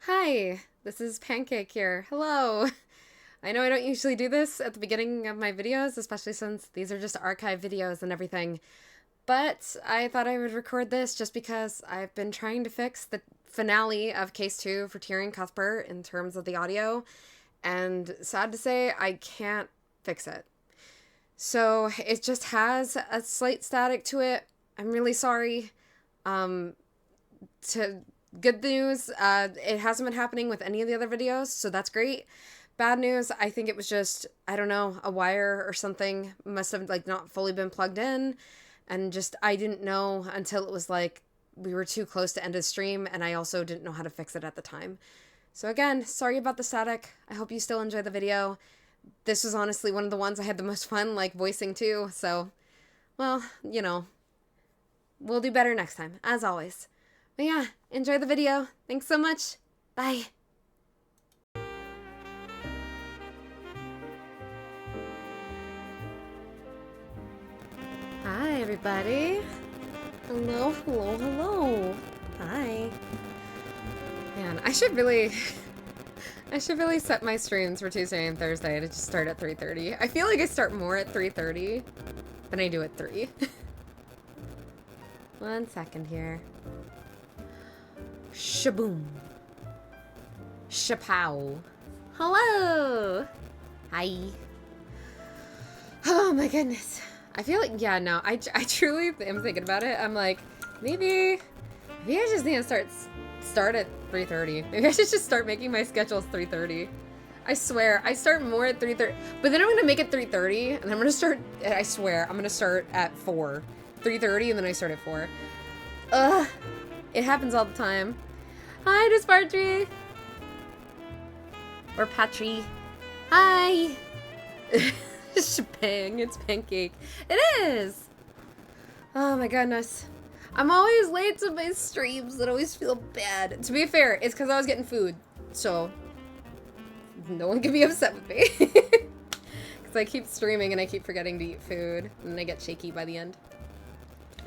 Hi, this is Pancake here. Hello. I know I don't usually do this at the beginning of my videos, especially since these are just archive videos and everything, but I thought I would record this just because I've been trying to fix the finale of Case 2 for Tyrion Cuthbert in terms of the audio, and sad to say, I can't fix it. So it just has a slight static to it. I'm really sorry. Um, to Good news, it hasn't been happening with any of the other videos, so that's great. Bad news, I think it was just, I don't know, a wire or something must have like not fully been plugged in, and just I didn't know until it was like we were too close to end of stream, and I also didn't know how to fix it at the time. So again, sorry about the static. I hope you still enjoy the video. This was honestly one of the ones I had the most fun like voicing too, so well, we'll do better next time, as always. But yeah, enjoy the video. Thanks so much. Bye. Hi, everybody. Hello, hello, hello. Hi. Man, I should really set my streams for Tuesday and Thursday to just start at 3:30. I feel like I start more at 3:30 than I do at 3. 1 second here. Shaboom. Shapow. Hello. Hi. Oh my goodness. I feel like, yeah, no, I truly am thinking about it. I'm like, maybe I just need to start at 3:30. Maybe I should just start making my schedules 3:30. I swear, I start more at 3:30, but then I'm gonna make it 3:30, and I'm gonna start, I swear, I'm gonna start at 4. 3:30, and then I start at 4. Ugh. It happens all the time. Hi, Dispartry. Or Patry. Hi. Shebang, it's Pancake. It is. Oh my goodness. I'm always late to my streams. I always feel bad. To be fair, it's because I was getting food. So, no one can be upset with me. Because I keep streaming and I keep forgetting to eat food. And then I get shaky by the end.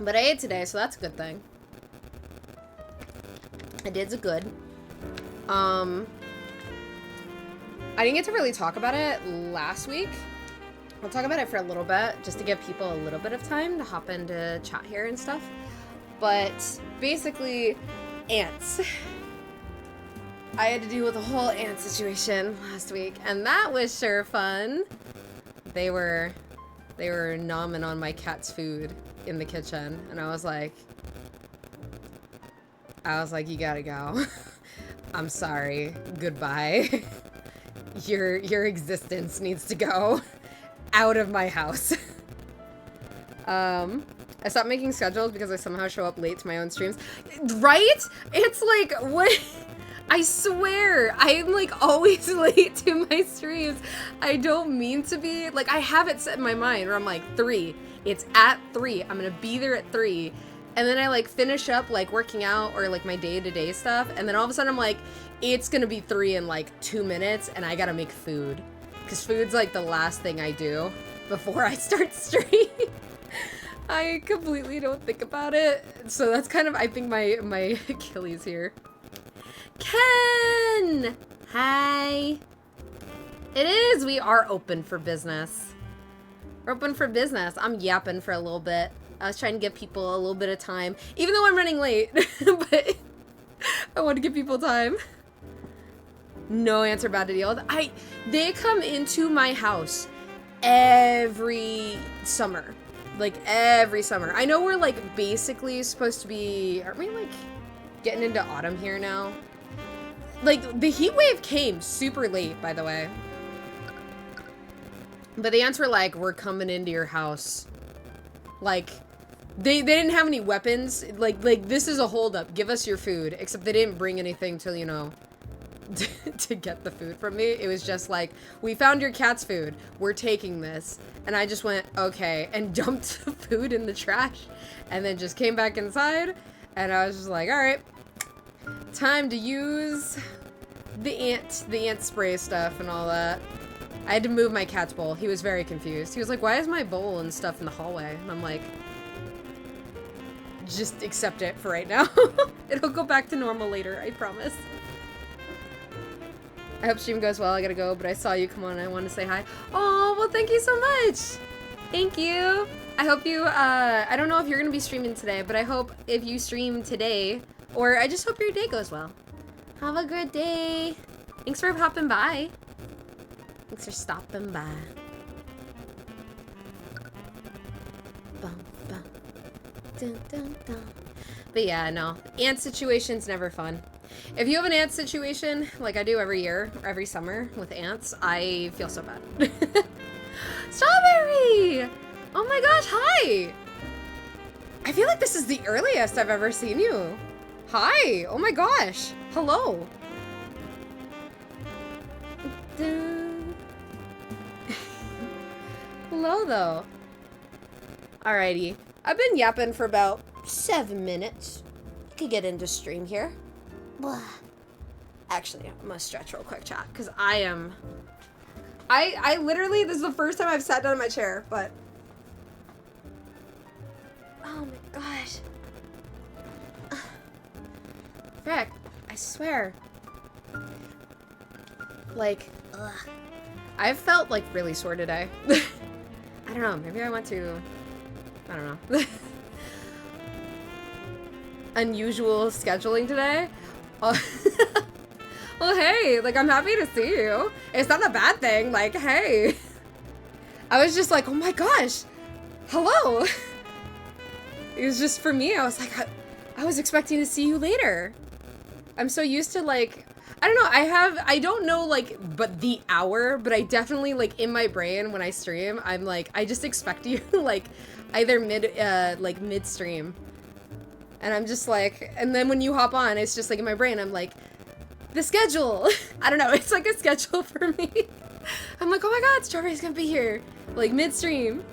But I ate today, so that's a good thing. I did so good. I didn't get to really talk about it last week. I'll talk about it for a little bit, just to give people a little bit of time to hop into chat here and stuff. But basically, ants. I had to deal with the whole ant situation last week, and that was sure fun. They were nomming on my cat's food in the kitchen, and I was like, you gotta go. I'm sorry. Goodbye. Your existence needs to go out of my house. I stopped making schedules because I somehow show up late to my own streams. Right? It's like, what? I swear, I'm like always late to my streams. I don't mean to be. Like, I have it set in my mind where I'm like, 3. It's at 3. I'm gonna be there at 3. And then I like finish up like working out or like my day-to-day stuff, and then all of a sudden I'm like, it's gonna be 3 in like 2 minutes, and I gotta make food. Because food's like the last thing I do before I start stream. I completely don't think about it. So that's kind of, I think, my Achilles here. Ken! Hi! It is! We are open for business. We're open for business. I'm yapping for a little bit. I was trying to give people a little bit of time, even though I'm running late, but I want to give people time. No ants are bad to deal with. They come into my house every summer. Like, every summer. I know we're, like, basically supposed to be, aren't we, like, getting into autumn here now? Like, the heat wave came super late, by the way. But the ants were like, we're coming into your house. Like, they didn't have any weapons. Like, this is a holdup. Give us your food. Except they didn't bring anything to, you know, to get the food from me. It was just like, we found your cat's food. We're taking this. And I just went, okay, and dumped the food in the trash. And then just came back inside. And I was just like, all right, time to use the ant spray stuff and all that. I had to move my cat's bowl. He was very confused. He was like, why is my bowl and stuff in the hallway? And I'm like, just accept it for right now. It'll go back to normal later, I promise. I hope stream goes well. I gotta go, but I saw you come on and I want to say hi. Oh, well, thank you so much. Thank you. I hope you, I don't know if you're gonna be streaming today, but I hope if you stream today, or I just hope your day goes well. Have a good day. Thanks for hopping by. Thanks for stopping by. Bum, bum. Dun, dun, dun. But yeah, no. Ant situation's never fun. If you have an ant situation, like I do every year, or every summer with ants, I feel so bad. Strawberry! Oh my gosh, hi! I feel like this is the earliest I've ever seen you. Hi! Oh my gosh! Hello! Hello, though. Alrighty. I've been yapping for about 7 minutes. Could get into stream here. Blah. Actually, I'm gonna stretch real quick, chat, because I literally, this is the first time I've sat down in my chair, but... Oh my gosh. Frick, I swear. Like, ugh. I've felt, like, really sore today. I don't know, maybe I went to... I don't know. Unusual scheduling today. Oh. Well, hey, like, I'm happy to see you. It's not a bad thing. Like, hey. I was just like, oh my gosh. Hello. It was just for me. I was like, I was expecting to see you later. I'm so used to, like, I don't know. I don't know, like, but the hour, but I definitely, like, in my brain when I stream, I'm like, I just expect you, like, either mid-stream. And I'm just like, and then when you hop on, it's just like in my brain, I'm like, the schedule. I don't know, it's like a schedule for me. I'm like, oh my god, Strawberry's gonna be here. Like midstream.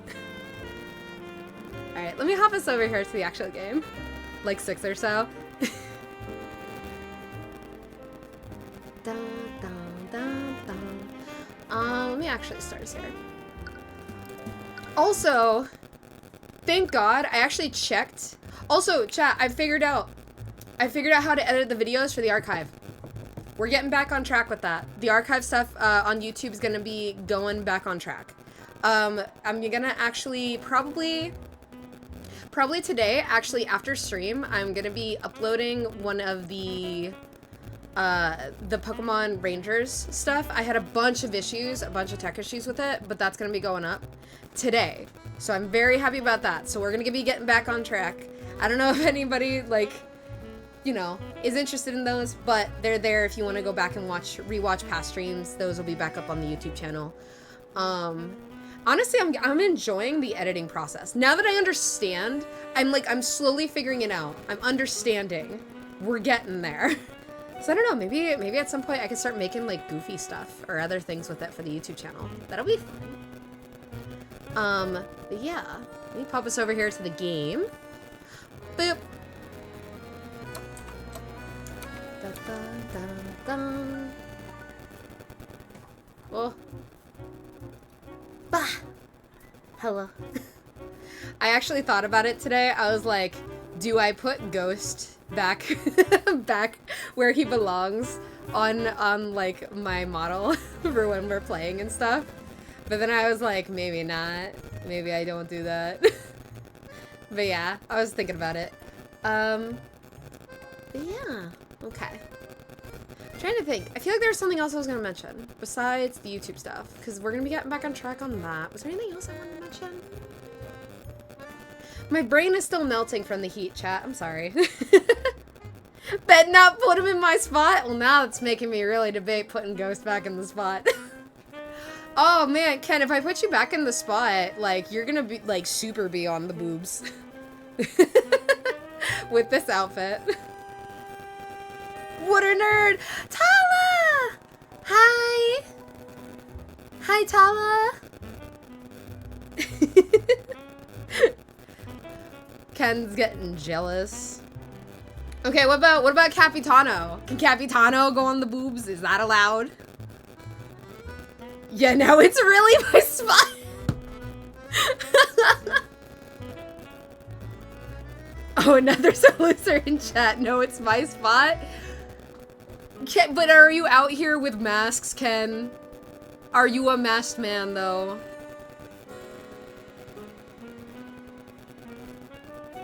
Alright, let me hop us over here to the actual game. Like 6 or so. Dun, dun, dun, dun. Let me actually start us here. Also, thank God, I actually checked. Also, chat, I figured out how to edit the videos for the archive. We're getting back on track with that. The archive stuff on YouTube is gonna be going back on track. I'm gonna actually probably today, actually after stream, I'm gonna be uploading one of the Pokemon Rangers stuff. I had a bunch of issues, a bunch of tech issues with it, but that's gonna be going up today. So I'm very happy about that. So we're gonna be getting back on track. I don't know if anybody, like, you know, is interested in those, but they're there if you want to go back and rewatch past streams. Those will be back up on the YouTube channel. Honestly, I'm enjoying the editing process. Now that I understand, I'm slowly figuring it out. I'm understanding. We're getting there. So I don't know, maybe at some point I can start making like goofy stuff or other things with it for the YouTube channel. That'll be fun. But yeah, let me pop us over here to the game. Boop. Dun, dun, dun, dun. Oh. Bah. Hello. I actually thought about it today. I was like, do I put Ghost back back where he belongs on like my model for when we're playing and stuff? But then I was like, maybe not. Maybe I don't do that. But yeah, I was thinking about it. But yeah, okay. I'm trying to think. I feel like there was something else I was gonna mention besides the YouTube stuff, because we're gonna be getting back on track on that. Was there anything else I wanted to mention? My brain is still melting from the heat, chat. I'm sorry. Bet not put him in my spot? Well, now it's making me really debate putting Ghost back in the spot. Oh man, Ken, if I put you back in the spot, like, you're gonna be, like, super be on the boobs. With this outfit. Water nerd! Tala! Hi! Hi, Tala! Ken's getting jealous. Okay, what about Capitano? Can Capitano go on the boobs? Is that allowed? Yeah, now it's really my spot. Oh, another loser in chat. No, it's my spot. But are you out here with masks, Ken? Are you a masked man, though?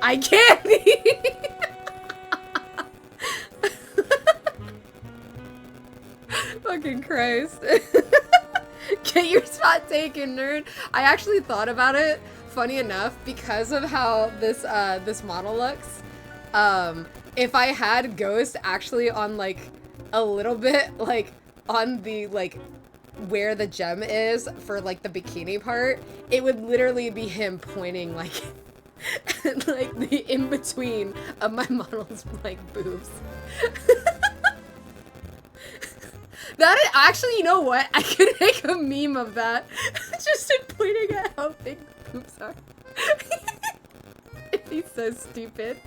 I can't be! Fucking Christ. Get your spot taken, nerd. I actually thought about it, funny enough, because of how this this model looks. If I had Ghost actually on like a little bit like on the like where the gem is for like the bikini part, it would literally be him pointing like like the in-between of my model's like boobs. That is, actually, you know what? I could make a meme of that. Just in pointing at how big boobs are. He's so stupid.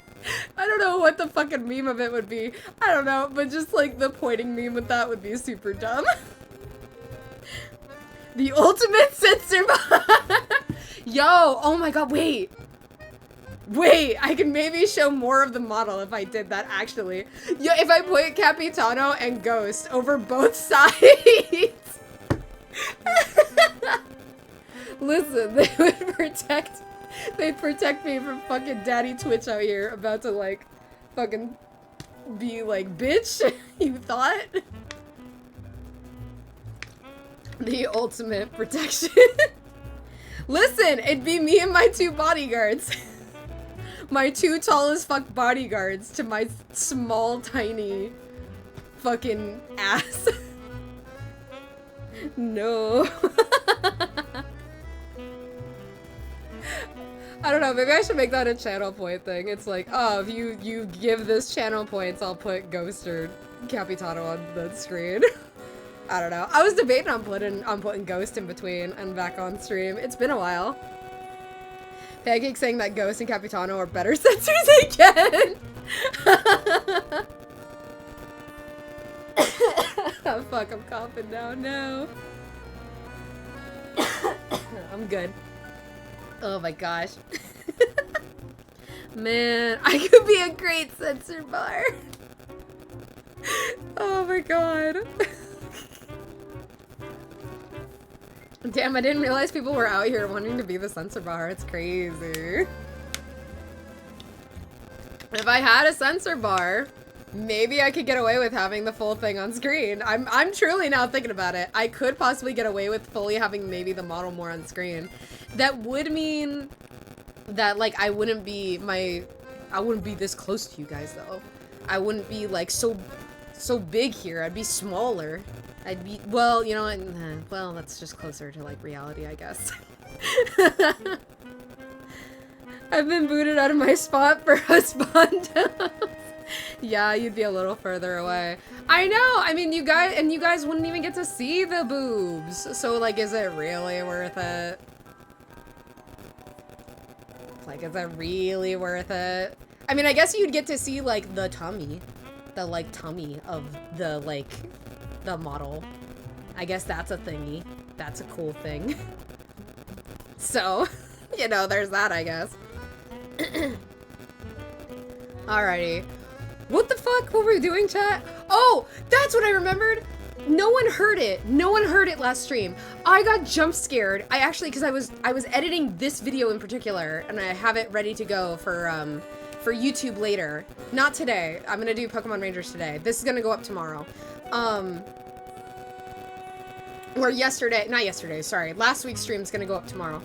I don't know what the fucking meme of it would be. I don't know, but just like the pointing meme with that would be super dumb. The ultimate censor bar. Yo, oh my god, wait. Wait, I can maybe show more of the model if I did that, actually. Yeah, if I put Capitano and Ghost over both sides. Listen, they'd protect me from fucking Daddy Twitch out here about to, like, fucking be like, bitch, you thought? The ultimate protection. Listen, it'd be me and my 2 bodyguards. My 2 tall as fuck bodyguards to my small, tiny fucking ass. No. I don't know, maybe I should make that a channel point thing. It's like, oh, if you give this channel points, I'll put Ghost or Capitano on the screen. I don't know. I was debating on putting Ghost in between and back on stream. It's been a while. Pancake saying that Ghost and Capitano are better censors again. Oh, fuck, I'm coughing now. No. I'm good. Oh my gosh. Man, I could be a great censor bar. Oh my god. Damn, I didn't realize people were out here wanting to be the censor bar. It's crazy. If I had a censor bar, maybe I could get away with having the full thing on screen. I'm truly now thinking about it. I could possibly get away with fully having maybe the model more on screen. That would mean that like I wouldn't be this close to you guys though. I wouldn't be like so big here. I'd be smaller. I'd be, well, you know, well, that's just closer to, like, reality, I guess. I've been booted out of my spot for husband. Yeah, you'd be a little further away. I know! I mean, you guys wouldn't even get to see the boobs. So, like, is it really worth it? Like, is it really worth it? I mean, I guess you'd get to see, like, the tummy. The, like, tummy of the, like... the model. I guess that's a thingy. That's a cool thing. So, you know, there's that, I guess. Alrighty. What the fuck? What were we doing, chat? Oh, that's what I remembered! No one heard it. No one heard it last stream. I got jump scared. I actually, because I was editing this video in particular, and I have it ready to go for YouTube later. Not today. I'm gonna do Pokemon Rangers today. This is gonna go up tomorrow. Or yesterday, not yesterday, sorry. Last week's stream is gonna go up tomorrow.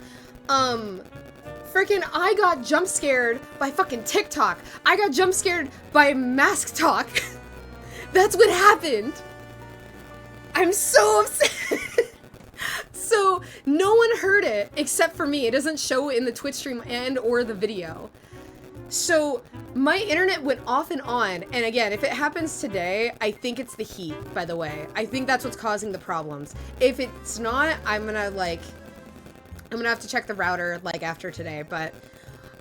Freaking, I got jump scared by fucking TikTok. I got jump scared by Mask Talk. That's what happened. I'm so upset. So, no one heard it except for me. It doesn't show in the Twitch stream and or the video. So, my internet went off and on, and again, if it happens today, I think it's the heat, by the way. I think that's what's causing the problems. If it's not, I'm gonna have to check the router, like, after today, but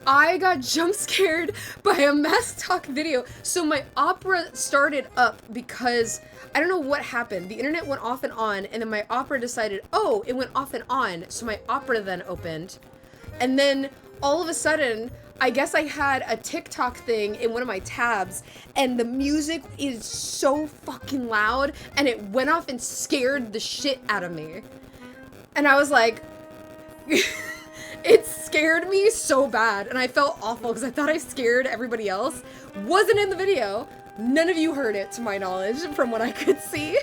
I got jump scared by a Mask Talk video. So my Opera started up because, I don't know what happened. The internet went off and then my Opera decided, oh, it went off and on, so my Opera then opened, and then all of a sudden, I guess I had a TikTok thing in one of my tabs, and the music is so fucking loud, and it went off and scared the shit out of me. And I was like, it scared me so bad, and I felt awful because I thought I scared everybody else. Wasn't in the video. None of you heard it, to my knowledge, from what I could see.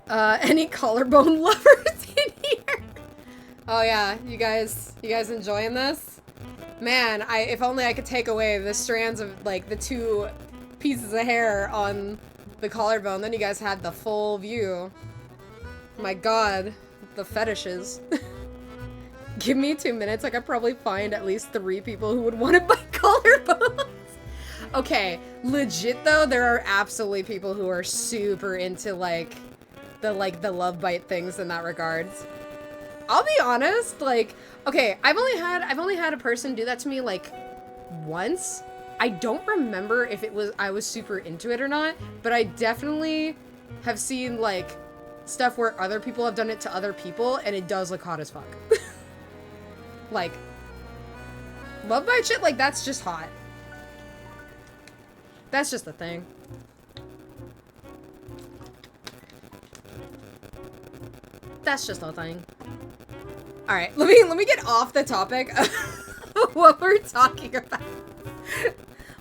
Any collarbone lovers in here? Oh yeah, you guys enjoying this? Man, if only I could take away the strands of, like, the 2 pieces of hair on the collarbone, then you guys had the full view. My god, the fetishes. Give me 2 minutes, I could probably find at least 3 people who would want to buy collarbones. Okay, legit though, there are absolutely people who are super into, like, the love bite things in that regards. I'll be honest, like, okay, I've only had a person do that to me, like, once. I don't remember if I was super into it or not, but I definitely have seen, like, stuff where other people have done it to other people, and it does look hot as fuck. Like, love bite shit, like, that's just hot. That's just the thing. That's just the thing. Alright, let me get off the topic of what we're talking about.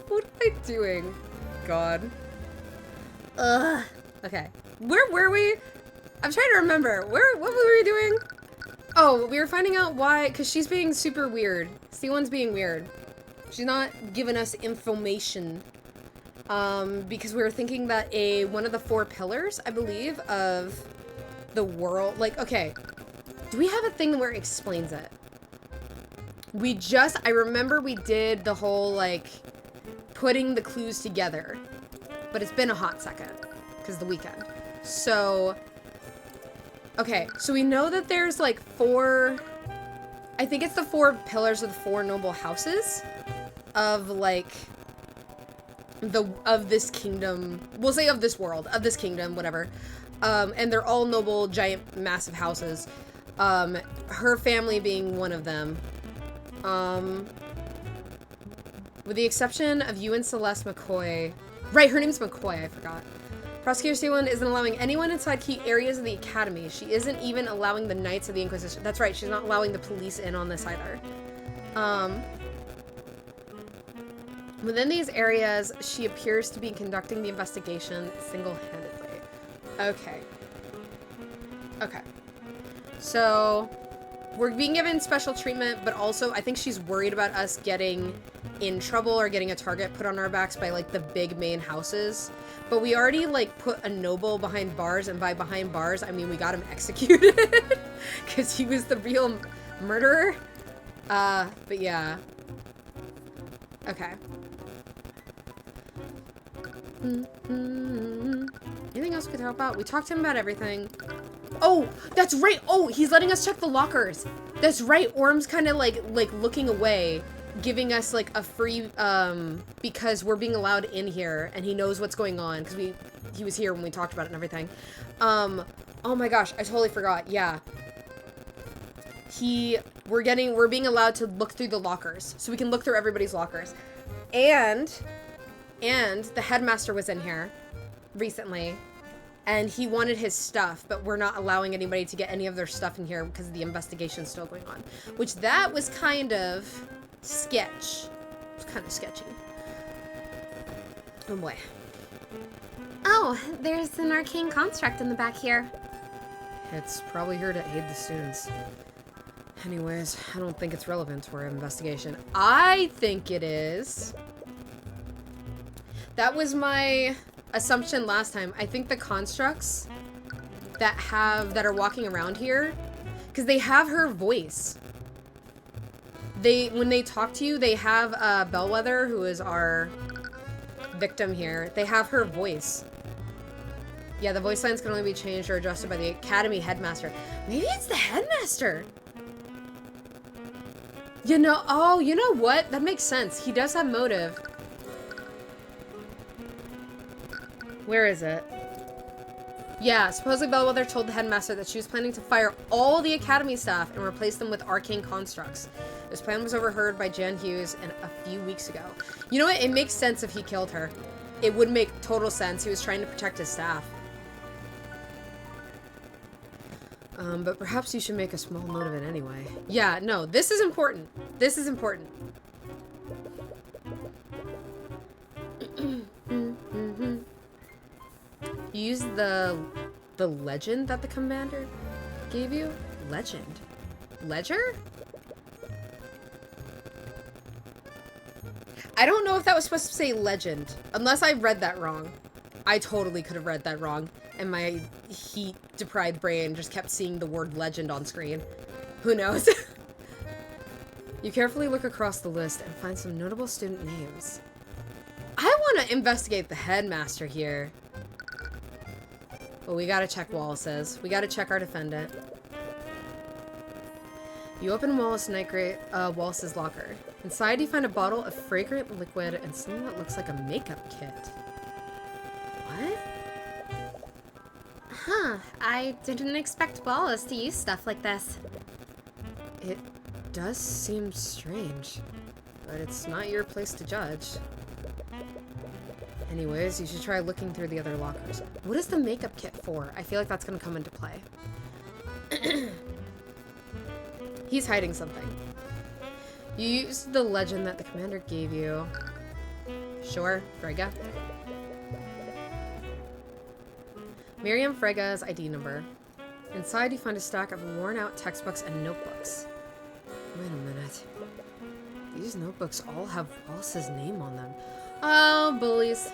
What am I doing? God. Ugh. Okay. Where were we? I'm trying to remember. What were we doing? Oh, we were finding out why, because she's being super weird. C1's being weird. She's not giving us information. Because we were thinking that one of the 4 pillars, I believe, of the world, like, okay, do we have a thing where it explains it? I remember we did the whole, like, putting the clues together, but it's been a hot second, because the weekend. So, okay, so we know that there's, like, 4, I think it's the 4 pillars of the 4 noble houses of, like, of this kingdom, we'll say of this world, of this kingdom, whatever. And they're all noble, giant, massive houses. Her family being one of them. With the exception of you and Celeste McCoy. Right, her name's McCoy, I forgot. Prosecutor C1 isn't allowing anyone inside key areas of the academy. She isn't even allowing the Knights of the Inquisition. That's right, she's not allowing the police in on this either. Within these areas, she appears to be conducting the investigation single-handedly. Okay. Okay. So, we're being given special treatment, but also I think she's worried about us getting in trouble or getting a target put on our backs by, like, the big main houses. But we already, like, put a noble behind bars, and by behind bars, I mean we got him executed. Because he was the real murderer. But yeah. Okay. Anything else we could talk about? We talked to him about everything. Oh, that's right. Oh, he's letting us check the lockers. That's right. Orm's kind of like looking away, giving us like a free, because we're being allowed in here and he knows what's going on because he was here when we talked about it and everything. Oh my gosh, I totally forgot. Yeah. We're being allowed to look through the lockers, so we can look through everybody's lockers. And the headmaster was in here recently, and he wanted his stuff, but we're not allowing anybody to get any of their stuff in here because the investigation's still going on. Which that was kind of sketch. It was kind of sketchy. Oh boy. Oh, there's an arcane construct in the back here. It's probably here to aid the students. Anyways, I don't think it's relevant to our investigation. I think it is. That was my assumption last time. I think the constructs that are walking around here, because they have her voice. When they talk to you, they have Bellwether, who is our victim here. They have her voice. Yeah, the voice lines can only be changed or adjusted by the academy headmaster. Maybe it's the headmaster. You know, oh, you know what? That makes sense. He does have motive. Where is it? Yeah, supposedly Bellwether told the headmaster that she was planning to fire all the academy staff and replace them with arcane constructs. This plan was overheard by Jan Hughes a few weeks ago. You know what? It makes sense if he killed her. It would make total sense. He was trying to protect his staff. But perhaps you should make a small note of it anyway. Yeah, no, this is important. This is important. You use the legend that the commander gave you? Legend? Ledger? I don't know if that was supposed to say legend. Unless I read that wrong. I totally could have read that wrong. And my heat-deprived brain just kept seeing the word legend on screen. Who knows? You carefully look across the list and find some notable student names. I want to investigate the headmaster here. But we gotta check Wallace's. We gotta check our defendant. You open Wallace's locker. Inside you find a bottle of fragrant liquid and something that looks like a makeup kit. What? Huh, I didn't expect Wallace to use stuff like this. It does seem strange, but it's not your place to judge. Anyways, you should try looking through the other lockers. What is the makeup kit for? I feel like that's gonna come into play. He's hiding something. You use the legend that the commander gave you. Sure, Frege. Miriam Frege's ID number. Inside you find a stack of worn-out textbooks and notebooks. Wait a minute. These notebooks all have Wallace's name on them. Oh, bullies.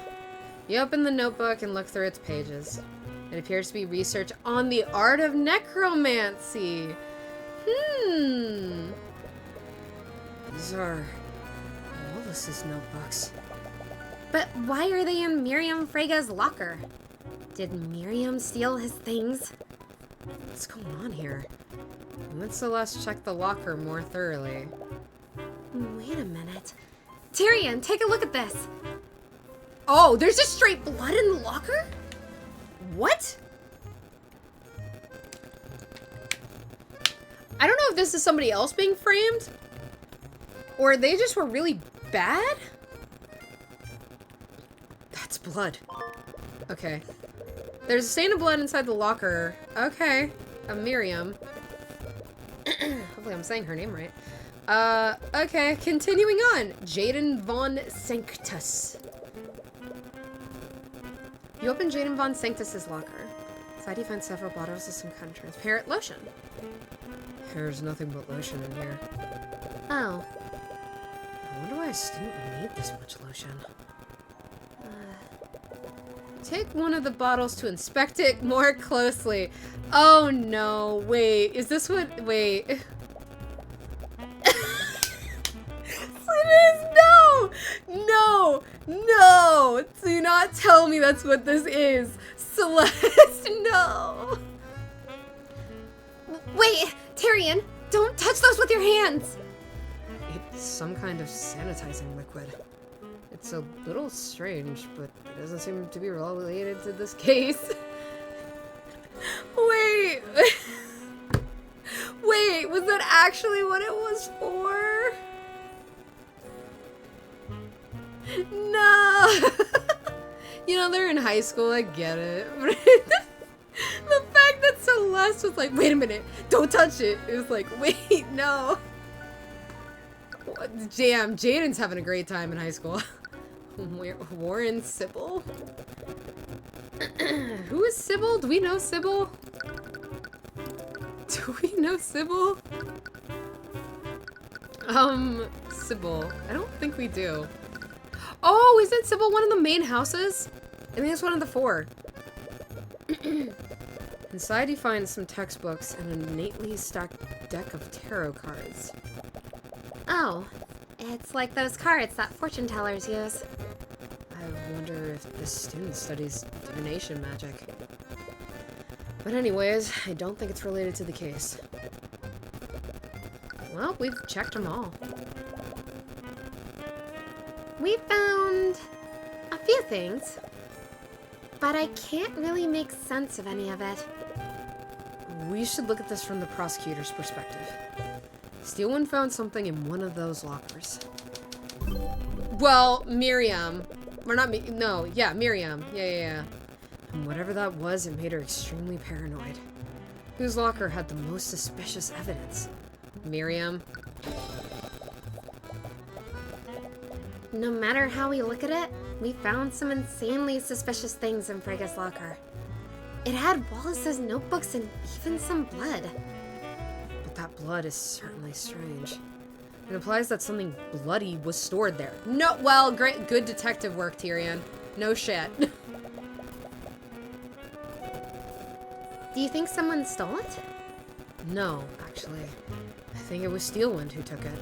You open the notebook and look through its pages. It appears to be research on the art of necromancy. These are Wallace's notebooks. But why are they in Miriam Frege's locker? Did Miriam steal his things? What's going on here? Let's Celeste check the locker more thoroughly. Wait a minute. Tyrion, take a look at this. Oh, there's just straight blood in the locker? What? I don't know if this is somebody else being framed, or they just were really bad. That's blood. Okay. There's a stain of blood inside the locker. Okay. Of Miriam. Hopefully I'm saying her name right. Okay. Continuing on. Jaden von Sanctus. You open Jaden von Sanctus's locker. Inside you find several bottles of some kind of transparent lotion. There's nothing but lotion in here. Oh. I wonder why a student would need this much lotion. Take one of the bottles to inspect it more closely. Oh no, wait, is this what, wait. It is, no, no, no, do not tell me that's what this is. Celeste, no. Wait, Tyrion, don't touch those with your hands. It's some kind of sanitizing liquid. It's a little strange, but it doesn't seem to be related to this case. Wait. Wait, was that actually what it was for? No. You know, they're in high school, I get it. The fact that Celeste was like, wait a minute, don't touch it. It was like, wait, no. Damn, Jaden's having a great time in high school. Warren Sybil? Who is Sybil? Do we know Sybil? Do we know Sybil? Sybil. I don't think we do. Oh, isn't Sybil one of the main houses? I think it's one of the 4. Inside you find some textbooks and a neatly stacked deck of tarot cards. Oh, it's like those cards that fortune tellers use. I wonder if this student studies divination magic. But anyways, I don't think it's related to the case. Well, we've checked them all. We found a few things, but I can't really make sense of any of it. We should look at this from the prosecutor's perspective. Steelwind found something in one of those lockers. Well, Miriam. Or not me. No, yeah, Miriam. Yeah. And whatever that was, it made her extremely paranoid. Whose locker had the most suspicious evidence? Miriam. No matter how we look at it, we found some insanely suspicious things in Frega's locker. It had Wallace's notebooks and even some blood. But that blood is certainly strange. It implies that something bloody was stored there. No, well, great, good detective work, Tyrion. No shit. Do you think someone stole it? No, actually. I think it was Steelwind who took it.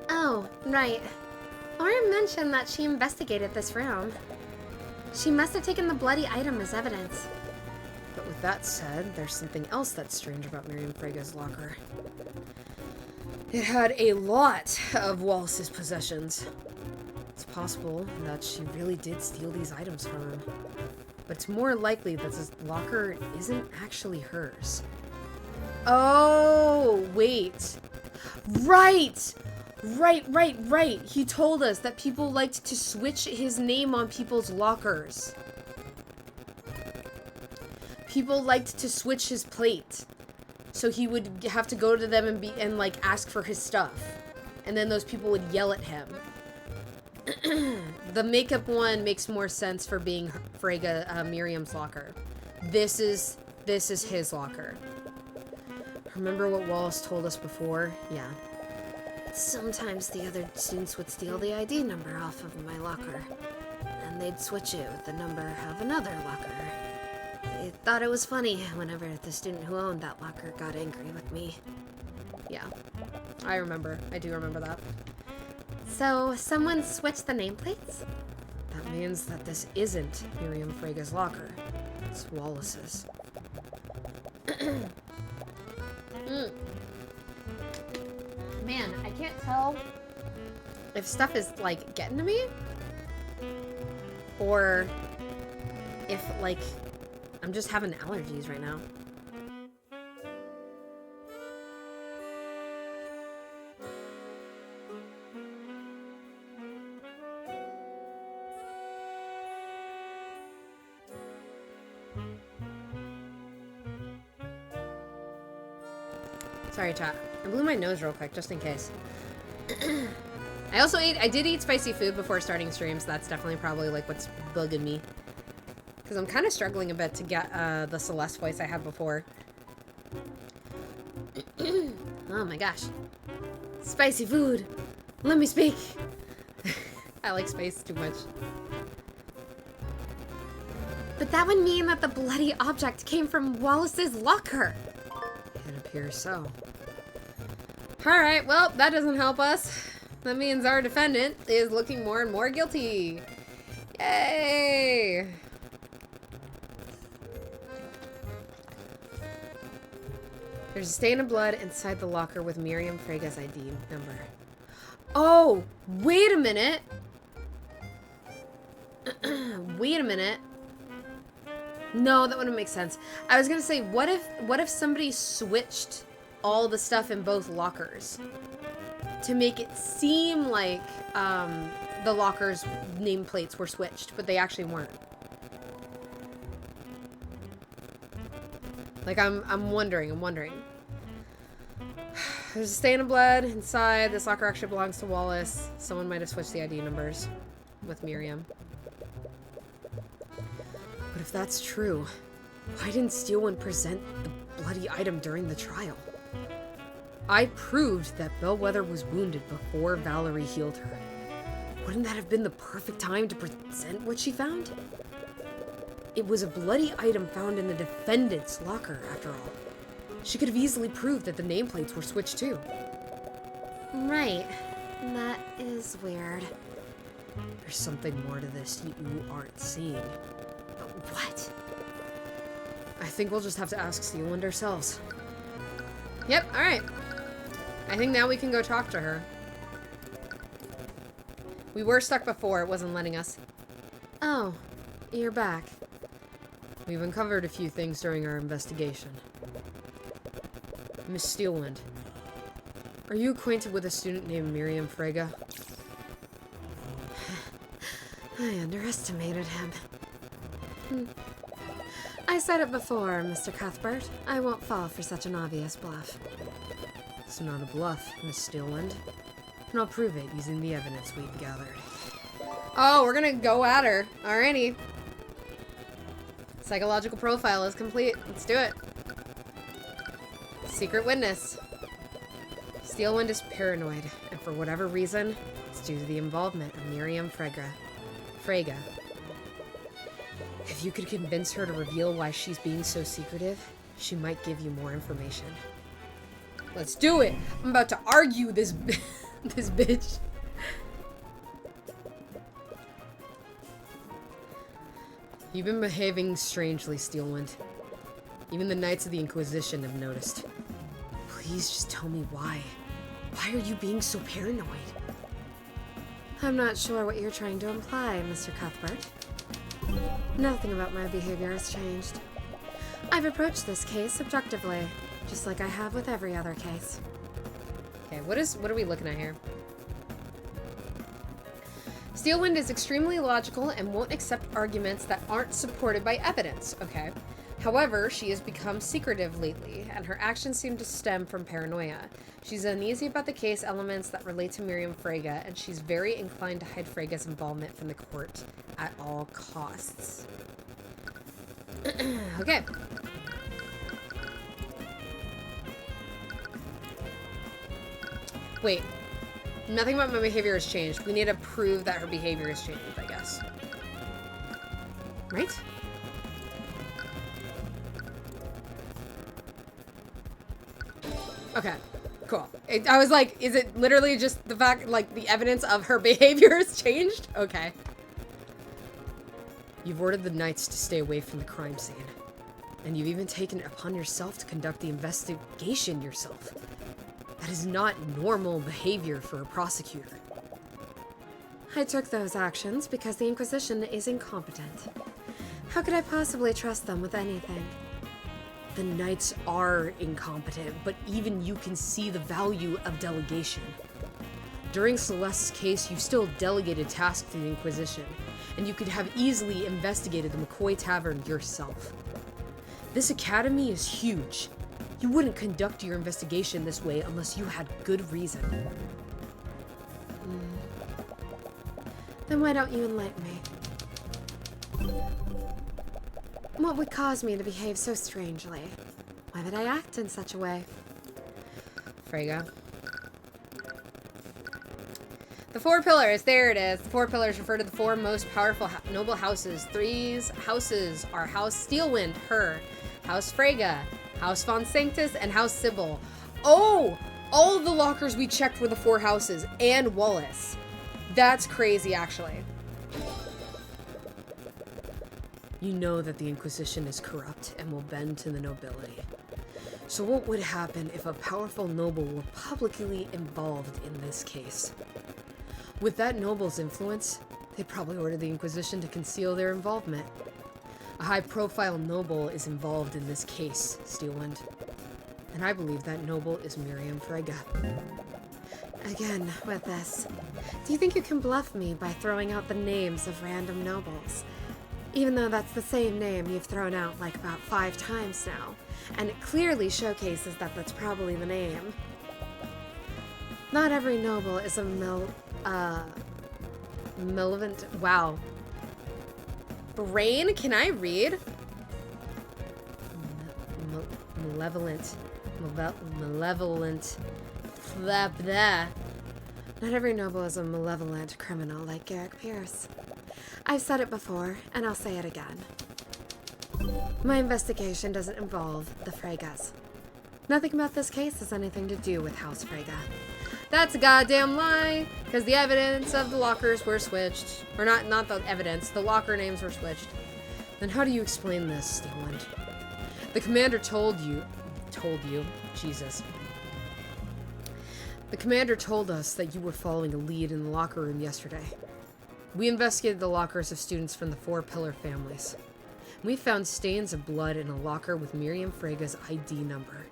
Oh, right. Laura mentioned that she investigated this room. She must have taken the bloody item as evidence. But with that said, there's something else that's strange about Miriam Frega's locker. It had a lot of Wallace's possessions. It's possible that she really did steal these items from him. But it's more likely that this locker isn't actually hers. Oh, wait. Right! Right. He told us that people liked to switch his name on people's lockers. People liked to switch his plate. So he would have to go to them and like ask for his stuff. And then those people would yell at him. The makeup one makes more sense for being Miriam's locker. This is his locker. Remember what Wallace told us before? Yeah. Sometimes the other students would steal the ID number off of my locker, and they'd switch it with the number of another locker. They thought it was funny whenever the student who owned that locker got angry with me. Yeah, I remember. I do remember that. So, someone switched the nameplates? That means that this isn't Miriam Frega's locker. It's Wallace's. Man, I can't tell if stuff is, like, getting to me, or if, like, I'm just having allergies right now. Sorry, chat. I blew my nose real quick, just in case. I did eat spicy food before starting streams. That's definitely probably, like, what's bugging me. Because I'm kind of struggling a bit to get the Celeste voice I had before. Oh my gosh. Spicy food! Let me speak! I like spice too much. But that would mean that the bloody object came from Wallace's locker. It appears so. Alright, well, that doesn't help us. That means our defendant is looking more and more guilty. Yay! There's a stain of blood inside the locker with Miriam Frega's ID number. Oh, wait a minute. Wait a minute. No, that wouldn't make sense. I was gonna say, what if somebody switched all the stuff in both lockers to make it seem like the lockers' nameplates were switched, but they actually weren't. Like, I'm wondering. There's a stain of blood inside. This locker actually belongs to Wallace. Someone might have switched the ID numbers with Miriam. But if that's true, why didn't Steelwind present the bloody item during the trial? I proved that Bellwether was wounded before Valerie healed her. Wouldn't that have been the perfect time to present what she found? It was a bloody item found in the defendant's locker, after all. She could have easily proved that the nameplates were switched too. Right. That is weird. There's something more to this you aren't seeing. But what? I think we'll just have to ask Steelwind ourselves. Yep, alright. I think now we can go talk to her. We were stuck before, it wasn't letting us. Oh, you're back. We've uncovered a few things during our investigation. Miss Steelwind, Are you acquainted with a student named Miriam Frege? I underestimated him. I said it before, Mr. Cuthbert. I won't fall for such an obvious bluff. It's not a bluff, Miss Steelwind. And I'll prove it using the evidence we've gathered. Oh, we're gonna go at her. Alrighty. Psychological profile is complete. Let's do it. Secret witness. Steelwind is paranoid, and for whatever reason, it's due to the involvement of Miriam Frege. If you could convince her to reveal why she's being so secretive, she might give you more information. Let's do it! I'm about to argue this this bitch. You've been behaving strangely, Steelwind. Even the Knights of the Inquisition have noticed. Please just tell me why. Why are you being so paranoid? I'm not sure what you're trying to imply, Mr. Cuthbert. Nothing about my behavior has changed. I've approached this case objectively, just like I have with every other case. Okay, what are we looking at here? Steelwind is extremely logical and won't accept arguments that aren't supported by evidence. Okay. However, she has become secretive lately, and her actions seem to stem from paranoia. She's uneasy about the case elements that relate to Miriam Frege, and she's very inclined to hide Frege's involvement from the court at all costs. Okay. Wait. Nothing about my behavior has changed. We need to prove that her behavior has changed, I guess. Right? Okay, cool. I was like, is it literally just the fact, like, the evidence of her behavior has changed? Okay. You've ordered the Knights to stay away from the crime scene. And you've even taken it upon yourself to conduct the investigation yourself. That is not normal behavior for a prosecutor. I took those actions because the Inquisition is incompetent. How could I possibly trust them with anything? The Knights are incompetent, but even you can see the value of delegation. During Celeste's case, you still delegated tasks to the Inquisition, and you could have easily investigated the McCoy Tavern yourself. This academy is huge. You wouldn't conduct your investigation this way unless you had good reason. Then why don't you enlighten me? What would cause me to behave so strangely? Why would I act in such a way? Frege. The four pillars, there it is. The four pillars refer to the four most powerful noble houses. These houses are House Steelwind, her, House Frege, House Von Sanctus, and House Sybil. Oh! All of the lockers we checked were the four houses, and Wallace. That's crazy, actually. You know that the Inquisition is corrupt and will bend to the nobility. So what would happen if a powerful noble were publicly involved in this case? With that noble's influence, they'd probably order the Inquisition to conceal their involvement. A high-profile noble is involved in this case, Steelwind. And I believe that noble is Miriam Frege. Again, with this. Do you think you can bluff me by throwing out the names of random nobles? Even though that's the same name you've thrown out like about 5 times now. And it clearly showcases that that's probably the name. Not every noble is a malevolent. Wow. Brain, can I read? Malevolent. Malevolent. Blah, blah. Not every noble is a malevolent criminal like Garrick Pierce. I've said it before, and I'll say it again. My investigation doesn't involve the Freges. Nothing about this case has anything to do with House Frege. That's a goddamn lie, because the evidence of the lockers were switched. Or not the evidence, the locker names were switched. Then how do you explain this, Steelwind? The commander told you, Jesus. The commander told us that you were following a lead in the locker room yesterday. We investigated the lockers of students from the four pillar families. We found stains of blood in a locker with Miriam Frege's ID number.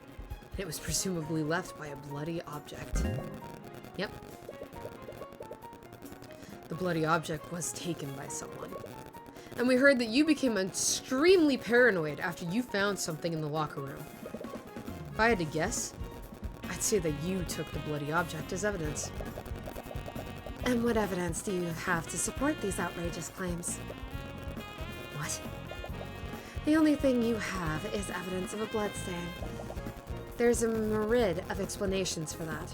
It was presumably left by a bloody object. Yep. The bloody object was taken by someone. And we heard that you became extremely paranoid after you found something in the locker room. If I had to guess, I'd say that you took the bloody object as evidence. And what evidence do you have to support these outrageous claims? What? The only thing you have is evidence of a bloodstain. There's a myriad of explanations for that.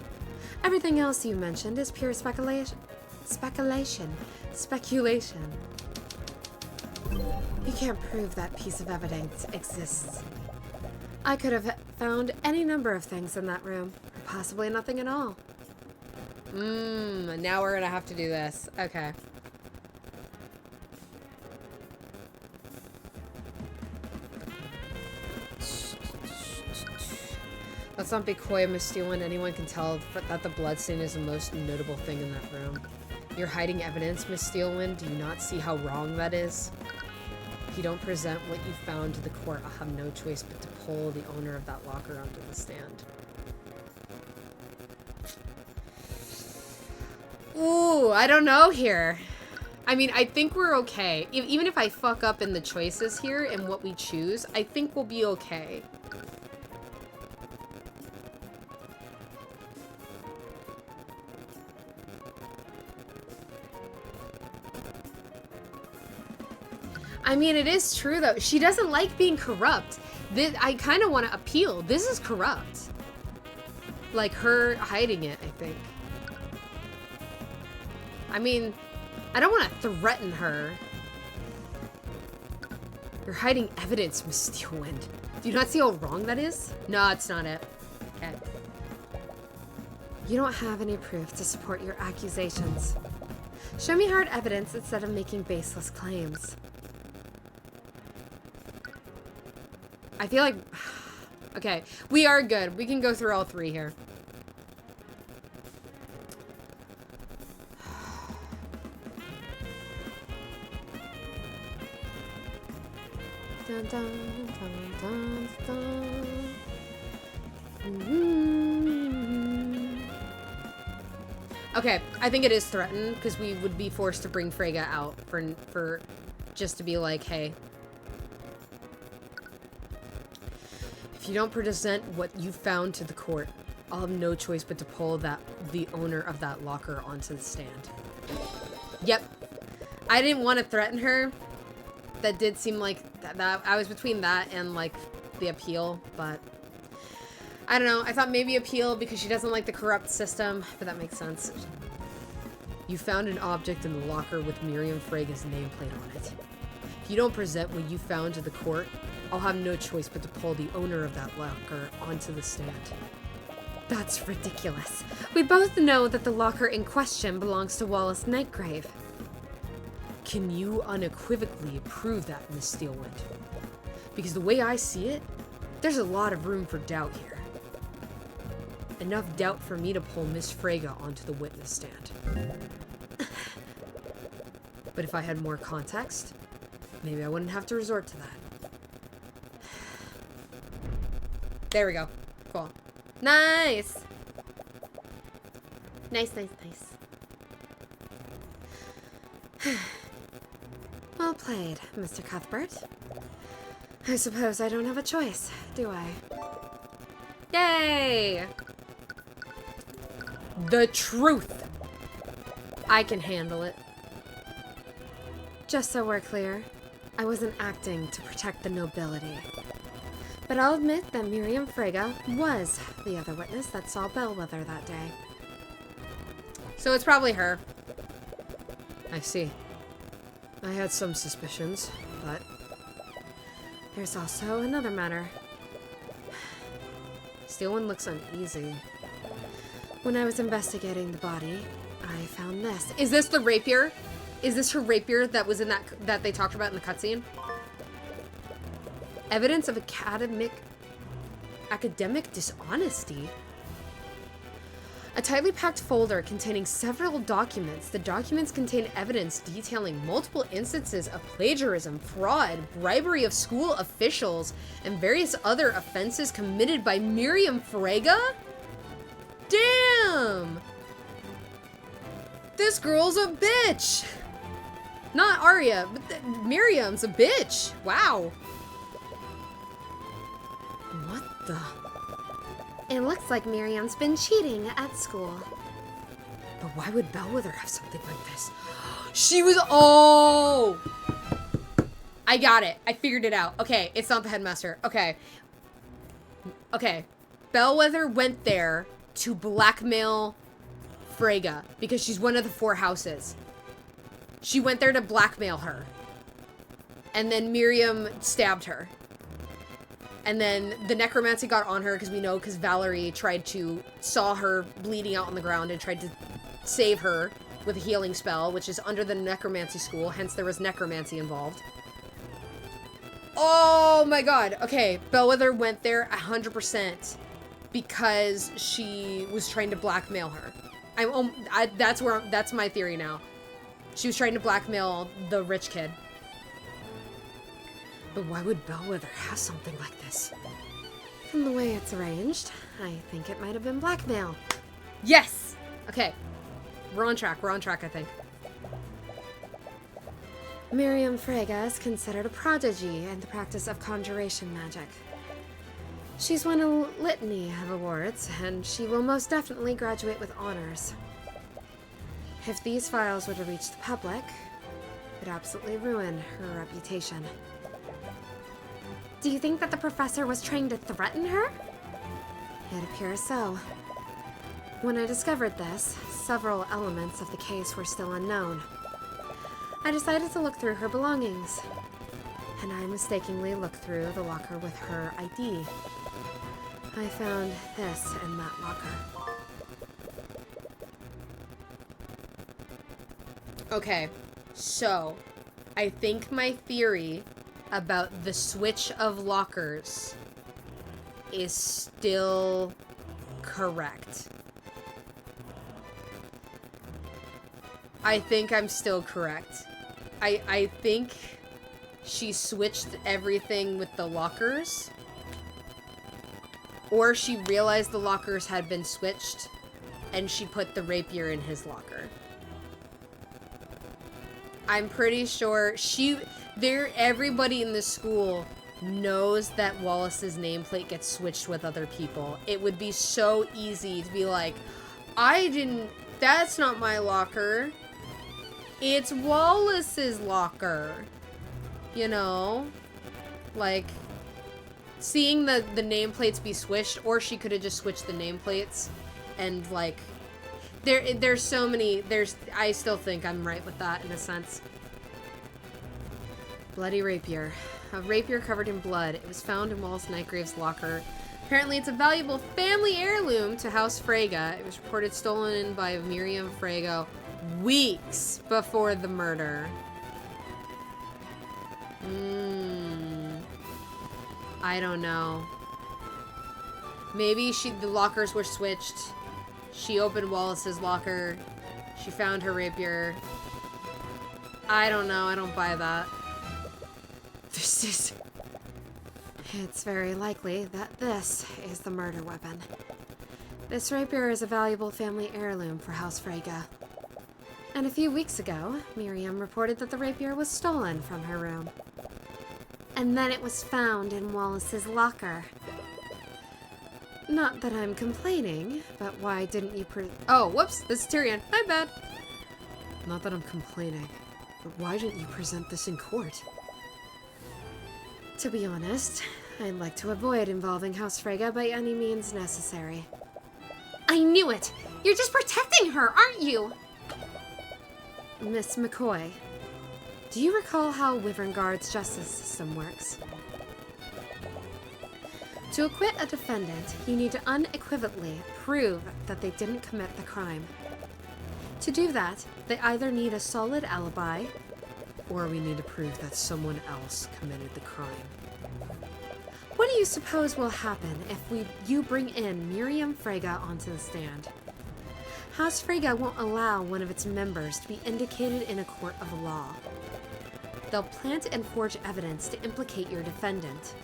Everything else you mentioned is pure speculation. Speculation. You can't prove that piece of evidence exists. I could have found any number of things in that room, or possibly nothing at all. Now we're gonna have to do this. Okay. Let's not be coy, Miss Steelwind. Anyone can tell that the bloodstain is the most notable thing in that room. You're hiding evidence, Miss Steelwind. Do you not see how wrong that is? If you don't present what you found to the court, I'll have no choice but to pull the owner of that locker onto the stand. Ooh, I don't know here. I mean, I think we're okay. Even if I fuck up in the choices here and what we choose, I think we'll be okay. I mean, it is true, though. She doesn't like being corrupt. I kind of want to appeal. This is corrupt. Like, her hiding it, I think. I mean, I don't want to threaten her. You're hiding evidence, Miss Steelwind. Do you not see how wrong that is? No, it's not it. Okay. You don't have any proof to support your accusations. Show me hard evidence instead of making baseless claims. I feel like... Okay, we are good. We can go through all three here. Dun, dun, dun, dun, dun. Okay, I think it is threatened because we would be forced to bring Freyga out for just to be like, hey, if you don't present what you found to the court, I'll have no choice but to pull the owner of that locker onto the stand. Yep, I didn't want to threaten her. That did seem like that I was between that and like the appeal, but I don't know. I thought maybe appeal because she doesn't like the corrupt system, but that makes sense. You found an object in the locker with Miriam Freyga's nameplate on it. If you don't present what you found to the court, I'll have no choice but to pull the owner of that locker onto the stand. That's ridiculous. We both know that the locker in question belongs to Wallace Nightgrave. Can you unequivocally prove that, Miss Steelwind? Because the way I see it, there's a lot of room for doubt here. Enough doubt for me to pull Miss Freyga onto the witness stand. But if I had more context, maybe I wouldn't have to resort to that. There we go. Cool. Nice! Nice. Well played, Mr. Cuthbert. I suppose I don't have a choice, do I? Yay! The truth! I can handle it. Just so we're clear, I wasn't acting to protect the nobility. But I'll admit that Miriam Freyga was the other witness that saw Bellwether that day. So it's probably her. I see. I had some suspicions, but... There's also another matter. Steelwind looks uneasy. When I was investigating the body, I found this. Is this the rapier? Is this her rapier that was in that they talked about in the cutscene? Evidence of academic dishonesty? A tightly packed folder containing several documents. The documents contain evidence detailing multiple instances of plagiarism, fraud, bribery of school officials, and various other offenses committed by Miriam Frege? Damn! This girl's a bitch! Not Arya, but Miriam's a bitch! Wow. What the... It looks like Miriam's been cheating at school. But why would Bellwether have something like this? She was... Oh! I got it. I figured it out. Okay, it's not the headmaster. Okay. Okay. Bellwether went there to blackmail Frege because she's one of the 4 houses. She went there to blackmail her. And then Miriam stabbed her. And then the necromancy got on her because we know because Valerie saw her bleeding out on the ground and tried to save her with a healing spell, which is under the necromancy school, hence there was necromancy involved. Oh my god. Okay, Bellwether went there 100% because she was trying to blackmail her. That's my theory now. She was trying to blackmail the rich kid. But why would Bellwether have something like this? From the way it's arranged, I think it might have been blackmail. Yes! Okay. We're on track, I think. Miriam Frege is considered a prodigy in the practice of conjuration magic. She's won a litany of awards, and she will most definitely graduate with honors. If these files were to reach the public, it would absolutely ruin her reputation. Do you think that the professor was trying to threaten her? It appears so. When I discovered this, several elements of the case were still unknown. I decided to look through her belongings, and I mistakenly looked through the locker with her ID. I found this in that locker. Okay, so I think my theory about the switch of lockers is still correct. I think I'm still correct. I think she switched everything with the lockers, or she realized the lockers had been switched and she put the rapier in his locker. I'm pretty sure everybody in the school knows that Wallace's nameplate gets switched with other people. It would be so easy to be like, that's not my locker. It's Wallace's locker. You know? Like, seeing the nameplates be switched, or she could have just switched the nameplates and like, there's so many, I still think I'm right with that in a sense. Bloody rapier. A rapier covered in blood. It was found in Wallace Nightgrave's locker. Apparently it's a valuable family heirloom to House Frege. It was reported stolen by Miriam Frege weeks before the murder. I don't know. Maybe the lockers were switched. She opened Wallace's locker. She found her rapier. I don't know. I don't buy that. It's very likely that this is the murder weapon. This rapier is a valuable family heirloom for House Frege. And a few weeks ago, Miriam reported that the rapier was stolen from her room. And then it was found in Wallace's locker. Not that I'm complaining, but why didn't you Oh, whoops, this is Tyrion. My bad. Not that I'm complaining, but why didn't you present this in court? To be honest, I'd like to avoid involving House Frege by any means necessary. I knew it! You're just protecting her, aren't you? Miss McCoy, do you recall how Wyvern justice system works? To acquit a defendant, you need to unequivocally prove that they didn't commit the crime. To do that, they either need a solid alibi, or we need to prove that someone else committed the crime. What do you suppose will happen if you bring in Miriam Frege onto the stand? House Freyga won't allow one of its members to be indicated in a court of law. They'll plant and forge evidence to implicate your defendant,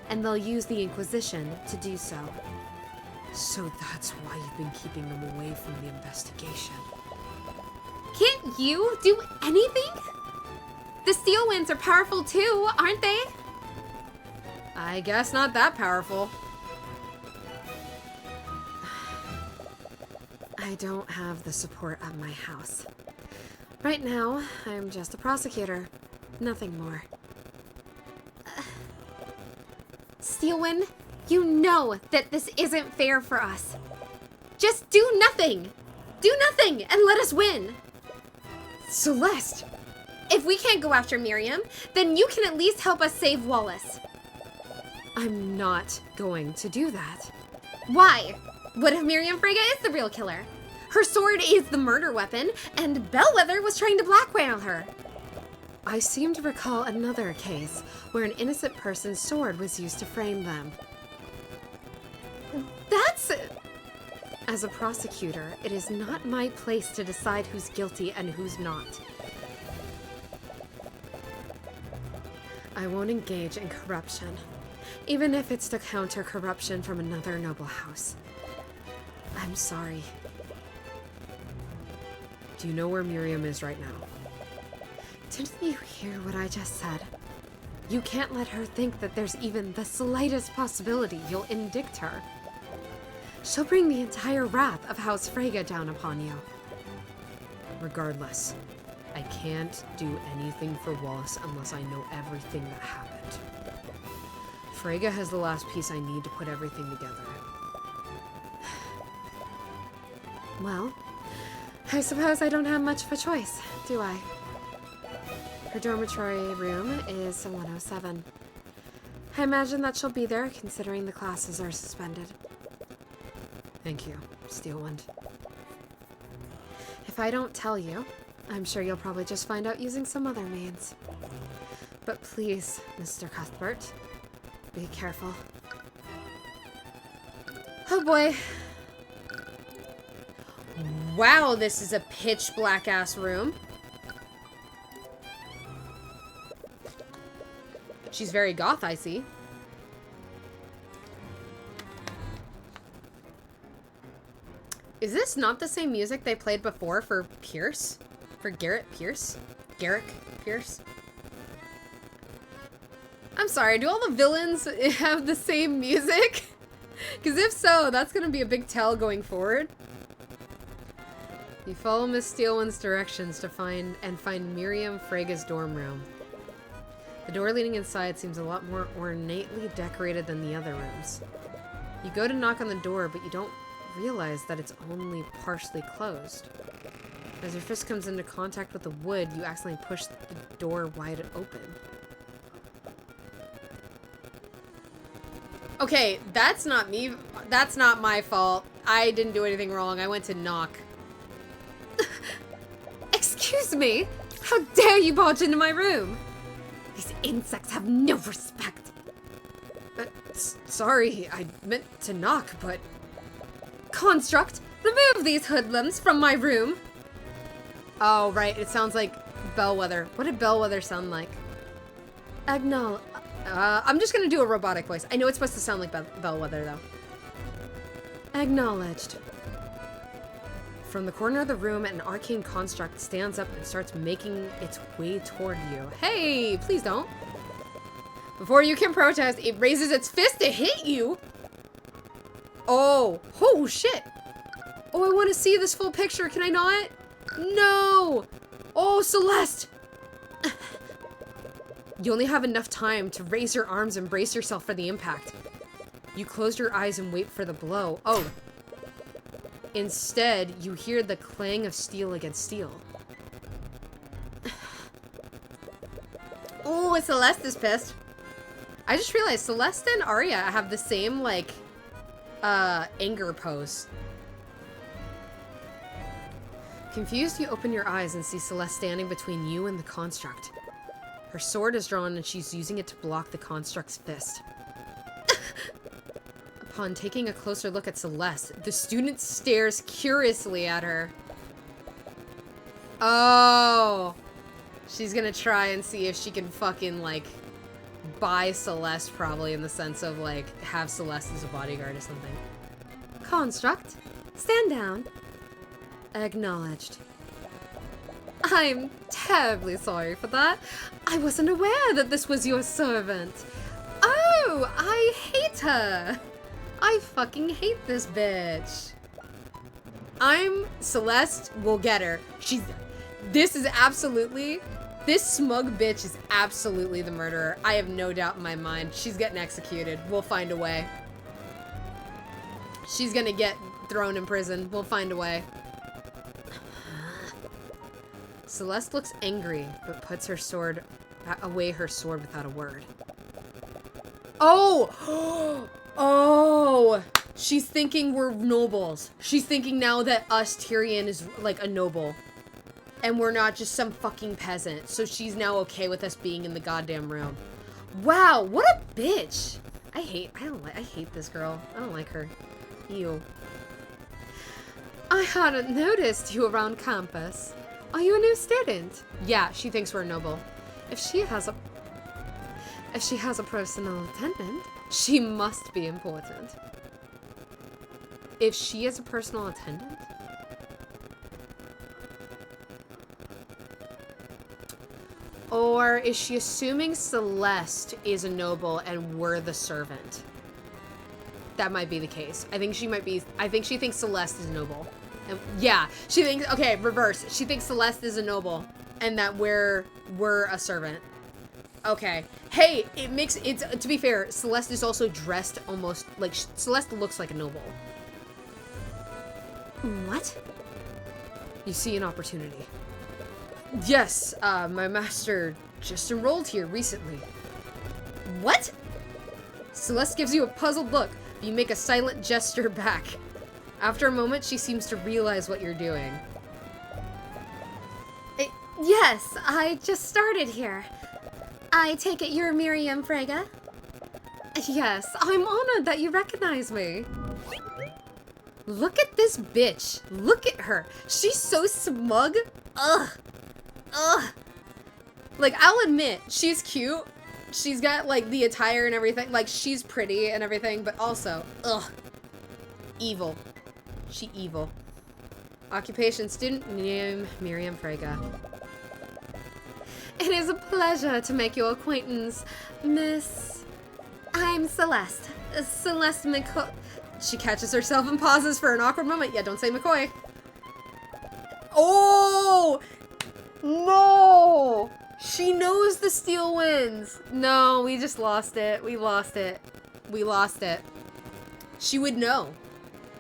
and they'll use the Inquisition to do so. So that's why you've been keeping them away from the investigation. Can't you do anything? The Steel Winds are powerful too, aren't they? I guess not that powerful. I don't have the support of my house. Right now, I'm just a prosecutor. Nothing more. Steelwind, you know that this isn't fair for us. Just do nothing! Do nothing and let us win! Celeste! If we can't go after Miriam, then you can at least help us save Wallace. I'm not going to do that. Why? What if Miriam Freyga is the real killer? Her sword is the murder weapon, and Bellwether was trying to blackmail her. I seem to recall another case where an innocent person's sword was used to frame them. That's... As a prosecutor, it is not my place to decide who's guilty and who's not. I won't engage in corruption, even if it's to counter corruption from another noble house. I'm sorry. Do you know where Miriam is right now? Didn't you hear what I just said? You can't let her think that there's even the slightest possibility you'll indict her. She'll bring the entire wrath of House Freyga down upon you. Regardless, I can't do anything for Wallace unless I know everything that happened. Freyga has the last piece I need to put everything together. Well, I suppose I don't have much of a choice, do I? Her dormitory room is 107. I imagine that she'll be there, considering the classes are suspended. Thank you, Steelwind. If I don't tell you, I'm sure you'll probably just find out using some other means. But please, Mr. Cuthbert, be careful. Oh boy. Wow, this is a pitch black ass room. She's very goth, I see. Is this not the same music they played before for Pierce? For Garrett Pierce? Garrick Pierce? I'm sorry, do all the villains have the same music? Because if so, that's going to be a big tell going forward. You follow Miss Steelwind's directions to find Miriam Freyga's dorm room. The door leading inside seems a lot more ornately decorated than the other rooms. You go to knock on the door, but you don't realize that it's only partially closed. As your fist comes into contact with the wood, you accidentally push the door wide open. Okay, that's not me. That's not my fault. I didn't do anything wrong. I went to knock. Excuse me? How dare you barge into my room? These insects have no respect. Sorry, I meant to knock, but... Construct, remove these hoodlums from my room. Oh, right, it sounds like Bellwether. What did Bellwether sound like? I'm just gonna do a robotic voice. I know it's supposed to sound like Bellwether, though. Acknowledged. From the corner of the room, an arcane construct stands up and starts making its way toward you. Hey, please don't. Before you can protest, it raises its fist to hit you. Oh shit. Oh, I want to see this full picture. Can I not? No. Oh, Celeste. You only have enough time to raise your arms and brace yourself for the impact. You close your eyes and wait for the blow. Oh. Instead, you hear the clang of steel against steel. Oh, Celeste is pissed. I just realized Celeste and Arya have the same, like, anger pose. Confused, you open your eyes and see Celeste standing between you and the construct. Her sword is drawn and she's using it to block the construct's fist. Upon taking a closer look at Celeste, the student stares curiously at her. Oh. She's gonna try and see if she can fucking, like, buy Celeste, probably, in the sense of, like, have Celeste as a bodyguard or something. Construct, stand down. Acknowledged. I'm terribly sorry for that. I wasn't aware that this was your servant. Oh, I hate her. I fucking hate this bitch. Celeste will get her. This smug bitch is absolutely the murderer. I have no doubt in my mind. She's getting executed. We'll find a way. She's gonna get thrown in prison. We'll find a way. Celeste looks angry, but puts away her sword without a word. Oh! Oh! She's thinking we're nobles. She's thinking now that us, Tyrion, is like a noble. And we're not just some fucking peasant. So she's now okay with us being in the goddamn room. Wow, what a bitch! I hate this girl. I don't like her. Ew. I hadn't noticed you around campus. Are you a new student? Yeah, she thinks we're noble. If she has a personal attendant, she must be important. If she is a personal attendant? Or is she assuming Celeste is a noble and we're the servant? That might be the case. I think she thinks Celeste is noble. And yeah, she thinks, okay, reverse. She thinks Celeste is a noble and that we're a servant. Okay. Hey, to be fair, Celeste is also dressed almost like, Celeste looks like a noble. What? You see an opportunity. Yes, my master just enrolled here recently. What? Celeste gives you a puzzled look. You make a silent gesture back. After a moment, she seems to realize what you're doing. Yes, I just started here. I take it you're Miriam Frege? Yes, I'm honored that you recognize me. Look at this bitch. Look at her. She's so smug. Ugh. Ugh. Like, I'll admit, she's cute. She's got, like, the attire and everything. Like, she's pretty and everything, but also, ugh. Evil. She evil. Occupation, student, name, Miriam Frege. It is a pleasure to make your acquaintance, Miss... I'm Celeste. Celeste McCoy. She catches herself and pauses for an awkward moment. Yeah, don't say McCoy. Oh! No! She knows the steel wins. No, we just lost it. We lost it. We lost it. She would know.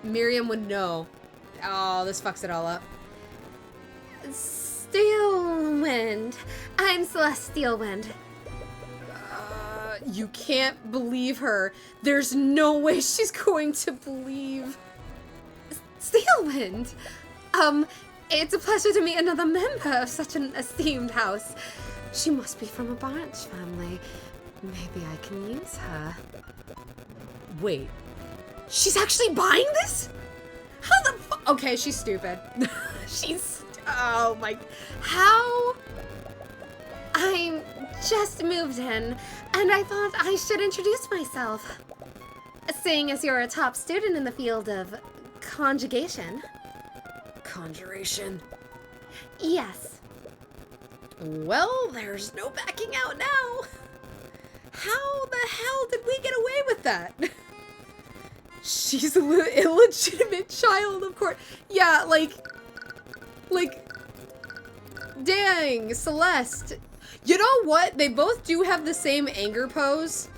Miriam would know. Oh, this fucks it all up. Steelwind. I'm Celeste Steelwind. You can't believe her. There's no way she's going to believe. Steelwind? It's a pleasure to meet another member of such an esteemed house. She must be from a branch family. Maybe I can use her. Wait. She's actually buying this? How the fu- Okay, she's stupid. Oh my... How? I just moved in, and I thought I should introduce myself. Seeing as you're a top student in the field of conjugation. Conjuration? Yes. Well, there's no backing out now. How the hell did we get away with that? She's an illegitimate child, of course. Yeah, like, dang, Celeste. You know what? They both do have the same anger pose,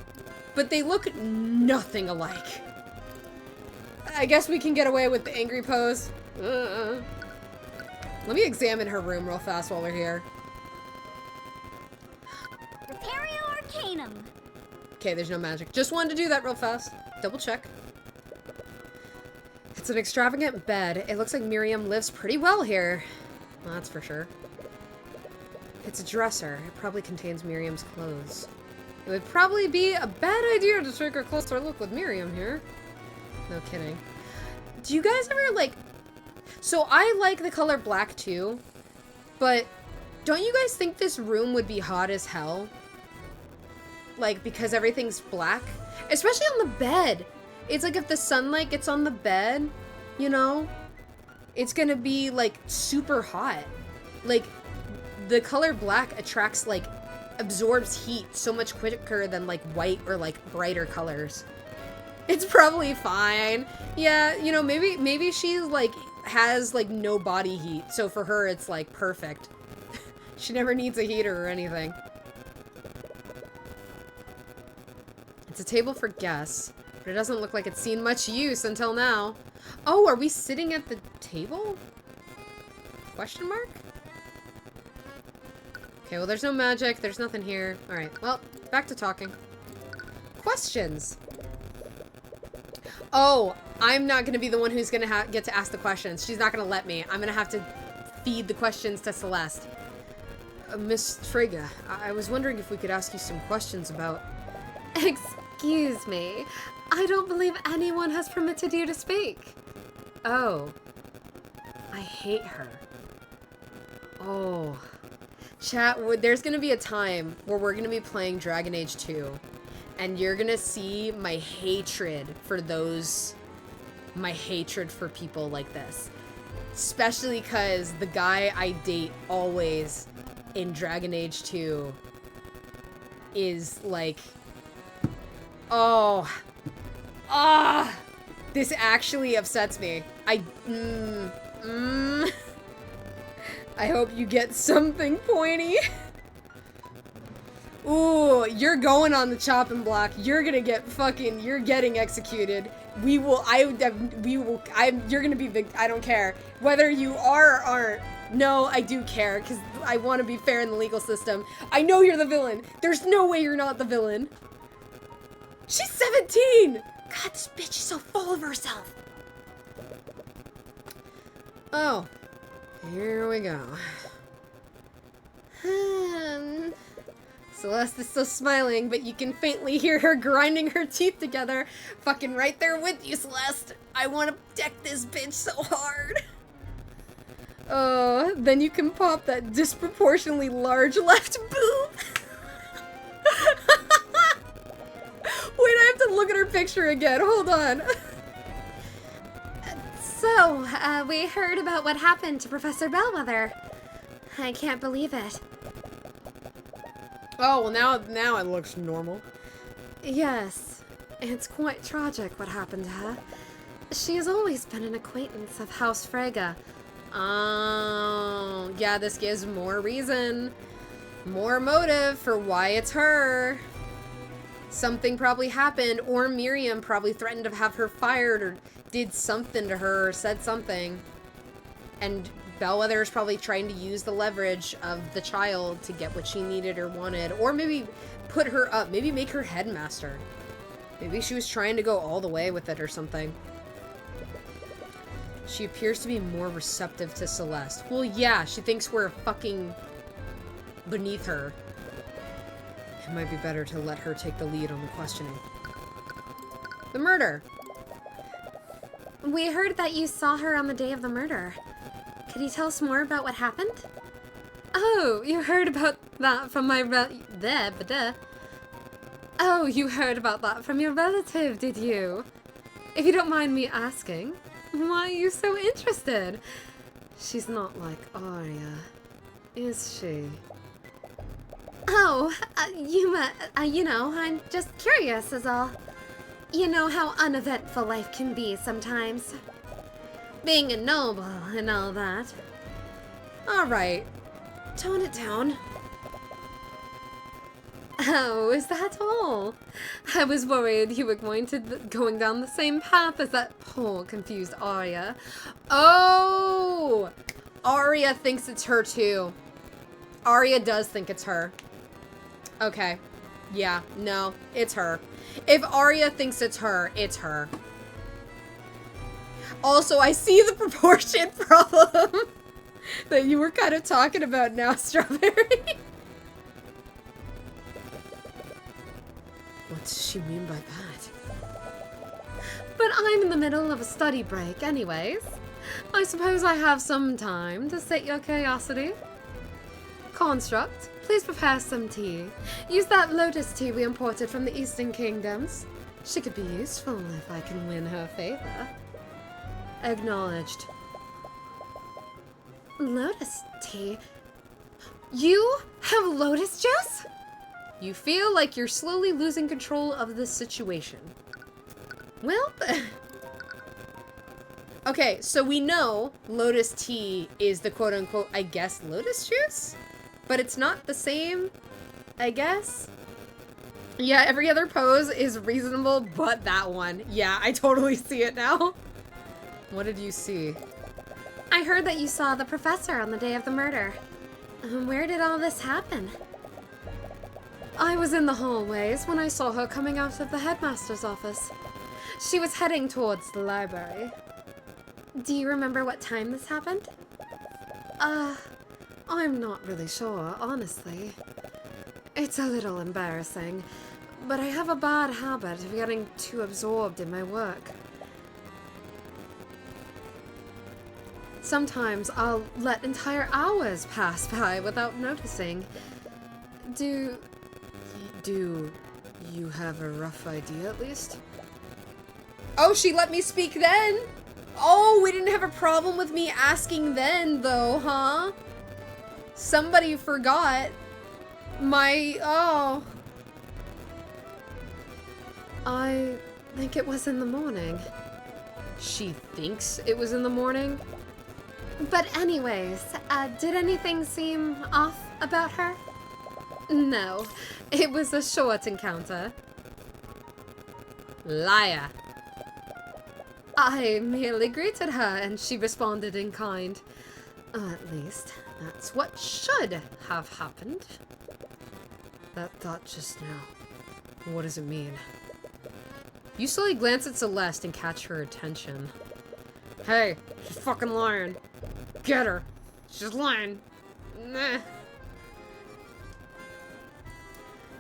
but they look nothing alike. I guess we can get away with the angry pose. Let me examine her room real fast while we're here. Repario Arcanum. Okay, there's no magic. Just wanted to do that real fast. Double check. It's an extravagant bed. It looks like Miriam lives pretty well here. Well, that's for sure. It's a dresser. It probably contains Miriam's clothes. It would probably be a bad idea to take a closer look with Miriam here. No kidding. Do you guys ever, like... So, I like the color black, too. But, don't you guys think this room would be hot as hell? Like, because everything's black? Especially on the bed. It's like if the sunlight gets on the bed, you know? It's gonna be, like, super hot. Like, the color black attracts, like, absorbs heat so much quicker than, like, white or, like, brighter colors. It's probably fine. Yeah, you know, maybe she, like, has, like, no body heat. So for her, it's, like, perfect. She never needs a heater or anything. It's a table for guests, but it doesn't look like it's seen much use until now. Oh, are we sitting at the table? Question mark? Okay, well, there's no magic. There's nothing here. All right, well, back to talking. Questions. Oh, I'm not going to be the one who's going to get to ask the questions. She's not going to let me. I'm going to have to feed the questions to Celeste. Miss Frigga, I was wondering if we could ask you some questions about... Excuse me. I don't believe anyone has permitted you to speak. Oh. I hate her. Oh. Chat, there's gonna be a time where we're gonna be playing Dragon Age 2, and you're gonna see my hatred for those... my hatred for people like this. Especially because the guy I date always in Dragon Age 2 is like... Oh. Ah! This actually upsets me. I hope you get something pointy. Ooh, you're going on the chopping block. You're gonna get fucking, you're getting executed. You're gonna be I don't care. Whether you are or aren't. No, I do care, because I want to be fair in the legal system. I know you're the villain. There's no way you're not the villain. She's 17! God, this bitch is so full of herself. Oh. Here we go. Celeste is still smiling, but you can faintly hear her grinding her teeth together. Fucking right there with you, Celeste. I want to deck this bitch so hard. Oh, then you can pop that disproportionately large left boob. Wait, I have to look at her picture again. Hold on. So, we heard about what happened to Professor Bellwether. I can't believe it. Oh, well now it looks normal. Yes, it's quite tragic what happened to her. She has always been an acquaintance of House Frege. Oh, yeah, this gives more reason. More motive for why it's her. Something probably happened, or Miriam probably threatened to have her fired, or did something to her, or said something. And Bellwether is probably trying to use the leverage of the child to get what she needed or wanted, or maybe put her up, maybe make her headmaster. Maybe she was trying to go all the way with it or something. She appears to be more receptive to Celeste. Well, yeah, she thinks we're fucking beneath her. It might be better to let her take the lead on the questioning. The murder. We heard that you saw her on the day of the murder. Could you tell us more about what happened? Oh, you heard about that from my Oh, you heard about that from your relative, did you? If you don't mind me asking, why are you so interested? She's not like Arya, is she? Oh, you know, I'm just curious is all. You know how uneventful life can be sometimes. Being a noble and all that. Alright. Tone it down. Oh, is that all? I was worried you were going down the same path as that poor, confused Arya. Oh! Arya thinks it's her too. Arya does think it's her. Okay. Yeah, no, it's her. If Arya thinks it's her, it's her. Also, I see the proportion problem that you were kind of talking about now, Strawberry. What does she mean by that? But I'm in the middle of a study break anyways. I suppose I have some time to sate your curiosity. Construct, please prepare some tea. Use that lotus tea we imported from the Eastern Kingdoms. She could be useful if I can win her favor. Acknowledged. Lotus tea? You have lotus juice? You feel like you're slowly losing control of this situation. Well, okay, so we know lotus tea is the quote-unquote, I guess, lotus juice? But it's not the same, I guess? Yeah, every other pose is reasonable, but that one. Yeah, I totally see it now. What did you see? I heard that you saw the professor on the day of the murder. Where did all this happen? I was in the hallways when I saw her coming out of the headmaster's office. She was heading towards the library. Do you remember what time this happened? I'm not really sure, honestly. It's a little embarrassing, but I have a bad habit of getting too absorbed in my work. Sometimes I'll let entire hours pass by without noticing. Do you have a rough idea at least? Oh, she let me speak then? Oh, we didn't have a problem with me asking then, though, huh? Somebody forgot oh. I think it was in the morning. She thinks it was in the morning? But anyways, did anything seem off about her? No, it was a short encounter. Liar. I merely greeted her and she responded in kind. At least, that's what should have happened. That thought just now. What does it mean? You slowly glance at Celeste and catch her attention. Hey, she's fucking lying. Get her. She's lying. Nah.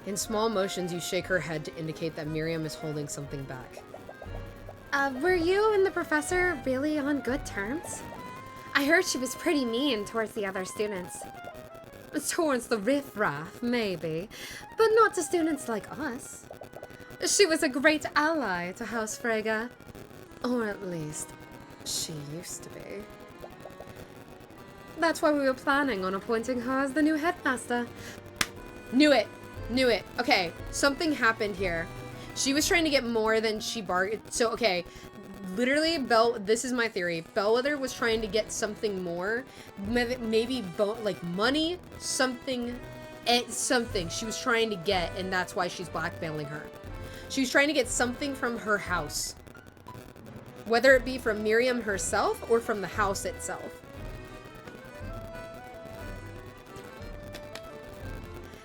In small motions, you shake her head to indicate that Miriam is holding something back. Were you and the professor really on good terms? I heard she was pretty mean towards the other students. Towards the riffraff, maybe, but not to students like us. She was a great ally to House Frege. Or at least, she used to be. That's why we were planning on appointing her as the new headmaster. Knew it. Knew it. Okay, something happened here. She was trying to get more than she bargained. So, okay, literally, this is my theory. Bellwether was trying to get something more. Maybe, like, money, something she was trying to get, and that's why she's blackmailing her. She was trying to get something from her house. Whether it be from Miriam herself or from the house itself.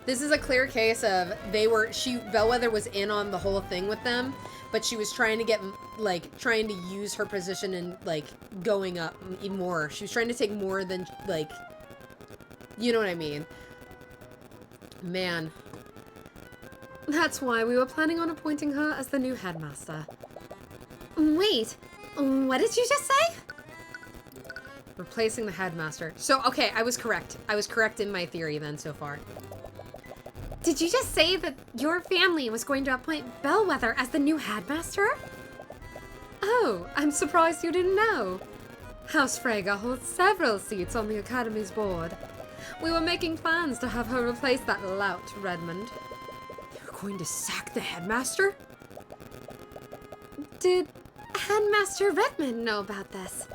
This is a clear case of Bellwether was in on the whole thing with them, but she was trying to get, like, trying to use her position and, like, going up more. She was trying to take more than, like, you know what I mean. Man. That's why we were planning on appointing her as the new headmaster. Wait, what did you just say? Replacing the headmaster. So, okay, I was correct. I was correct in my theory then so far. Did you just say that your family was going to appoint Bellwether as the new headmaster? Oh, I'm surprised you didn't know. House Frege holds several seats on the Academy's board. We were making plans to have her replace that lout, Redmond. You're going to sack the headmaster? Did Headmaster Redmond know about this?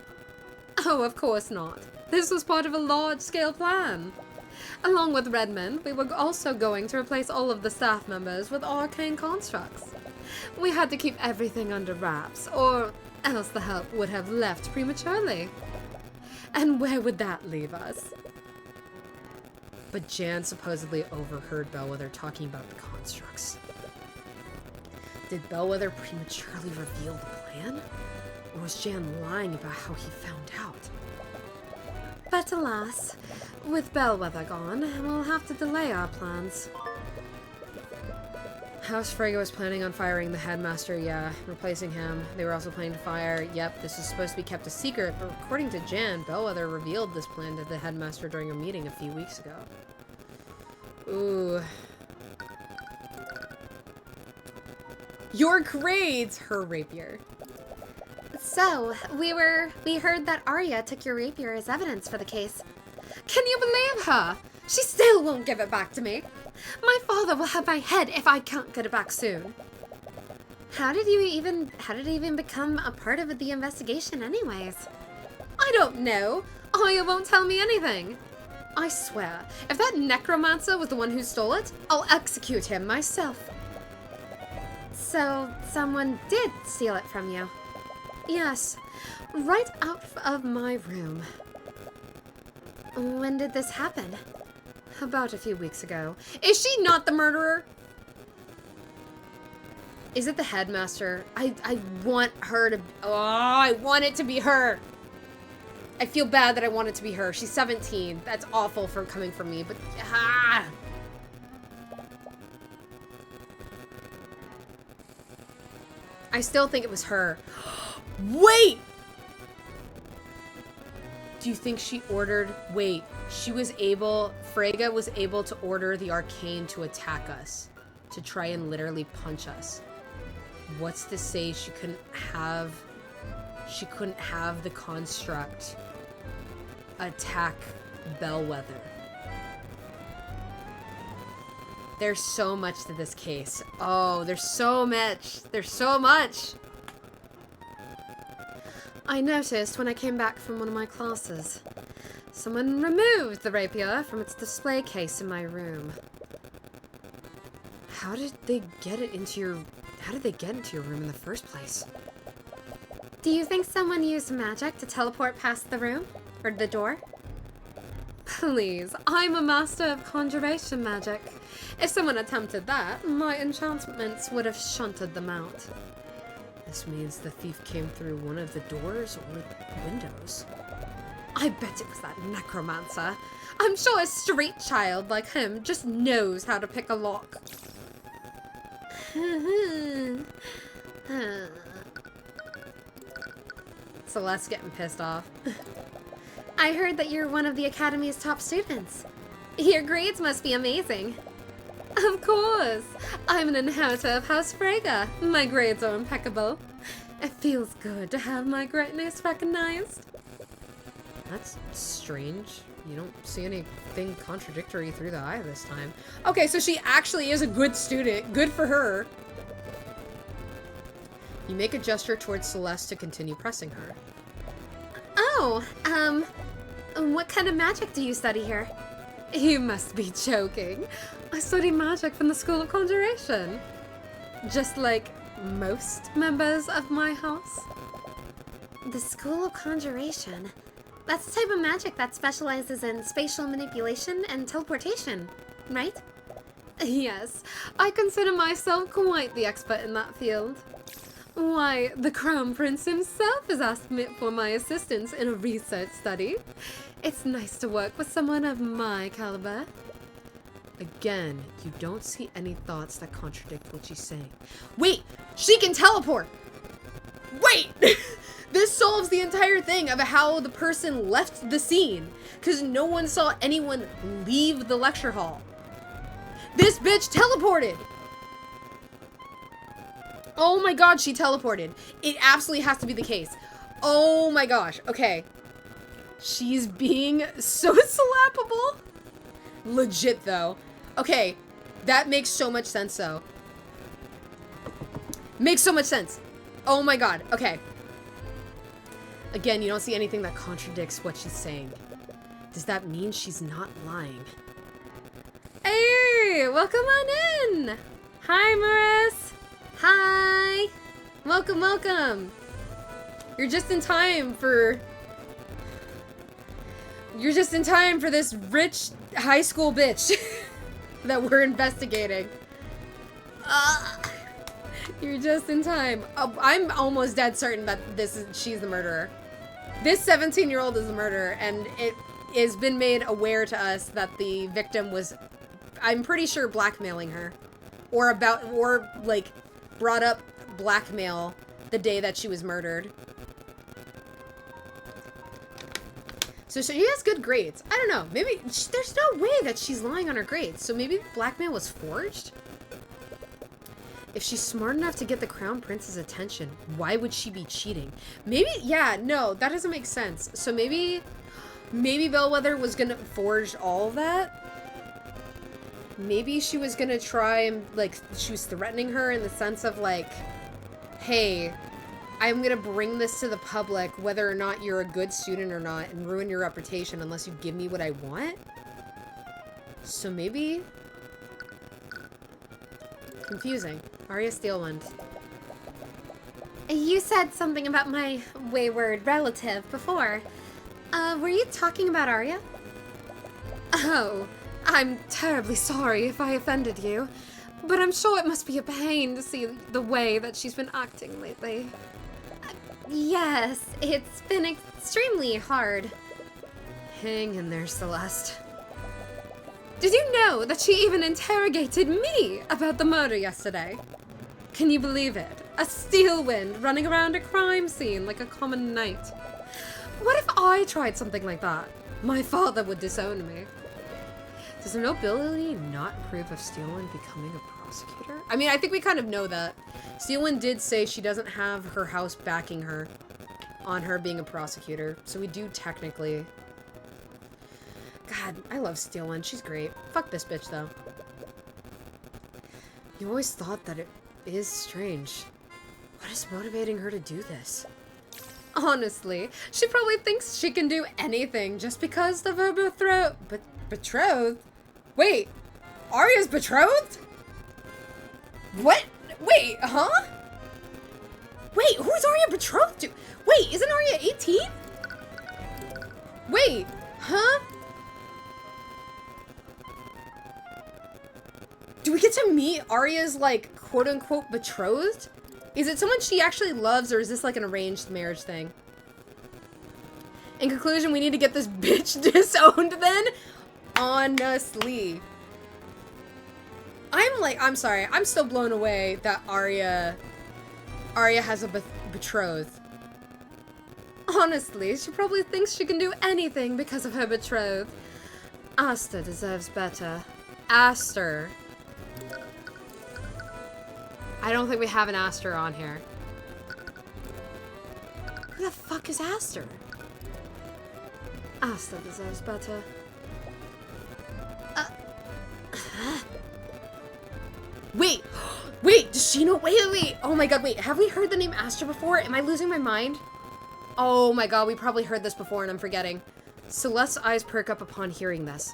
Oh, of course not. This was part of a large-scale plan. Along with Redmond, we were also going to replace all of the staff members with arcane constructs. We had to keep everything under wraps, or else the help would have left prematurely. And where would that leave us? But Jan supposedly overheard Bellwether talking about the constructs. Did Bellwether prematurely reveal the plan? Or was Jan lying about how he found out? But alas, with Bellwether gone, we'll have to delay our plans. House Frege was planning on firing the headmaster, yeah, replacing him. They were also planning to fire, yep, this was supposed to be kept a secret, but according to Jan, Bellwether revealed this plan to the headmaster during a meeting a few weeks ago. Ooh. Your grades! Her rapier. So, we heard that Arya took your rapier as evidence for the case. Can you believe her? She still won't give it back to me. My father will have my head if I can't get it back soon. How did it even become a part of the investigation anyways? I don't know. Arya won't tell me anything. I swear, if that necromancer was the one who stole it, I'll execute him myself. So, someone did steal it from you? Yes, right out of my room. When did this happen? About a few weeks ago. Is she not the murderer? Is it the headmaster? I want her to... Oh, I want it to be her. I feel bad that I want it to be her. She's 17. That's awful for coming from me, but... Ah! I still think it was her. Wait! Do you think she ordered... Wait. She was able... Frege was able to order the Arcane to attack us. To try and literally punch us. What's to say she couldn't have... She couldn't have the construct attack Bellwether. There's so much to this case. Oh, there's so much. There's so much. I noticed when I came back from one of my classes, someone removed the rapier from its display case in my room. How did they get into your room in the first place? Do you think someone used magic to teleport past the room? Or the door? Please, I'm a master of conjuration magic. If someone attempted that, my enchantments would have shunted them out. This means the thief came through one of the doors or windows. I bet it was that necromancer. I'm sure a street child like him just knows how to pick a lock. Celeste's getting pissed off. I heard that you're one of the Academy's top students. Your grades must be amazing. Of course. I'm an inheritor of House Frege. My grades are impeccable. It feels good to have my greatness recognized. That's strange. You don't see anything contradictory through the eye this time. Okay, so she actually is a good student. Good for her. You make a gesture towards Celeste to continue pressing her. Oh, what kind of magic do you study here? You must be joking. I study magic from the School of Conjuration. Just like most members of my house. The School of Conjuration? That's the type of magic that specializes in spatial manipulation and teleportation, right? Yes, I consider myself quite the expert in that field. Why, the Crown Prince himself has asked me for my assistance in a research study. It's nice to work with someone of my caliber. Again, you don't see any thoughts that contradict what she's saying. Wait! She can teleport! Wait! This solves the entire thing of how the person left the scene. Because no one saw anyone leave the lecture hall. This bitch teleported! Oh my god, she teleported. It absolutely has to be the case. Oh my gosh, okay. She's being so slappable. Legit, though. Okay, that makes so much sense, though. Makes so much sense. Oh my god, okay. Again, you don't see anything that contradicts what she's saying. Does that mean she's not lying? Hey, welcome on in. Hi, Maris. Hi. Welcome, welcome. You're just in time for this rich high school bitch that we're investigating. You're just in time. I'm almost dead certain that she's the murderer. This 17-year-old is the murderer, and it has been made aware to us that the victim was, I'm pretty sure, blackmailing her. or like brought up blackmail the day that she was murdered. So she has good grades. I don't know. Maybe there's no way that she's lying on her grades. So maybe blackmail was forged? If she's smart enough to get the Crown Prince's attention, why would she be cheating? Maybe, yeah, no, that doesn't make sense. So maybe Bellwether was gonna forge all of that? Maybe she was gonna try and, like, she was threatening her in the sense of, like, hey, I'm gonna bring this to the public whether or not you're a good student or not and ruin your reputation unless you give me what I want? So maybe... Confusing. Arya Steelwind. You said something about my wayward relative before. Were you talking about Arya? Oh, I'm terribly sorry if I offended you, but I'm sure it must be a pain to see the way that she's been acting lately. Yes, it's been extremely hard. Hang in there, Celeste. Did you know that she even interrogated me about the murder yesterday? Can you believe it? A Steelwind running around a crime scene like a common knight. What if I tried something like that? My father would disown me. Does the nobility not approve of Steelwind becoming a prosecutor? I mean, I think we kind of know that. Steelwind did say she doesn't have her house backing her on her being a prosecutor, so we do technically... God, I love Steelwind. She's great. Fuck this bitch, though. You always thought that it is strange. What is motivating her to do this? Honestly, she probably thinks she can do anything just because of her Betrothed? Wait, Arya's betrothed? What? Wait, huh? Wait, who's Arya betrothed to? Wait, isn't Arya 18? Wait, huh? Do we get to meet Arya's, like, quote-unquote betrothed? Is it someone she actually loves, or is this, like, an arranged marriage thing? In conclusion, we need to get this bitch disowned, then? Honestly. I'm sorry. I'm still blown away that Arya has a betrothed. Honestly, she probably thinks she can do anything because of her betrothed. Asta deserves better. Aster. I don't think we have an Aster on here. Who the fuck is Aster? Asta deserves better. Wait! Wait, does she know? Wait. Oh my god, wait. Have we heard the name Aster before? Am I losing my mind? Oh my god, we probably heard this before and I'm forgetting. Celeste's eyes perk up upon hearing this.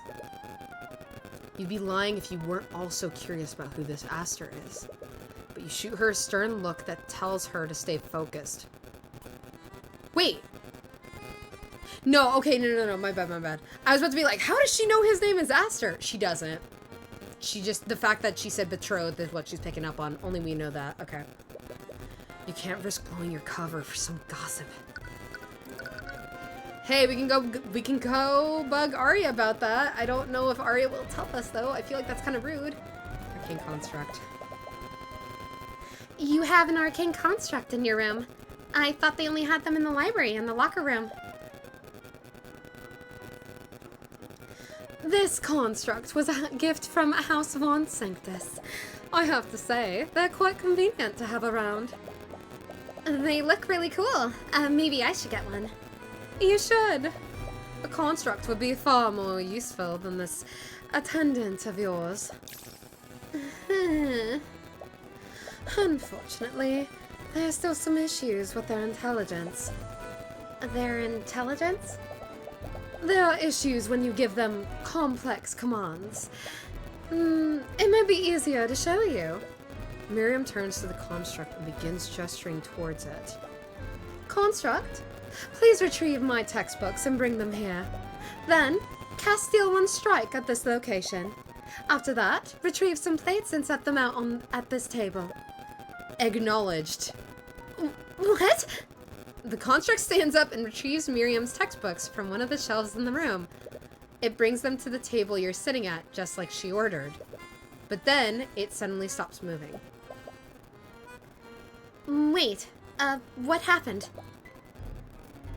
You'd be lying if you weren't also curious about who this Aster is. But you shoot her a stern look that tells her to stay focused. Wait. No, okay, no, my bad. I was about to be like, how does she know his name is Aster? She doesn't. She just, the fact that she said betrothed is what she's picking up on. Only we know that. Okay. You can't risk blowing your cover for some gossip. Hey, we can go bug Arya about that. I don't know if Arya will tell us, though. I feel like that's kind of rude. Arcane construct. You have an arcane construct in your room. I thought they only had them in the library and the locker room. This construct was a gift from House Von Sanctus. I have to say, they're quite convenient to have around. They look really cool. Maybe I should get one. You should. A construct would be far more useful than this attendant of yours. Unfortunately, there are still some issues with their intelligence. Their intelligence? There are issues when you give them complex commands. It might be easier to show you. Miriam turns to the construct and begins gesturing towards it. Construct, please retrieve my textbooks and bring them here. Then, cast Steel One Strike at this location. After that, retrieve some plates and set them out at this table. Acknowledged. What? The construct stands up and retrieves Miriam's textbooks from one of the shelves in the room. It brings them to the table you're sitting at, just like she ordered. But then it suddenly stops moving. Wait, what happened?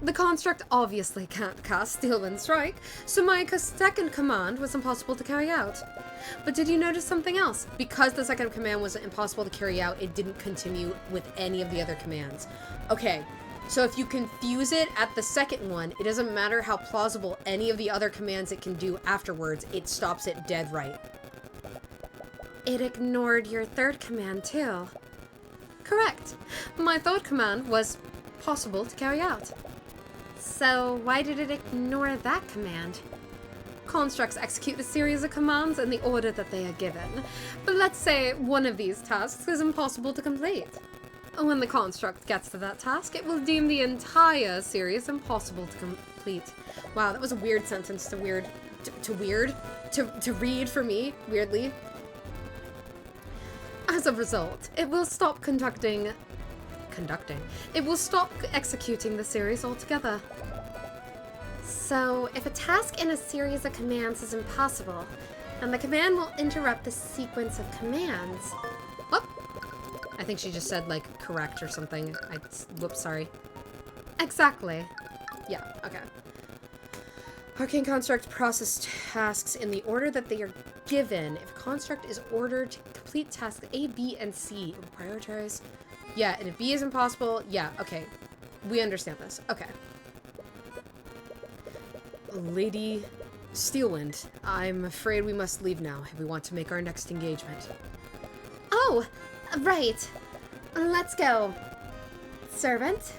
The construct obviously can't cast Steel Wind Strike, so my second command was impossible to carry out. But did you notice something else? Because the second command was impossible to carry out, it didn't continue with any of the other commands. Okay, so if you confuse it at the second one, it doesn't matter how plausible any of the other commands it can do afterwards, it stops it dead right. It ignored your third command, too. Correct. My third command was possible to carry out. So why did it ignore that command? Constructs execute a series of commands in the order that they are given, but let's say one of these tasks is impossible to complete. When the construct gets to that task, it will deem the entire series impossible to complete. Wow, that was a weird sentence to read for me, weirdly. As a result, it will stop it will stop executing the series altogether. So, if a task in a series of commands is impossible, then the command will interrupt the sequence of commands. Whoop! I think she just said, like, correct or something. Whoops, sorry. Exactly. Yeah, okay. Arcane Construct process tasks in the order that they are given. If a construct is ordered to complete tasks A, B, and C, it will prioritize. Yeah, and if B is impossible, yeah, okay. We understand this. Okay. Lady Steelwind, I'm afraid we must leave now if we want to make our next engagement. Oh, right. Let's go. Servant?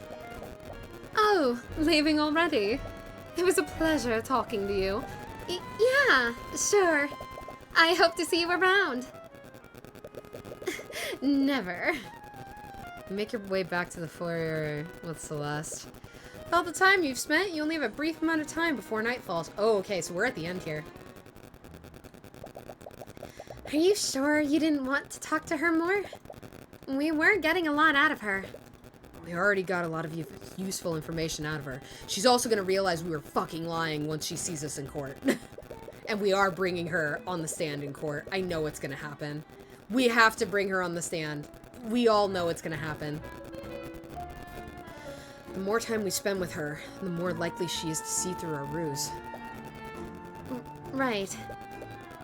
Oh, leaving already? It was a pleasure talking to you. Yeah, sure. I hope to see you around. Never. Make your way back to the foyer with Celeste. All the time you've spent, you only have a brief amount of time before night falls. Oh, okay, so we're at the end here. Are you sure you didn't want to talk to her more? We were getting a lot out of her. We already got a lot of useful information out of her. She's also gonna realize we were fucking lying once she sees us in court. And we are bringing her on the stand in court. I know it's gonna happen. We have to bring her on the stand. We all know it's gonna happen. The more time we spend with her, the more likely she is to see through our ruse. Right.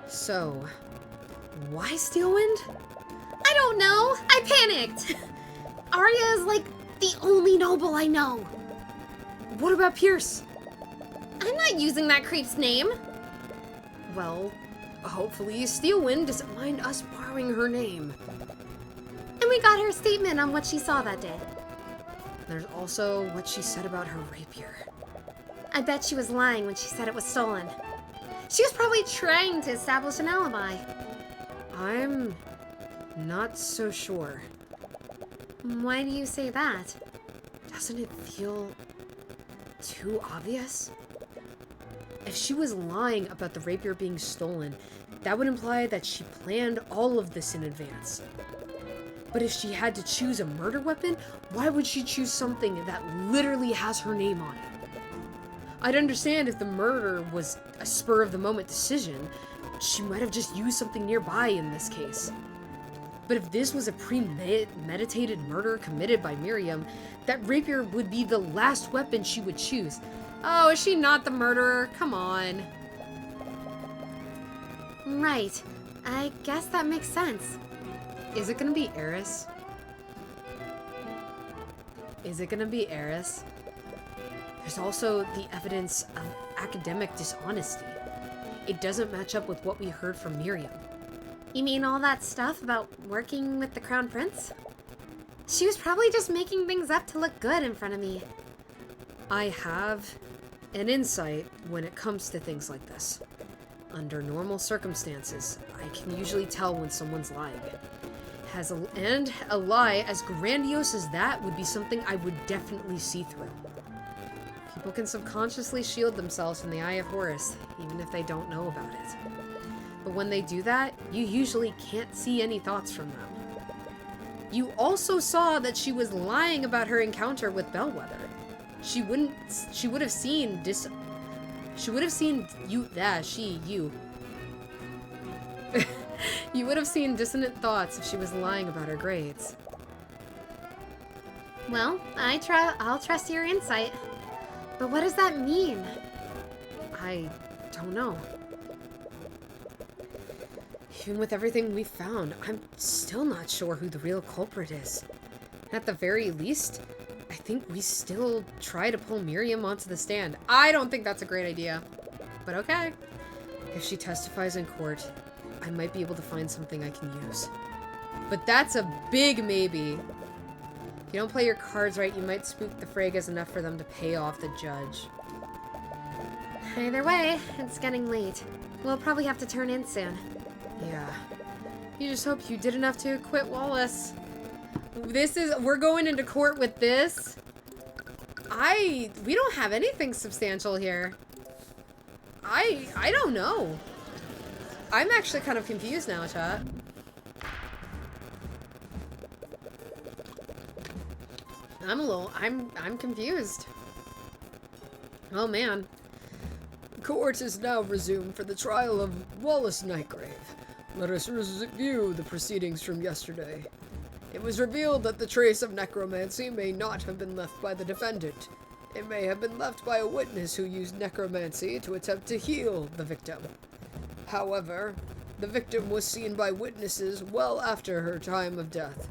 So, why Steelwind? I don't know! I panicked! Arya is like the only noble I know. What about Pierce? I'm not using that creep's name. Well, hopefully Steelwind doesn't mind us borrowing her name. And we got her statement on what she saw that day. There's also what she said about her rapier. I bet she was lying when she said it was stolen. She was probably trying to establish an alibi. I'm not so sure. Why do you say that? Doesn't it feel too obvious? If she was lying about the rapier being stolen, that would imply that she planned all of this in advance. But if she had to choose a murder weapon, why would she choose something that literally has her name on it? I'd understand if the murder was a spur-of-the-moment decision. She might have just used something nearby in this case. But if this was a premeditated murder committed by Miriam, that rapier would be the last weapon she would choose. Oh, is she not the murderer? Come on. Right. I guess that makes sense. Is it gonna be Eris? Is it gonna be Eris? There's also the evidence of academic dishonesty. It doesn't match up with what we heard from Miriam. You mean all that stuff about working with the Crown Prince? She was probably just making things up to look good in front of me. I have an insight when it comes to things like this. Under normal circumstances, I can usually tell when someone's lying. And a lie as grandiose as that would be something I would definitely see through. People can subconsciously shield themselves from the eye of Horus, even if they don't know about it. But when they do that, you usually can't see any thoughts from them. You also saw that she was lying about her encounter with Bellwether. She would have seen you. You would have seen dissonant thoughts if she was lying about her grades. Well, I'll trust your insight. But what does that mean? I don't know. Even with everything we found, I'm still not sure who the real culprit is. At the very least, I think we still try to pull Miriam onto the stand. I don't think that's a great idea, but okay. If she testifies in court, I might be able to find something I can use. But that's a big maybe. If you don't play your cards right, you might spook the Fregas enough for them to pay off the judge. Either way, it's getting late. We'll probably have to turn in soon. Yeah. You just hope you did enough to acquit Wallace. We're going into court with this. We don't have anything substantial here. I don't know. I'm actually kind of confused now, chat. I'm confused. Oh man. Court is now resumed for the trial of Wallace Nightgrave. Let us review the proceedings from yesterday. It was revealed that the trace of necromancy may not have been left by the defendant. It may have been left by a witness who used necromancy to attempt to heal the victim. However, the victim was seen by witnesses well after her time of death.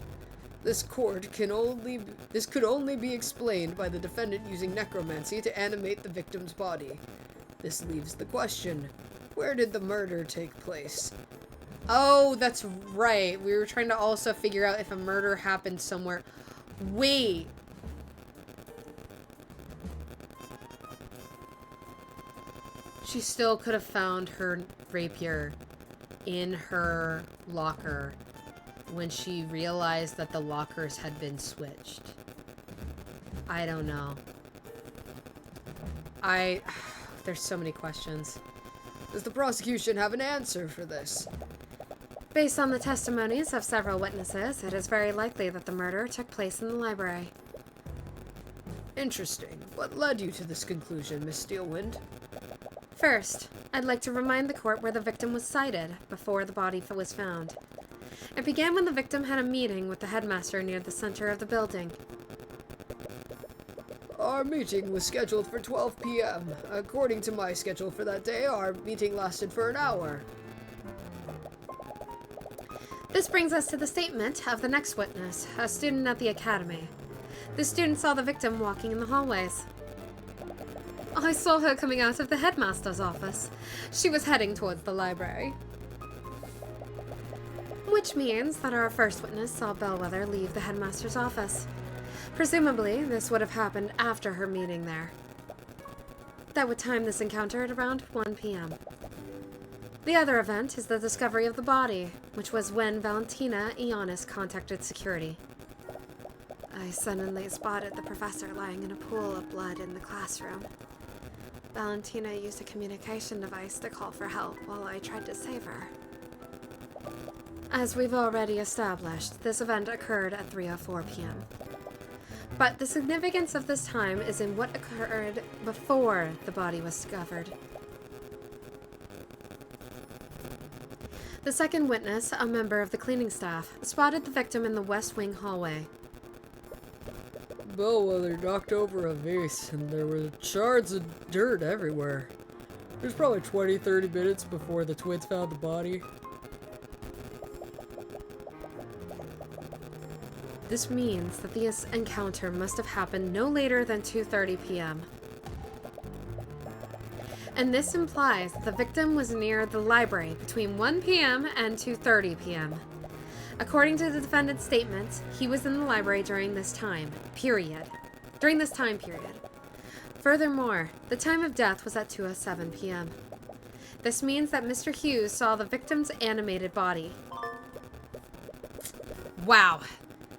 This could only be explained by the defendant using necromancy to animate the victim's body. This leaves the question, where did the murder take place? Oh, that's right. We were trying to also figure out if a murder happened somewhere. Wait. She still could have found her rapier in her locker when she realized that the lockers had been switched. I don't know. There's so many questions. Does the prosecution have an answer for this? Based on the testimonies of several witnesses, it is very likely that the murder took place in the library. Interesting. What led you to this conclusion, Miss Steelwind? First, I'd like to remind the court where the victim was sighted before the body was found. It began when the victim had a meeting with the headmaster near the center of the building. Our meeting was scheduled for 12 p.m. According to my schedule for that day, our meeting lasted for an hour. This brings us to the statement of the next witness, a student at the academy. The student saw the victim walking in the hallways. I saw her coming out of the headmaster's office. She was heading towards the library. Which means that our first witness saw Bellwether leave the headmaster's office. Presumably, this would have happened after her meeting there. That would time this encounter at around 1 p.m. The other event is the discovery of the body, which was when Valentina Ionis contacted security. I suddenly spotted the professor lying in a pool of blood in the classroom. Valentina used a communication device to call for help while I tried to save her. As we've already established, this event occurred at 3:04 p.m. But the significance of this time is in what occurred before the body was discovered. The second witness, a member of the cleaning staff, spotted the victim in the West Wing hallway. Bellwether knocked over a vase, and there were shards of dirt everywhere. It was probably 20-30 minutes before the twins found the body. This means that this encounter must have happened no later than 2:30 p.m. And this implies that the victim was near the library between 1 p.m. and 2:30 p.m. According to the defendant's statements, he was in the library during this time period. Furthermore, the time of death was at 2:07 p.m. This means that Mr. Hughes saw the victim's animated body. Wow.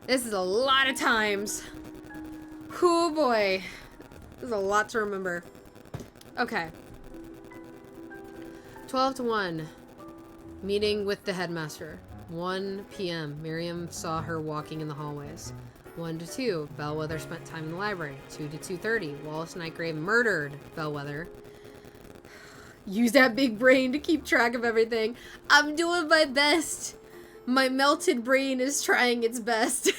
This is a lot of times. Oh boy. This is a lot to remember. Okay. 12 to 1. Meeting with the headmaster. 1 p.m. Miriam saw her walking in the hallways. 1 to 2. Bellwether spent time in the library. 2 to 2:30. Wallace Nightgrave murdered Bellwether. Use that big brain to keep track of everything. I'm doing my best. My melted brain is trying its best.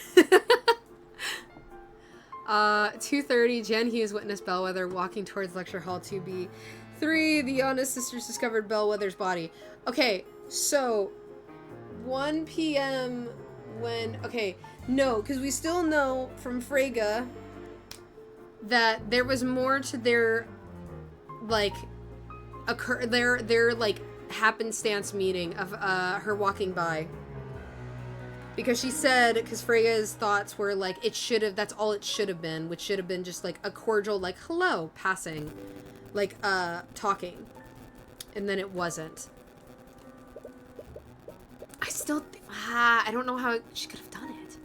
2:30, Jan Hughes witnessed Bellwether walking towards Lecture Hall 2B. 3, the Honest Sisters discovered Bellwether's body. Okay, so 1 p.m. when... Okay, no, because we still know from Freyga that there was more to their, like, their like, happenstance meeting of her walking by. Because she said, because Freyga's thoughts were like, it should have, that's all it should have been, which should have been just like a cordial, like, hello, passing, like, talking. And then it wasn't. I still, I don't know how she could have done it.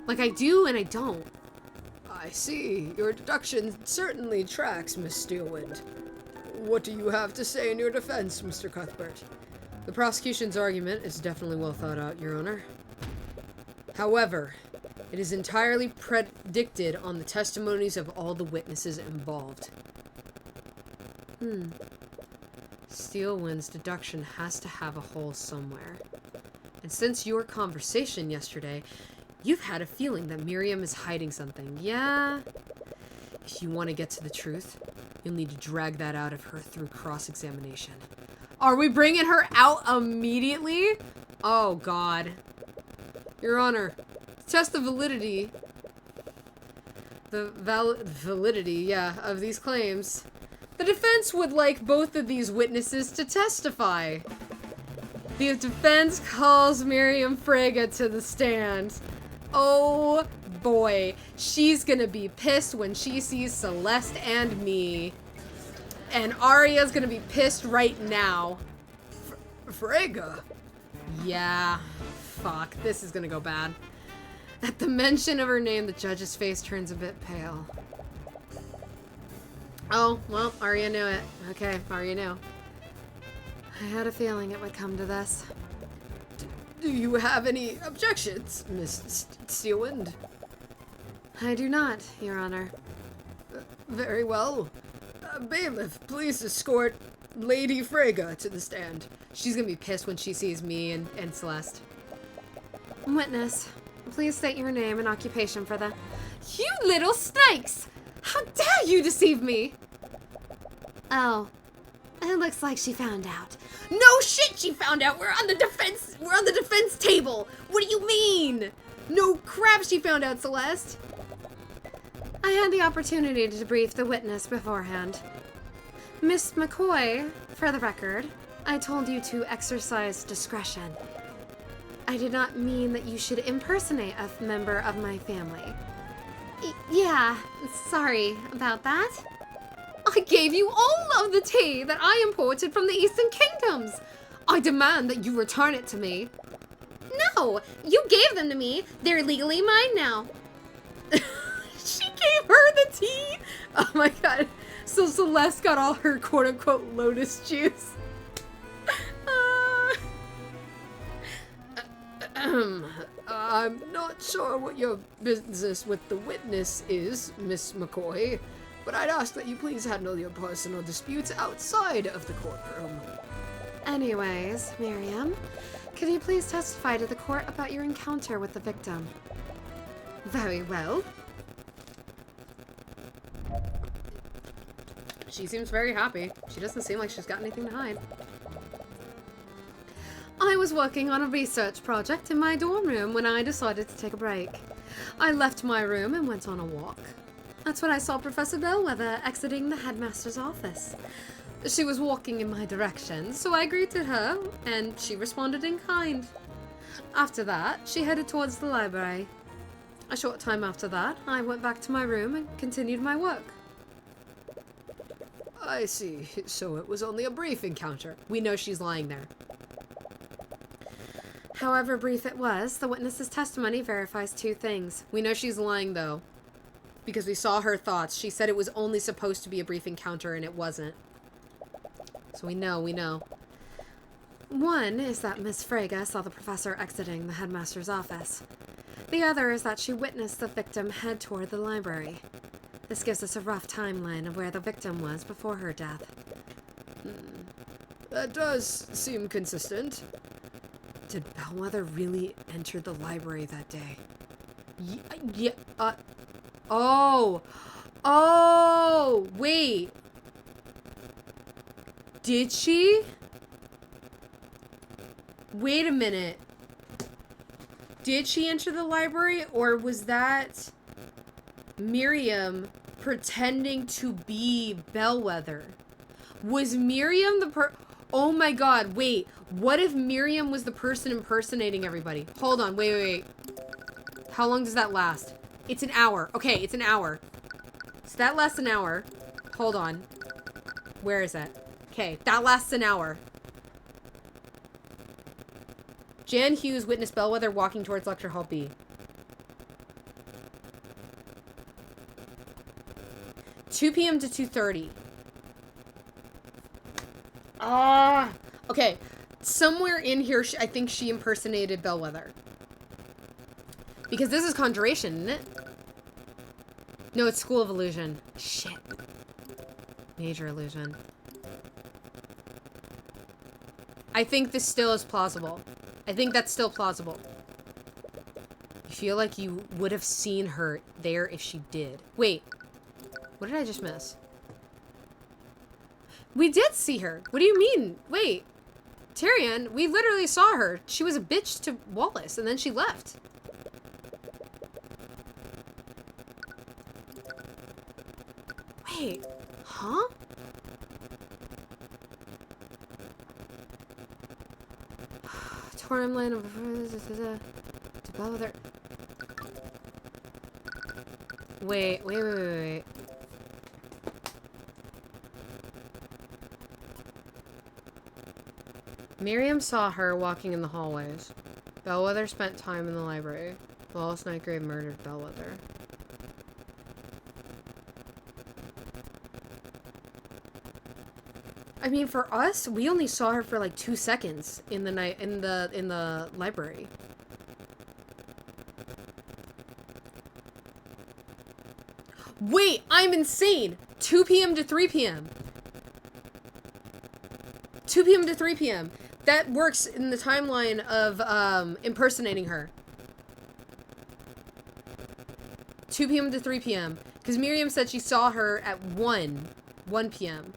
Like, I do and I don't. I see. Your deduction certainly tracks, Miss Steelwind. What do you have to say in your defense, Mr. Cuthbert? The prosecution's argument is definitely well thought out, Your Honor. However, it is entirely predicted on the testimonies of all the witnesses involved. Steelwind's deduction has to have a hole somewhere. And since your conversation yesterday, you've had a feeling that Miriam is hiding something, yeah? If you want to get to the truth, you'll need to drag that out of her through cross-examination. Are we bringing her out immediately? Oh, God. Your Honor, to test the validity... of these claims. The defense would like both of these witnesses to testify. The defense calls Miriam Freyga to the stand. Oh, boy. She's gonna be pissed when she sees Celeste and me. And Arya's gonna be pissed right now. Freyga? Yeah. Fuck. This is gonna go bad. At the mention of her name, the judge's face turns a bit pale. Oh, well, Arya knew it. Okay, Arya knew. I had a feeling it would come to this. Do you have any objections, Miss Steelwind? I do not, Your Honor. Very well. Bailiff, please escort Lady Freyga to the stand. She's gonna be pissed when she sees me and Celeste. Witness, please state your name and occupation for the... You little snakes! How dare you deceive me! Oh, it looks like she found out. No shit, she found out. We're on the defense table. What do you mean? No crap, she found out, Celeste. I had the opportunity to debrief the witness beforehand. Miss McCoy, for the record, I told you to exercise discretion. I did not mean that you should impersonate a member of my family. Yeah, sorry about that. I gave you all of the tea that I imported from the Eastern Kingdoms. I demand that you return it to me. No, you gave them to me. They're legally mine now. She gave her the tea? Oh my god. So Celeste got all her quote-unquote lotus juice. I'm not sure what your business with the witness is, Miss McCoy, but I'd ask that you please handle your personal disputes outside of the courtroom. Anyways, Miriam, could you please testify to the court about your encounter with the victim? Very well. She seems very happy. She doesn't seem like she's got anything to hide. I was working on a research project in my dorm room when I decided to take a break. I left my room and went on a walk. That's when I saw Professor Bellwether exiting the headmaster's office. She was walking in my direction, so I greeted her, and she responded in kind. After that, she headed towards the library. A short time after that, I went back to my room and continued my work. I see. So it was only a brief encounter. We know she's lying there. However brief it was, the witness's testimony verifies two things. We know she's lying, though, because we saw her thoughts. She said it was only supposed to be a brief encounter, and it wasn't. So we know. One is that Miss Freyga saw the professor exiting the headmaster's office. The other is that she witnessed the victim head toward the library. This gives us a rough timeline of where the victim was before her death. That does seem consistent. Did Bellwether really enter the library that day? Oh, wait. Did she? Wait a minute. Did she enter the library, or was that Miriam pretending to be Bellwether? Was Miriam Oh my god, wait. What if Miriam was the person impersonating everybody? Hold on, wait. How long does that last? It's an hour. Okay, it's an hour. So that lasts an hour. Hold on. Where is it? Okay, that lasts an hour. Jan Hughes witnessed Bellwether walking towards Lecture Hall B. (2 p.m. to 2:30. Okay. Somewhere in here, I think she impersonated Bellwether. Because this is Conjuration, isn't it? No, it's School of Illusion. Shit. Major Illusion. I think this still is plausible. I think that's still plausible. You feel like you would have seen her there if she did. Wait. What did I just miss? We did see her. What do you mean? Wait. Tyrion, we literally saw her. She was a bitch to Wallace, and then she left. Wait. Huh? Timeline of to Bellwether. Wait. Miriam saw her walking in the hallways. Bellwether spent time in the library. Wallace Nightgrave murdered Bellwether. I mean, for us, we only saw her for like 2 seconds in the library. Wait, I'm insane. 2 p.m. to 3 p.m. 2 p.m. to 3 p.m. That works in the timeline of impersonating her. 2 p.m. to 3 p.m. Because Miriam said she saw her at 1 p.m.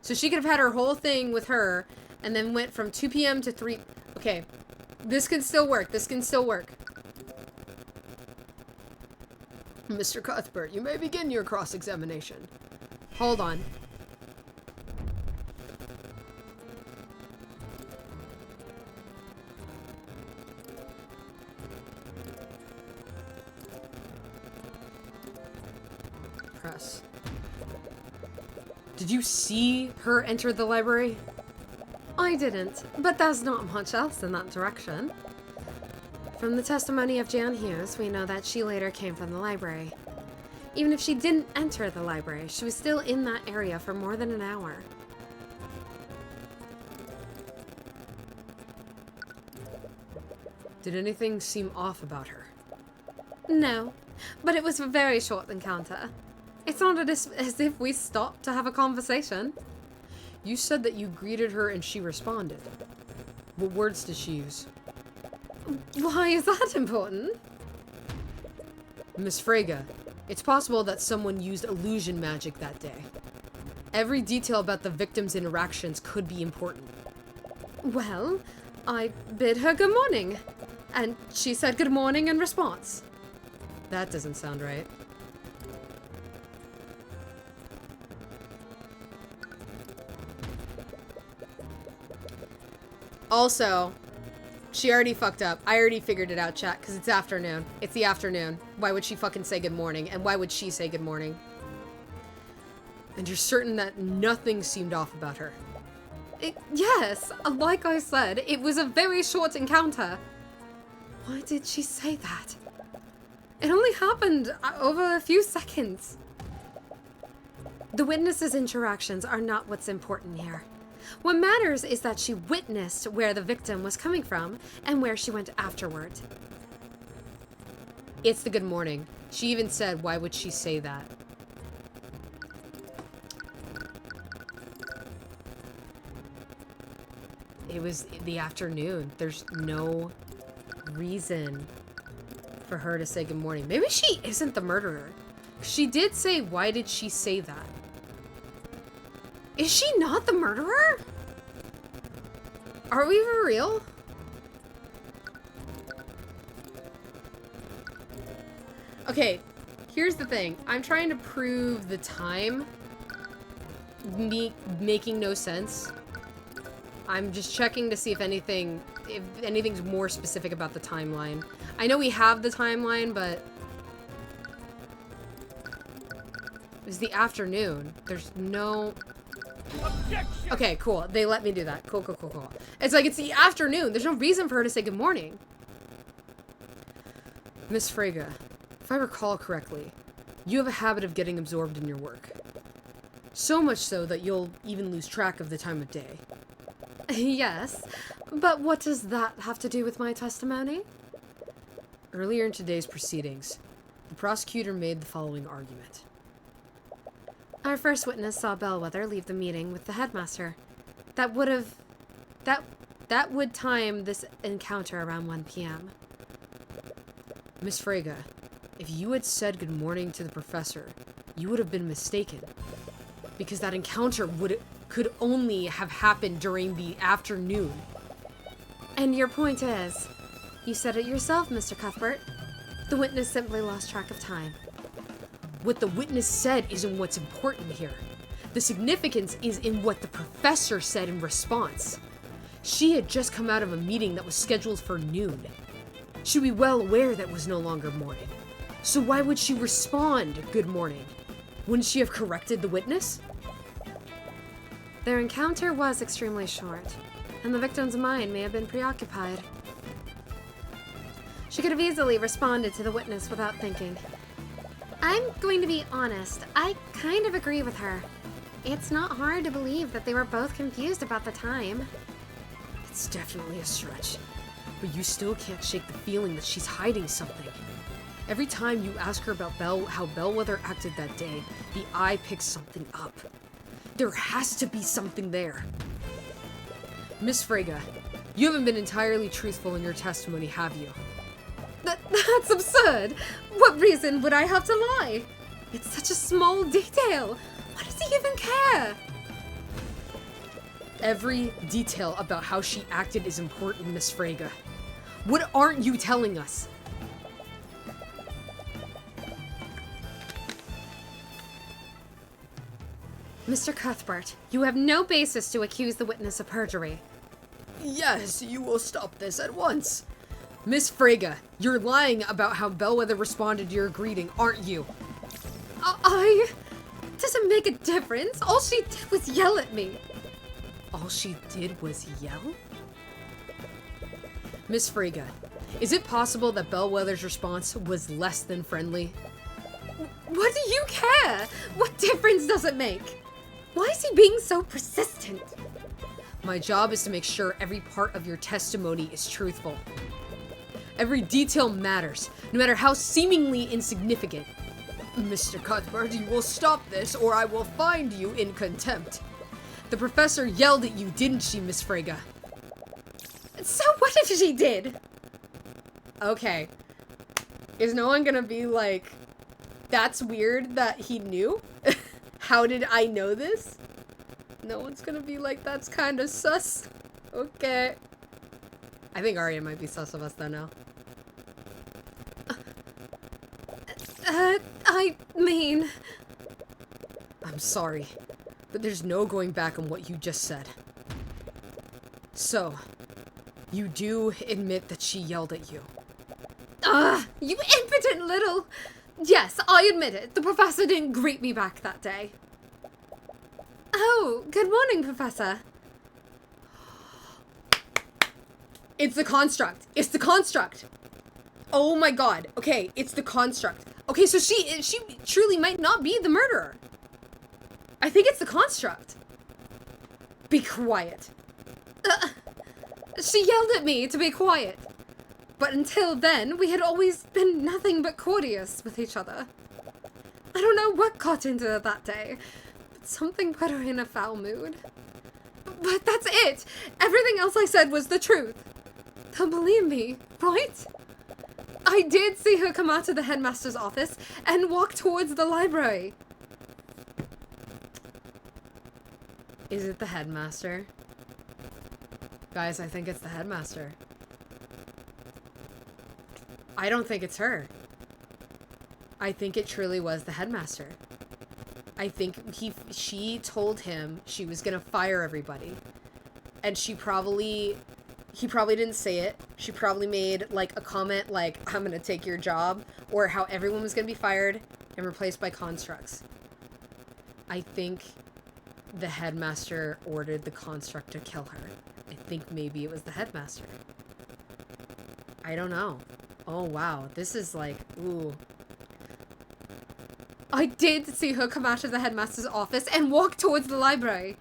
So she could have had her whole thing with her and then went from 2 p.m. to 3. Okay. This can still work. Mr. Cuthbert, you may begin your cross-examination. Hold on. Press. Did you see her enter the library? I didn't, but there's not much else in that direction. From the testimony of Jan Hughes, we know that she later came from the library. Even if she didn't enter the library, she was still in that area for more than an hour. Did anything seem off about her? No, but it was a very short encounter. It's not as if we stopped to have a conversation. You said that you greeted her and she responded. What words did she use? Why is that important? Miss Frege, it's possible that someone used illusion magic that day. Every detail about the victim's interactions could be important. Well, I bid her good morning, and she said good morning in response. That doesn't sound right. Also, she already fucked up. I already figured it out, chat, because it's afternoon. It's the afternoon. Why would she fucking say good morning? And why would she say good morning? And you're certain that nothing seemed off about her? Yes, like I said, it was a very short encounter. Why did she say that? It only happened over a few seconds. The witness's interactions are not what's important here. What matters is that she witnessed where the victim was coming from and where she went afterward. It's the good morning. She even said, why would she say that? was the afternoon. There's no reason for her to say good morning. Maybe she isn't the murderer. She did say, why did she say that? Is she not the murderer? Are we for real? Okay, here's the thing. I'm trying to prove the time making no sense. I'm just checking to see if anything's more specific about the timeline. I know we have the timeline, but it was the afternoon. There's no... Okay, cool. They let me do that. Cool. It's like, it's the afternoon. There's no reason for her to say good morning. Miss Frege, if I recall correctly, you have a habit of getting absorbed in your work. So much so that you'll even lose track of the time of day. Yes, but what does that have to do with my testimony? Earlier in today's proceedings, the prosecutor made the following argument. Our first witness saw Bellwether leave the meeting with the headmaster. That would time this encounter around 1 p.m. Miss Frege, if you had said good morning to the professor, you would have been mistaken. Because that encounter could only have happened during the afternoon. And your point is, you said it yourself, Mr. Cuthbert. The witness simply lost track of time. What the witness said isn't what's important here. The significance is in what the professor said in response. She had just come out of a meeting that was scheduled for noon. She'd be well aware that it was no longer morning. So why would she respond, good morning? Wouldn't she have corrected the witness? Their encounter was extremely short, and the victim's mind may have been preoccupied. She could have easily responded to the witness without thinking. I'm going to be honest, I kind of agree with her. It's not hard to believe that they were both confused about the time. It's definitely a stretch, but you still can't shake the feeling that she's hiding something. Every time you ask her about how Bellwether acted that day, the eye picks something up. There has to be something there. Miss Frege, you haven't been entirely truthful in your testimony, have you? That's absurd! What reason would I have to lie? It's such a small detail. Why does he even care? Every detail about how she acted is important, Miss Frege. What aren't you telling us? Mr. Cuthbert, you have no basis to accuse the witness of perjury. Yes, you will stop this at once. Miss Frege, you're lying about how Bellwether responded to your greeting, aren't you? Doesn't make a difference. All she did was yell at me. All she did was yell? Miss Frege, is it possible that Bellwether's response was less than friendly? What do you care? What difference does it make? Why is he being so persistent? My job is to make sure every part of your testimony is truthful. Every detail matters, no matter how seemingly insignificant. Mr. Cuthbert, you will stop this or I will find you in contempt. The professor yelled at you, didn't she, Miss Frege? So what if she did? Okay. Is no one gonna be like, that's weird that he knew? How did I know this? No one's gonna be like, that's kind of sus. Okay. I think Arya might be sus of us though now. I mean... I'm sorry, but there's no going back on what you just said. So, you do admit that she yelled at you? You impotent little... Yes, I admit it. The professor didn't greet me back that day. Oh, good morning, Professor. It's the construct. It's the construct. Oh my god. Okay, it's the construct. Okay, so she truly might not be the murderer. I think it's the construct. Be quiet. She yelled at me to be quiet. But until then, we had always been nothing but courteous with each other. I don't know what got into her that day, but something put her in a foul mood. But that's it! Everything else I said was the truth. They'll believe me, right? I did see her come out of the headmaster's office and walk towards the library. Is it the headmaster? Guys, I think it's the headmaster. I don't think it's her. I think it truly was the headmaster. I think she told him she was gonna fire everybody. And he probably didn't say it. She probably made like a comment like, I'm gonna take your job, or how everyone was gonna be fired and replaced by constructs. I think the headmaster ordered the construct to kill her. I think maybe it was the headmaster. I don't know. Oh wow, this is like, ooh. I did see her come out of the headmaster's office and walk towards the library.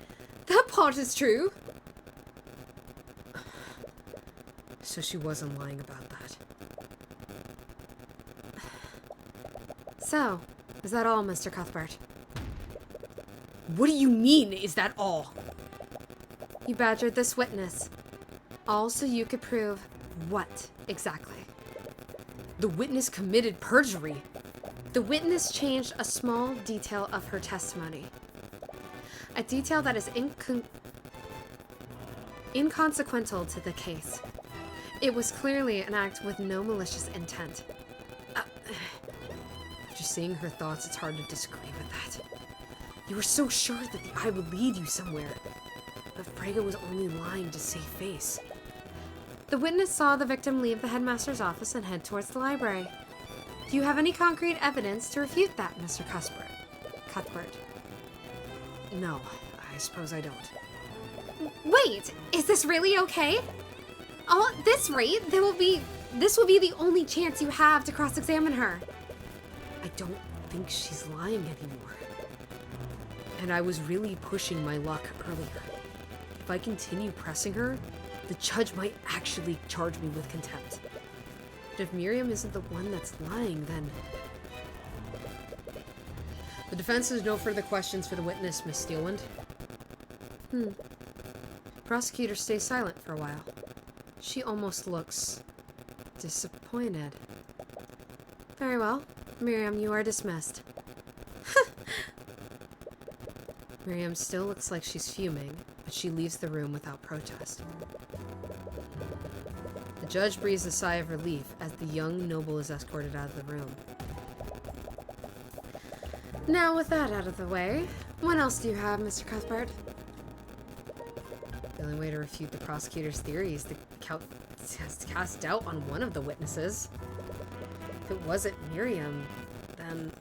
That part is true. So she wasn't lying about that. So, is that all, Mr. Cuthbert? What do you mean, is that all? You badgered this witness. All so you could prove what exactly? The witness committed perjury. The witness changed a small detail of her testimony. A detail that is inconsequential to the case. It was clearly an act with no malicious intent. Just seeing her thoughts, it's hard to disagree with that. You were so sure that the eye would lead you somewhere. But Frege was only lying to save face. The witness saw the victim leave the headmaster's office and head towards the library. Do you have any concrete evidence to refute that, Mr. Cuthbert? No, I suppose I don't. Wait, is this really okay? At this rate, this will be the only chance you have to cross-examine her. I don't think she's lying anymore. And I was really pushing my luck earlier. If I continue pressing her, the judge might actually charge me with contempt. But if Miriam isn't the one that's lying, then... The defense has no further questions for the witness, Miss Steelwind. Prosecutor stays silent for a while. She almost looks disappointed. Very well. Miriam, you are dismissed. Miriam still looks like she's fuming, but she leaves the room without protest. The judge breathes a sigh of relief as the young noble is escorted out of the room. Now, with that out of the way, what else do you have, Mr. Cuthbert? The only way to refute the prosecutor's theory is to cast doubt on one of the witnesses. If it wasn't Miriam, then...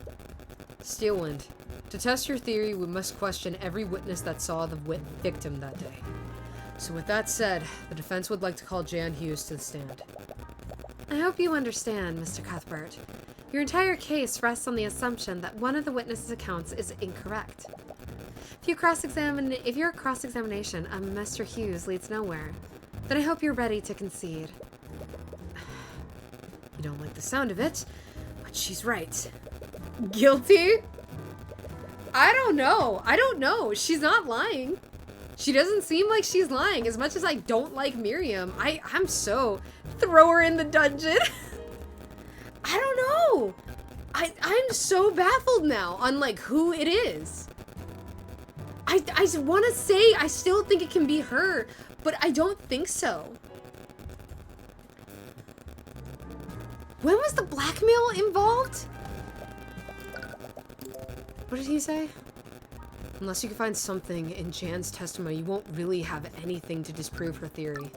Steelwind, to test your theory, we must question every witness that saw the victim that day. So with that said, the defense would like to call Jan Hughes to the stand. I hope you understand, Mr. Cuthbert. Your entire case rests on the assumption that one of the witness's accounts is incorrect. If your cross-examination of Mr. Hughes leads nowhere, then I hope you're ready to concede. You don't like the sound of it, but she's right. Guilty? I don't know. She's not lying. She doesn't seem like she's lying. As much as I don't like Miriam, I'm so... Throw her in the dungeon. I don't know. I'm so baffled now on like who it is. I want to say I still think it can be her, but I don't think so. When was the blackmail involved? What did he say? Unless you can find something in Jan's testimony, you won't really have anything to disprove her theory.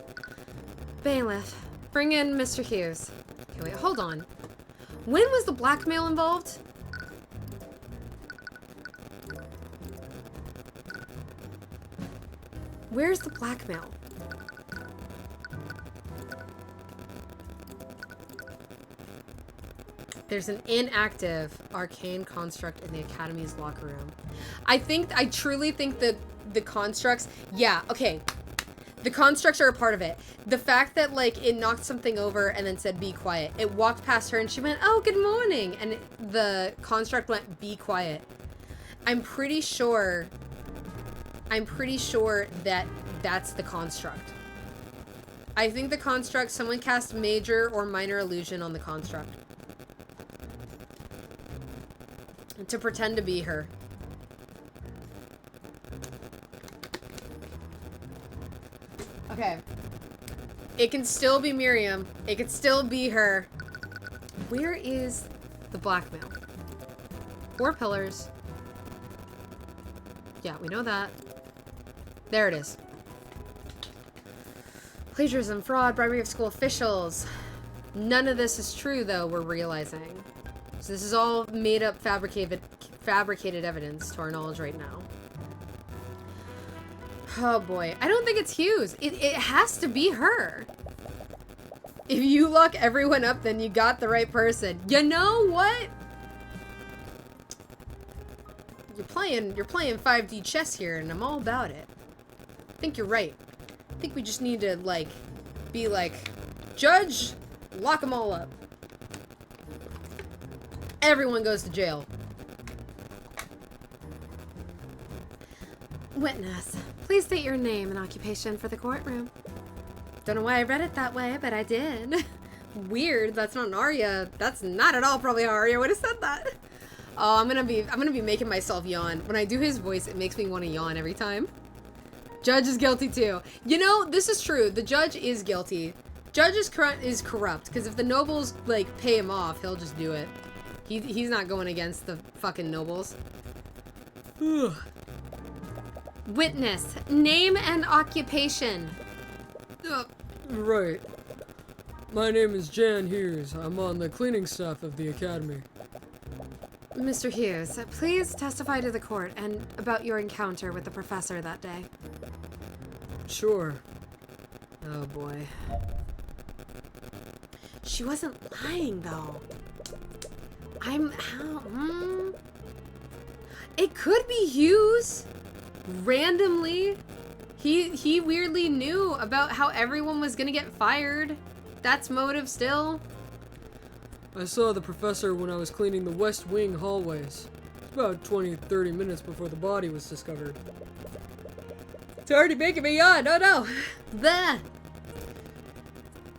Bailiff, bring in Mr. Hughes. Okay, wait, hold on. When was the blackmail involved? Where's the blackmail? There's an inactive arcane construct in the Academy's locker room. I truly think that the constructs, yeah, okay. The constructs are a part of it. The fact that, like, it knocked something over and then said, be quiet. It walked past her and she went, oh, good morning. And the construct went, be quiet. I'm pretty sure that that's the construct. I think the construct, someone cast major or minor illusion on the construct. To pretend to be her. Okay. It can still be Miriam. It can still be her. Where is the blackmail? 4 pillars. Yeah, we know that. There it is. Plagiarism, fraud, bribery of school officials. None of this is true, though, we're realizing. So this is all made up, fabricated evidence to our knowledge right now. Oh boy. I don't think it's Hughes. It has to be her. If you lock everyone up, then you got the right person. You know what? You're playing 5D chess here, and I'm all about it. I think you're right. I think we just need to, like, be like, Judge, lock them all up. Everyone goes to jail. Witness, please state your name and occupation for the courtroom. Don't know why I read it that way, but I did. Weird, that's not an Arya. That's not at all probably how Arya would have said that. Oh, I'm gonna be making myself yawn. When I do his voice, it makes me want to yawn every time. Judge is guilty too. You know, this is true. The judge is guilty. Judge is corrupt, because if the nobles, like, pay him off, he'll just do it. He's not going against the fucking nobles. Witness, name and occupation. Right. My name is Jan Hughes. I'm on the cleaning staff of the academy. Mr. Hughes, please testify to the court and about your encounter with the professor that day. Sure. Oh boy. She wasn't lying, though. It could be Hughes. Randomly. He weirdly knew about how everyone was gonna get fired. That's motive still. I saw the professor when I was cleaning the West Wing hallways. About 20-30 minutes before the body was discovered. It's already making me yawn. Oh no. Bleh.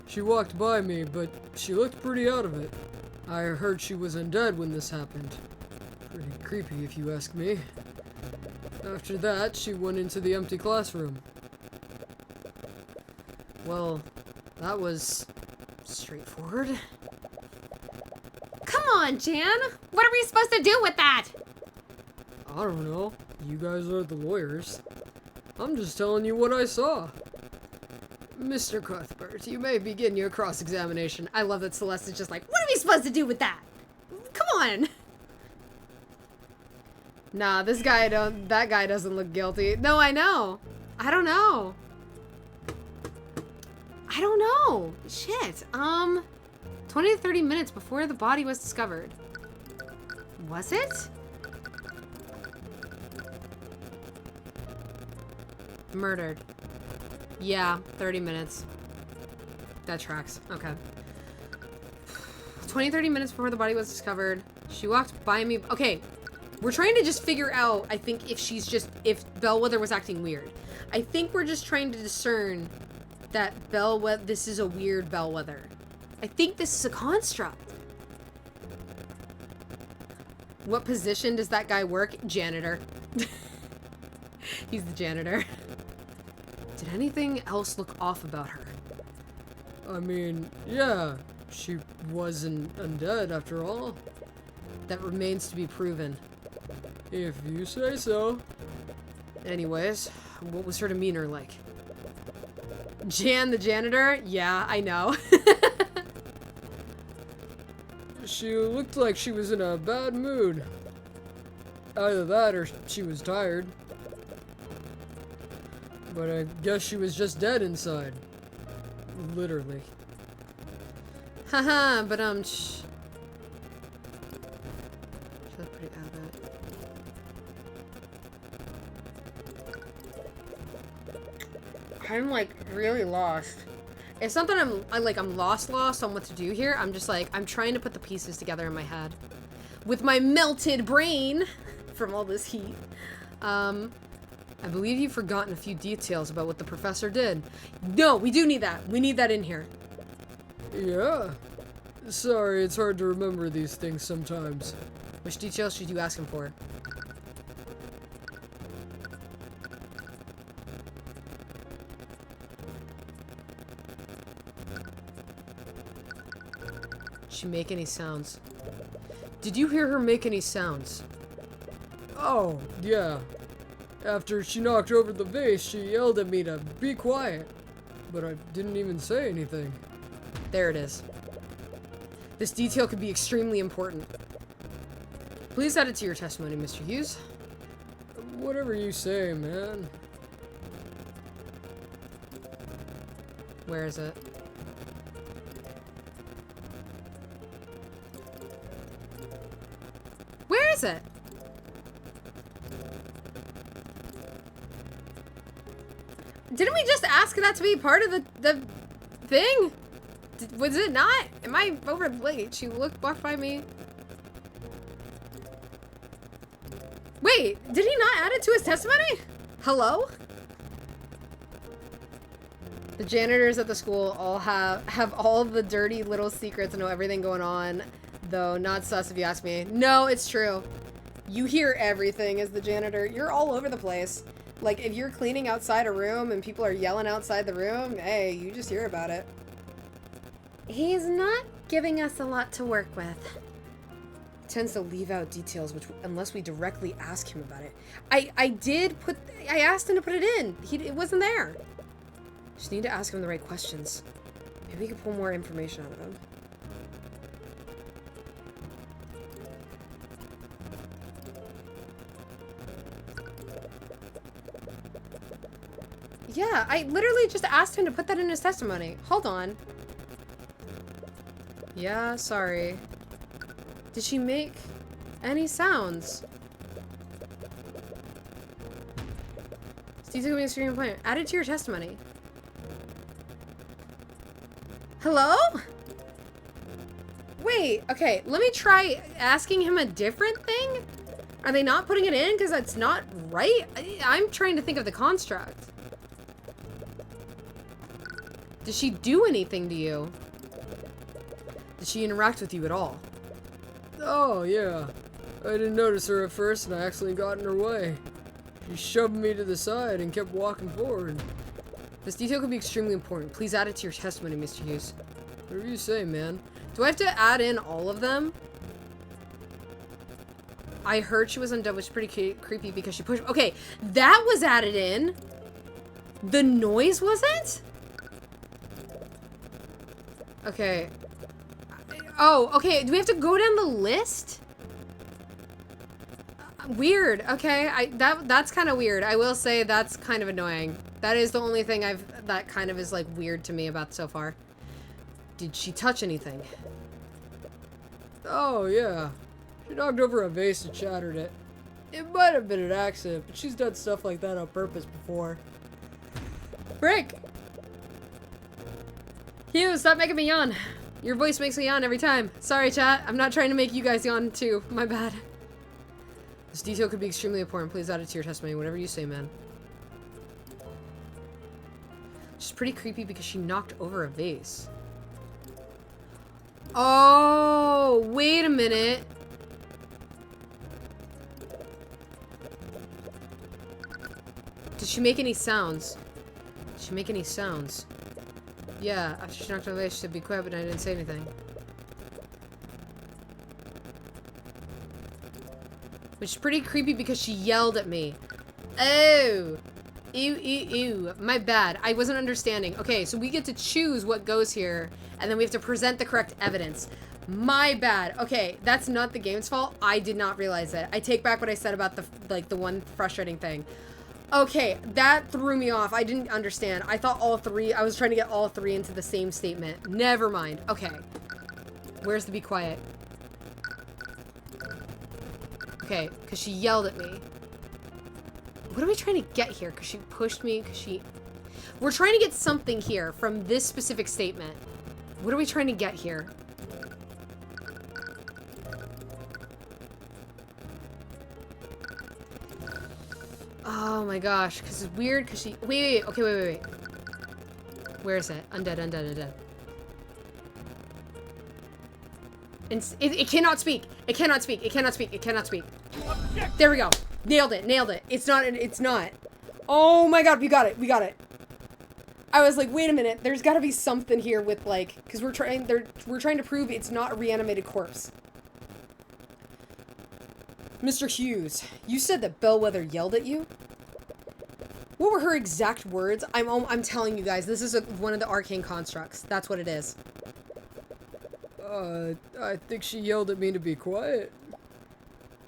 She walked by me, but she looked pretty out of it. I heard she was undead when this happened. Pretty creepy if you ask me. After that, she went into the empty classroom. Well, that was straightforward. Come on, Jan! What are we supposed to do with that? I don't know. You guys are the lawyers. I'm just telling you what I saw. Mr. Cuthbert, you may begin your cross-examination. I love that Celeste is just like, what are we supposed to do with that? Come on. Nah, that guy doesn't look guilty. No, I know. I don't know. Shit. 20 to 30 minutes before the body was discovered. Was it? Murdered. Yeah, 30 minutes. That tracks. Okay. 20, 30 minutes before the body was discovered. She walked by me. Okay. We're trying to just figure out, I think, if Bellwether was acting weird. I think we're just trying to discern that this is a weird Bellwether. I think this is a construct. What position does that guy work? Janitor. He's the janitor. Did anything else look off about her? I mean, yeah, she wasn't undead after all. That remains to be proven. If you say so. Anyways, what was her demeanor like? Jan the janitor? Yeah, I know. She looked like she was in a bad mood. Either that or she was tired. But I guess she was just dead inside. Literally. Haha, but she looked pretty out of it. I'm like really lost. It's not that I'm lost on what to do here. I'm just like, I'm trying to put the pieces together in my head. With my melted brain from all this heat. I believe you've forgotten a few details about what the professor did. No, we do need that. We need that in here. Yeah. Sorry, it's hard to remember these things sometimes. Which details should you ask him for? Did she make any sounds? Did you hear her make any sounds? Oh, yeah. After she knocked over the vase, she yelled at me to be quiet. But I didn't even say anything. There it is. This detail could be extremely important. Please add it to your testimony, Mr. Hughes. Whatever you say, man. Where is it? Where is it? Didn't we just ask that to be part of the thing? Was it not? Am I over late? She walked by me. Wait, did he not add it to his testimony? Hello? The janitors at the school all have all the dirty little secrets and know everything going on, though not sus if you ask me. No, it's true. You hear everything as the janitor. You're all over the place. Like, if you're cleaning outside a room and people are yelling outside the room, hey, you just hear about it. He's not giving us a lot to work with. Tends to leave out details unless we directly ask him about it. I asked him to put it in. It wasn't there. Just need to ask him the right questions. Maybe we can pull more information out of him. Yeah, I literally just asked him to put that in his testimony. Hold on. Yeah, sorry. Did she make any sounds? Steve's gonna be extremely important. Add it to your testimony. Hello? Wait, okay, let me try asking him a different thing? Are they not putting it in because that's not right? I'm trying to think of the construct. Did she do anything to you? Did she interact with you at all? Oh, yeah. I didn't notice her at first and I accidentally got in her way. She shoved me to the side and kept walking forward. This detail could be extremely important. Please add it to your testimony, Mr. Hughes. Whatever you say, man. Do I have to add in all of them? I heard she was undone, which is pretty creepy because she pushed... Okay, that was added in. The noise wasn't? Okay. Oh, okay. Do we have to go down the list? Weird. Okay. That's kind of weird. I will say that's kind of annoying. That is the only thing that kind of is like weird to me about so far. Did she touch anything? Oh, yeah. She knocked over a vase and shattered it. It might have been an accident, but she's done stuff like that on purpose before. Frick! Hugh, stop making me yawn. Your voice makes me yawn every time. Sorry, chat. I'm not trying to make you guys yawn too. My bad. This detail could be extremely important. Please add it to your testimony. Whatever you say, man. She's pretty creepy because she knocked over a vase. Oh, wait a minute. Did she make any sounds? Did she make any sounds? Yeah, after she knocked on the vase, she said be quiet, but I didn't say anything. Which is pretty creepy because she yelled at me. Oh! Ew, ew, ew. My bad. I wasn't understanding. Okay, so we get to choose what goes here, and then we have to present the correct evidence. My bad. Okay, that's not the game's fault. I did not realize it. I take back what I said about the one frustrating thing. Okay, that threw me off. I didn't understand. I thought I was trying to get all three into the same statement. Never mind. Okay. Where's the be quiet? Okay, because she yelled at me. What are we trying to get here? Because she pushed me, We're trying to get something here from this specific statement. What are we trying to get here? Oh Oh my gosh, because it's weird, because she... Wait, okay, wait. Where is it? Undead. It cannot speak. It cannot speak. There we go. Nailed it. It's not. Oh my god, we got it. I was like, wait a minute, there's gotta be something here with, like, because we're trying to prove it's not a reanimated corpse. Mr. Hughes, you said that Bellwether yelled at you? What were her exact words? I'm telling you guys, this is one of the arcane constructs. That's what it is. I think she yelled at me to be quiet.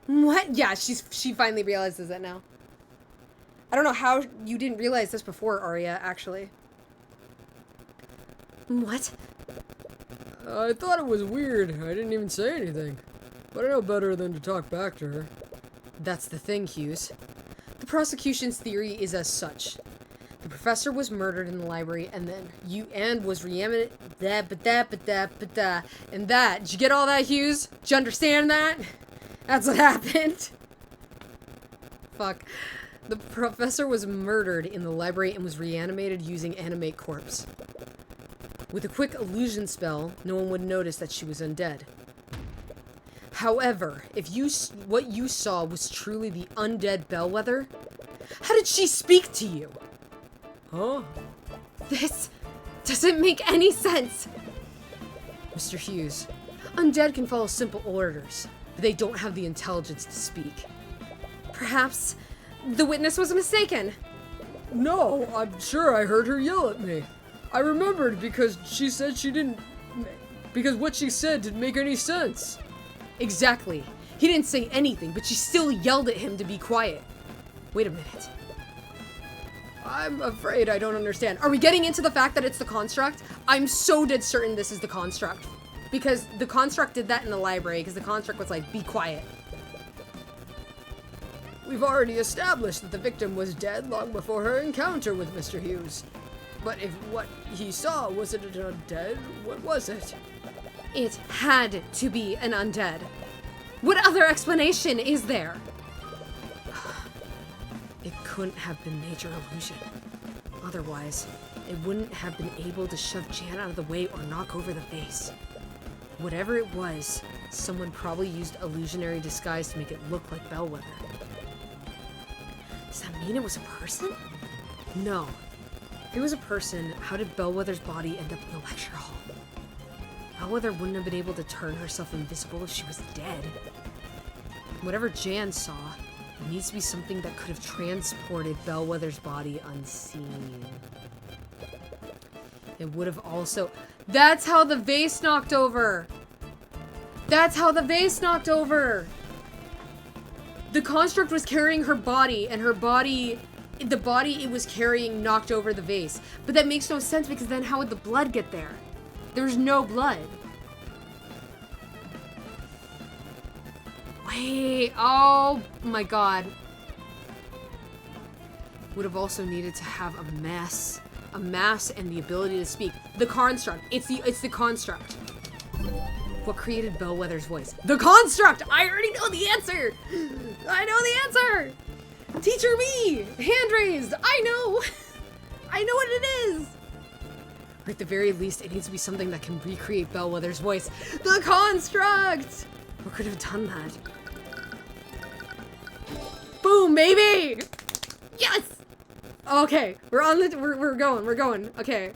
What? Yeah, she finally realizes it now. I don't know how you didn't realize this before, Arya, actually. What? I thought it was weird. I didn't even say anything. But I know better than to talk back to her. That's the thing, Hughes. The prosecution's theory is as such. The professor was murdered in the library and was reanimated. And that. Did you get all that, Hughes? Did you understand that? That's what happened. Fuck. The professor was murdered in the library and was reanimated using animate corpse. With a quick illusion spell, no one would notice that she was undead. However, if what you saw was truly the undead Bellwether, how did she speak to you? Huh? This doesn't make any sense. Mr. Hughes, undead can follow simple orders, but they don't have the intelligence to speak. Perhaps the witness was mistaken. No, I'm sure I heard her yell at me. I remembered because she said because what she said didn't make any sense. Exactly. He didn't say anything, but she still yelled at him to be quiet. Wait a minute. I'm afraid I don't understand. Are we getting into the fact that it's the construct? I'm so dead certain this is the construct. Because the construct did that in the library, because the construct was like, be quiet. We've already established that the victim was dead long before her encounter with Mr. Hughes. But if what he saw wasn't an undead, what was it? It had to be an undead. What other explanation is there? It couldn't have been major illusion. Otherwise, it wouldn't have been able to shove Jan out of the way or knock over the vase. Whatever it was, someone probably used illusionary disguise to make it look like Bellwether. Does that mean it was a person? No. If it was a person, how did Bellwether's body end up in the lecture hall? Bellwether wouldn't have been able to turn herself invisible if she was dead. Whatever Jan saw, it needs to be something that could have transported Bellwether's body unseen. It would have also... That's how the vase knocked over! That's how the vase knocked over! The construct was carrying her body, and her body... The body it was carrying knocked over the vase. But that makes no sense, because then how would the blood get there? There's no blood. Wait, oh my god. Would have also needed to have a mass and the ability to speak. The construct, it's the construct. What created Bellwether's voice? The construct! I already know the answer! I know the answer! Teacher me! Hand raised! I know! I know what it is! Or at the very least, it needs to be something that can recreate Bellwether's voice. The construct! What could have done that? Boom, baby! Yes! Okay, we're going. Okay.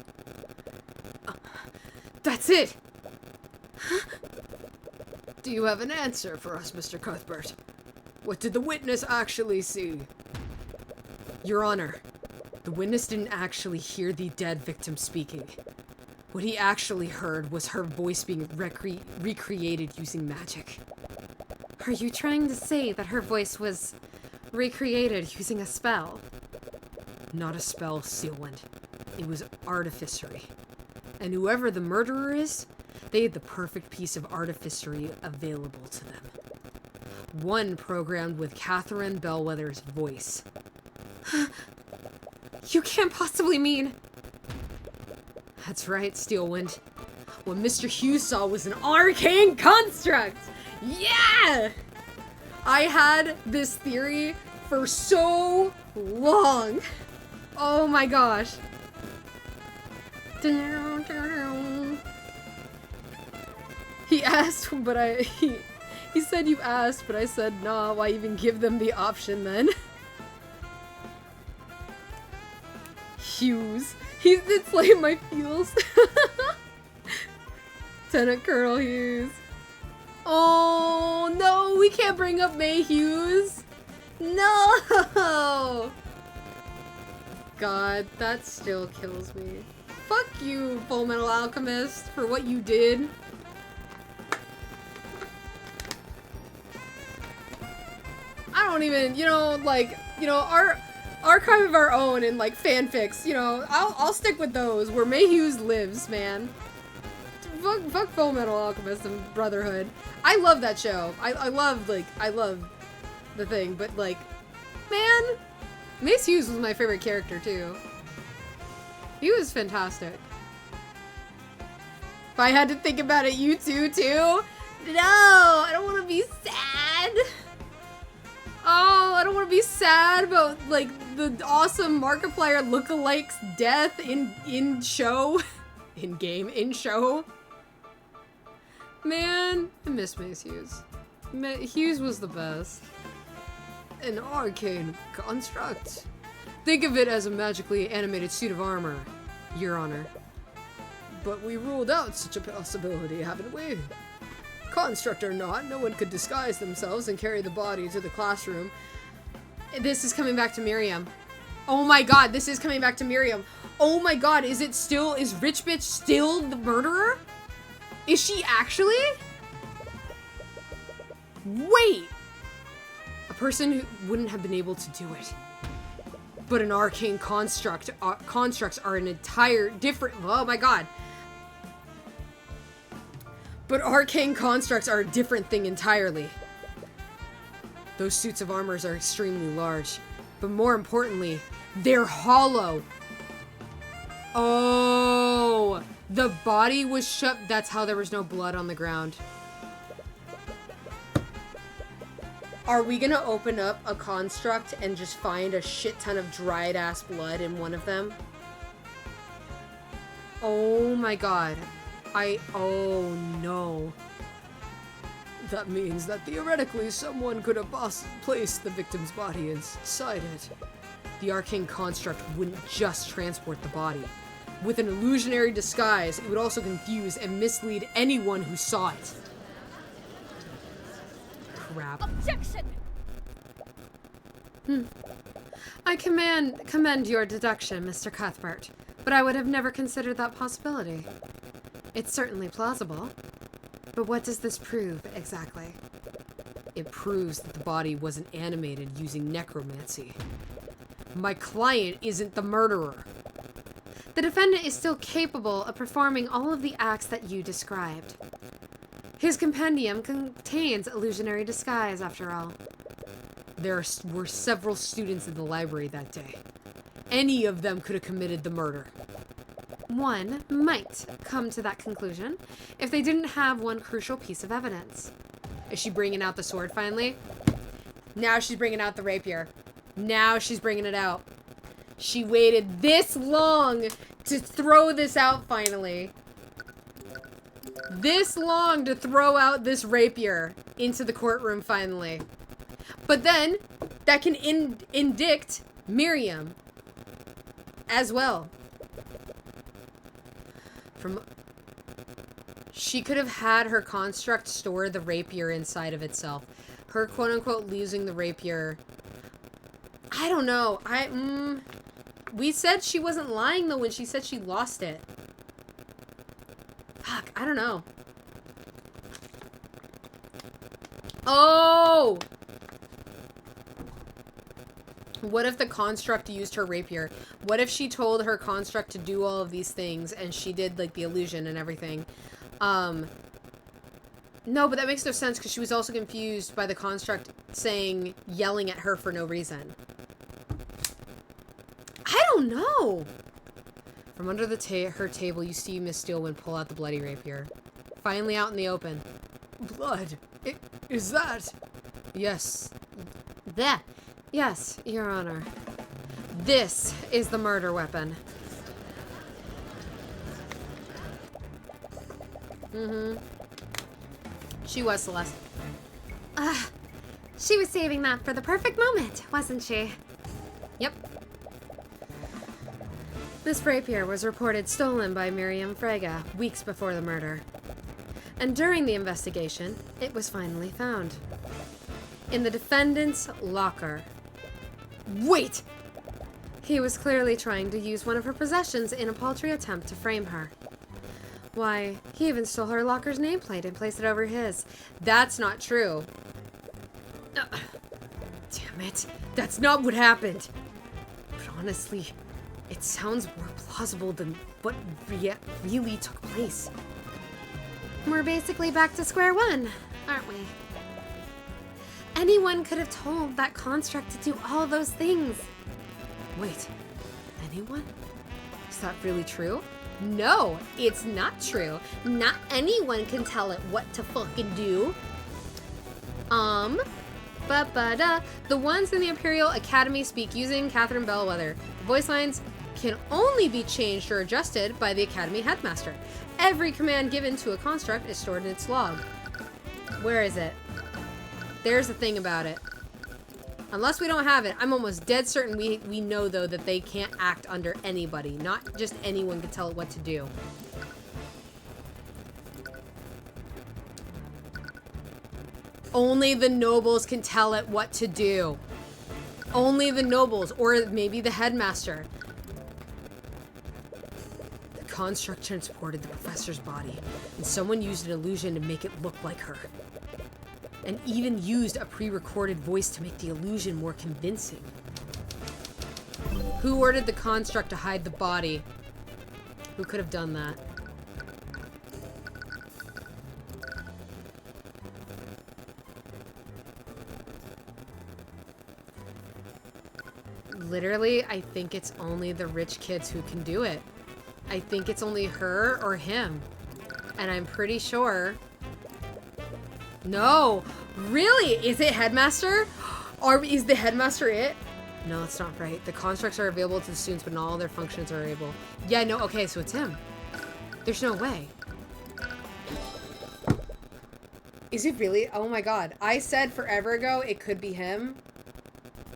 That's it! Do you have an answer for us, Mr. Cuthbert? What did the witness actually see? Your Honor, the witness didn't actually hear the dead victim speaking. What he actually heard was her voice being recreated using magic. Are you trying to say that her voice was recreated using a spell? Not a spell, Steelwind. It was artificery. And whoever the murderer is, they had the perfect piece of artificery available to them. One programmed with Catherine Bellwether's voice. You can't possibly mean... That's right, Steelwind. What Mr. Hughes saw was an arcane construct! Yeah! I had this theory for so long. Oh my gosh. He asked, but he said you asked, but I said, nah, why even give them the option then? Hughes. He's inflamed my feels. Lieutenant Colonel Hughes. Oh, no, we can't bring up May Hughes. No! God, that still kills me. Fuck you, Full Metal Alchemist, for what you did. I don't even, our archive of our own and like fanfics, I'll stick with those where May Hughes lives, man. Fuck Full Metal Alchemist and Brotherhood. I love that show. I love the thing, but like, man, Mace Hughes was my favorite character too. He was fantastic. If I had to think about it, you too? No, I don't want to be sad. Oh, I don't want to be sad about like the awesome Markiplier lookalike's death in show, in show. Man, I miss Mace Hughes. Hughes was the best. An arcane construct. Think of it as a magically animated suit of armor, Your Honor. But we ruled out such a possibility, haven't we? Construct or not, no one could disguise themselves and carry the body to the classroom. This is coming back to Miriam. Oh my god, this is coming back to Miriam. Oh my god, is Rich Bitch still the murderer? Is she actually? Wait! A person who wouldn't have been able to do it. But an arcane constructs are an entire different, oh my god. But arcane constructs are a different thing entirely. Those suits of armor are extremely large, but more importantly, they're hollow. Oh, the body was shut. That's how there was no blood on the ground. Are we gonna open up a construct and just find a shit ton of dried ass blood in one of them? Oh my god. Oh no. That means that theoretically someone could have placed the victim's body inside it. The arcane construct wouldn't just transport the body. With an illusionary disguise, it would also confuse and mislead anyone who saw it. Crap. Objection! I commend your deduction, Mr. Cuthbert, but I would have never considered that possibility. It's certainly plausible, but what does this prove exactly? It proves that the body wasn't animated using necromancy. My client isn't the murderer. The defendant is still capable of performing all of the acts that you described. His compendium contains illusionary disguise, after all. There were several students in the library that day. Any of them could have committed the murder. One might come to that conclusion if they didn't have one crucial piece of evidence. Is she bringing out the sword finally? Now she's bringing out the rapier. Now she's bringing it out. She waited this long to throw this out finally. This long to throw out this rapier into the courtroom finally. But then, that can indict Miriam as well. She could have had her construct store the rapier inside of itself. Her quote-unquote losing the rapier. I don't know. We said she wasn't lying though when she said she lost it. Fuck, I don't know. Oh! What if the construct used her rapier? What if she told her construct to do all of these things and she did like the illusion and everything? No, but that makes no sense because she was also confused by the construct yelling at her for no reason. I don't know. From under her table, you see Miss Steelwind pull out the bloody rapier. Finally out in the open. Blood. Is that? Yes. That. Yes, Your Honor. This is the murder weapon. She was, Celeste. She was saving that for the perfect moment, wasn't she? Yep. This rapier was reported stolen by Miriam Frege weeks before the murder. And during the investigation, it was finally found. In the defendant's locker. Wait! He was clearly trying to use one of her possessions in a paltry attempt to frame her. Why, he even stole her locker's nameplate and placed it over his. That's not true. Damn it. That's not what happened. But honestly, it sounds more plausible than what really took place. We're basically back to square one, aren't we? Anyone could have told that construct to do all those things. Wait, anyone? Is that really true? No, it's not true. Not anyone can tell it what to fucking do. The ones in the Imperial Academy speak using Catherine Bellwether. The voice lines can only be changed or adjusted by the Academy headmaster. Every command given to a construct is stored in its log. Where is it? There's the thing about it. Unless we don't have it, I'm almost dead certain we know, though, that they can't act under anybody. Not just anyone can tell it what to do. Only the nobles can tell it what to do. Only the nobles, or maybe the headmaster. The construct transported the professor's body, and someone used an illusion to make it look like her. And even used a pre-recorded voice to make the illusion more convincing. Who ordered the construct to hide the body? Who could have done that? Literally, I think it's only the rich kids who can do it. I think it's only her or him. And I'm pretty sure... No! Really? Is it headmaster? Or is the headmaster it? No, that's not right. The constructs are available to the students, but not all their functions are able. Yeah, no, okay, so it's him. There's no way. Is it really? Oh my god. I said forever ago it could be him.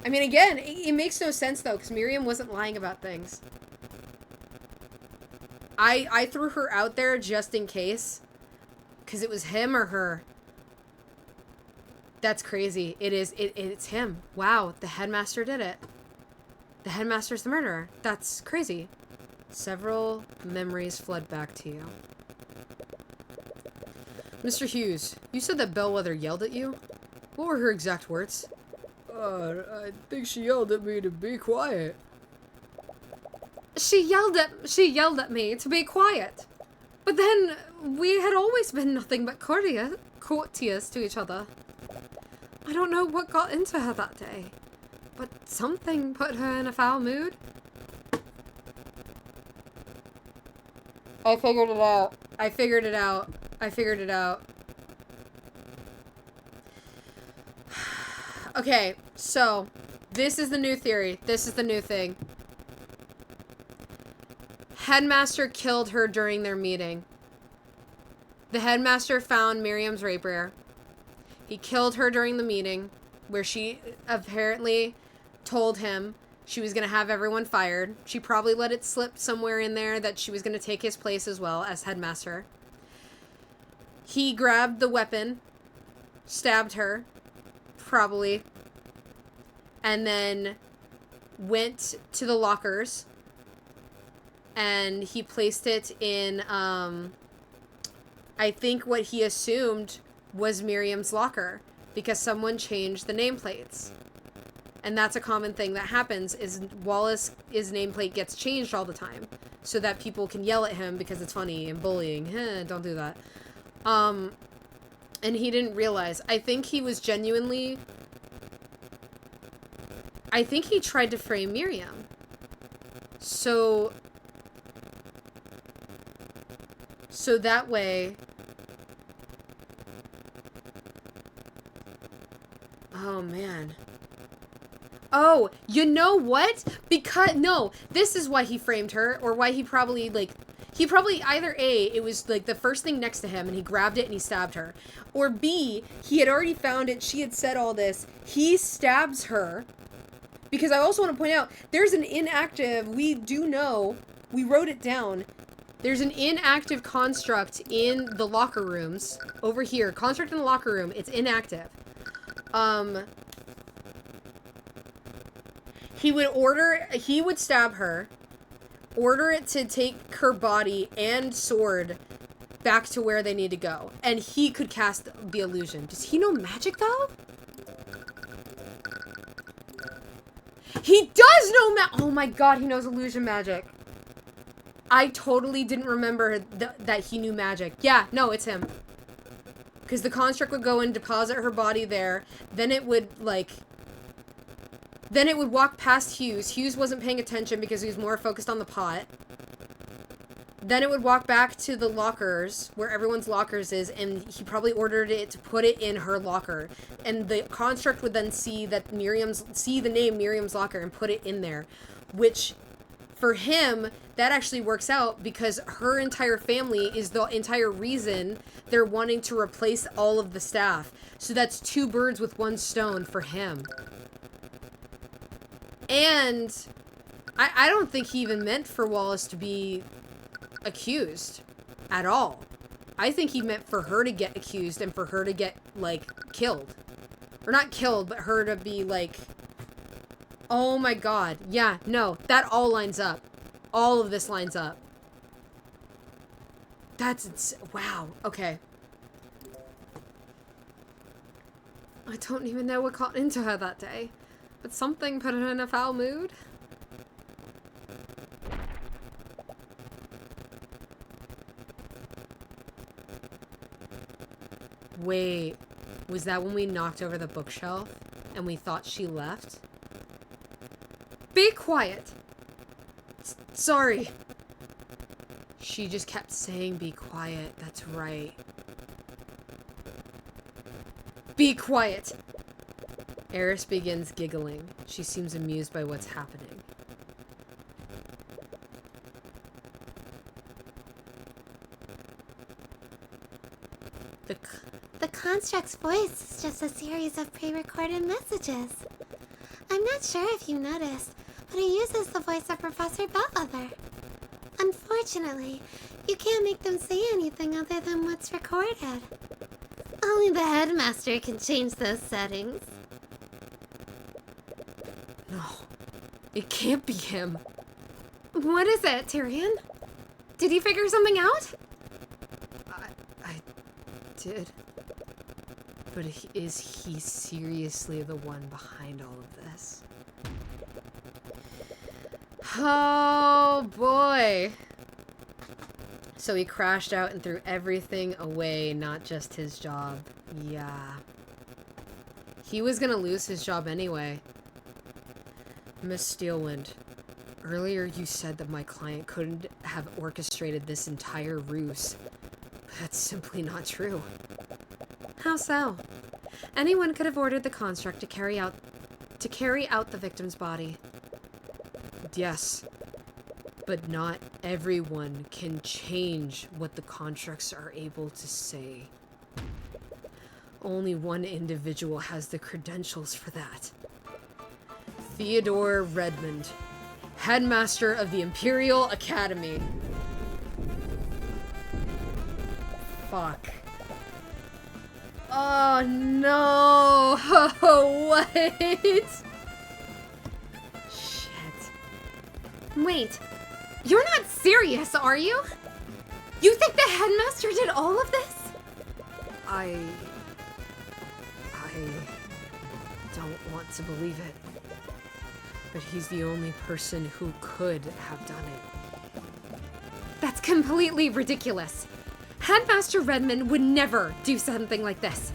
I mean, again, it makes no sense, though, because Miriam wasn't lying about things. I threw her out there just in case, because it was him or her. That's crazy. It's him. Wow, the headmaster did it. The headmaster's the murderer. That's crazy. Several memories flood back to you. Mr. Hughes, you said that Bellwether yelled at you? What were her exact words? I think she yelled at me to be quiet. She yelled at me to be quiet. But then we had always been nothing but courteous to each other. I don't know what got into her that day, but something put her in a foul mood. I figured it out. I figured it out. I figured it out. Okay, so this is the new theory. This is the new thing. Headmaster killed her during their meeting. The headmaster found Miriam's rapier. He killed her during the meeting, where she apparently told him she was going to have everyone fired. She probably let it slip somewhere in there that she was going to take his place as well as headmaster. He grabbed the weapon, stabbed her, probably, and then went to the lockers, and he placed it in, I think what he assumed was Miriam's locker, because someone changed the nameplates. And that's a common thing that happens, is Wallace's nameplate gets changed all the time, so that people can yell at him because it's funny and bullying. Don't do that. And he didn't realize. I think he was genuinely... I think he tried to frame Miriam. So that way... Oh, man. Oh, you know what? Because, no, this is why he framed her, or why he probably, like, he probably either A, it was, like, the first thing next to him, and he grabbed it and he stabbed her. Or B, he had already found it, she had said all this, he stabs her. Because I also want to point out, there's an inactive, we do know, we wrote it down, there's an inactive construct in the locker rooms, over here, construct in the locker room, it's inactive. He would stab her, order it to take her body and sword back to where they need to go. And he could cast the illusion. Does he know magic, though? He does know oh my god, he knows illusion magic. I totally didn't remember that he knew magic. Yeah, no, it's him. Because the construct would go and deposit her body there, then it would, like... Then it would walk past Hughes. Hughes wasn't paying attention because he was more focused on the pot. Then it would walk back to the lockers, where everyone's lockers is, and he probably ordered it to put it in her locker. And the construct would then see that see the name Miriam's locker and put it in there. Which, for him, that actually works out because her entire family is the entire reason they're wanting to replace all of the staff. So that's 2 birds with 1 stone for him. And I don't think he even meant for Wallace to be accused at all. I think he meant for her to get accused and for her to get, like, killed. Or not killed, but her to be, like... Oh my god. Yeah, no, that all lines up. All of this lines up. Wow, okay. I don't even know what got into her that day. But something put her in a foul mood. Wait, was that when we knocked over the bookshelf and we thought she left? Be quiet! Sorry. She just kept saying be quiet, that's right. Be quiet! Eris begins giggling. She seems amused by what's happening. The construct's voice is just a series of pre-recorded messages. I'm not sure if you noticed, but it uses the voice of Professor Bellwether. Unfortunately, you can't make them say anything other than what's recorded. Only the headmaster can change those settings. No, it can't be him. What is it, Tyrion? Did he figure something out? I did. But is he seriously the one behind all of this? Oh boy. So he crashed out and threw everything away, not just his job. Yeah. He was gonna lose his job anyway. Miss Steelwind, earlier you said that my client couldn't have orchestrated this entire ruse. But that's simply not true. How so? Anyone could have ordered the construct to carry out the victim's body. Yes, but not everyone can change what the constructs are able to say. Only one individual has the credentials for that. Theodore Redmond, headmaster of the Imperial Academy. Fuck. Oh no! What? Shit. Wait, you're not serious, are you? You think the headmaster did all of this? I don't want to believe it. But he's the only person who could have done it. That's completely ridiculous. Headmaster Redmond would never do something like this.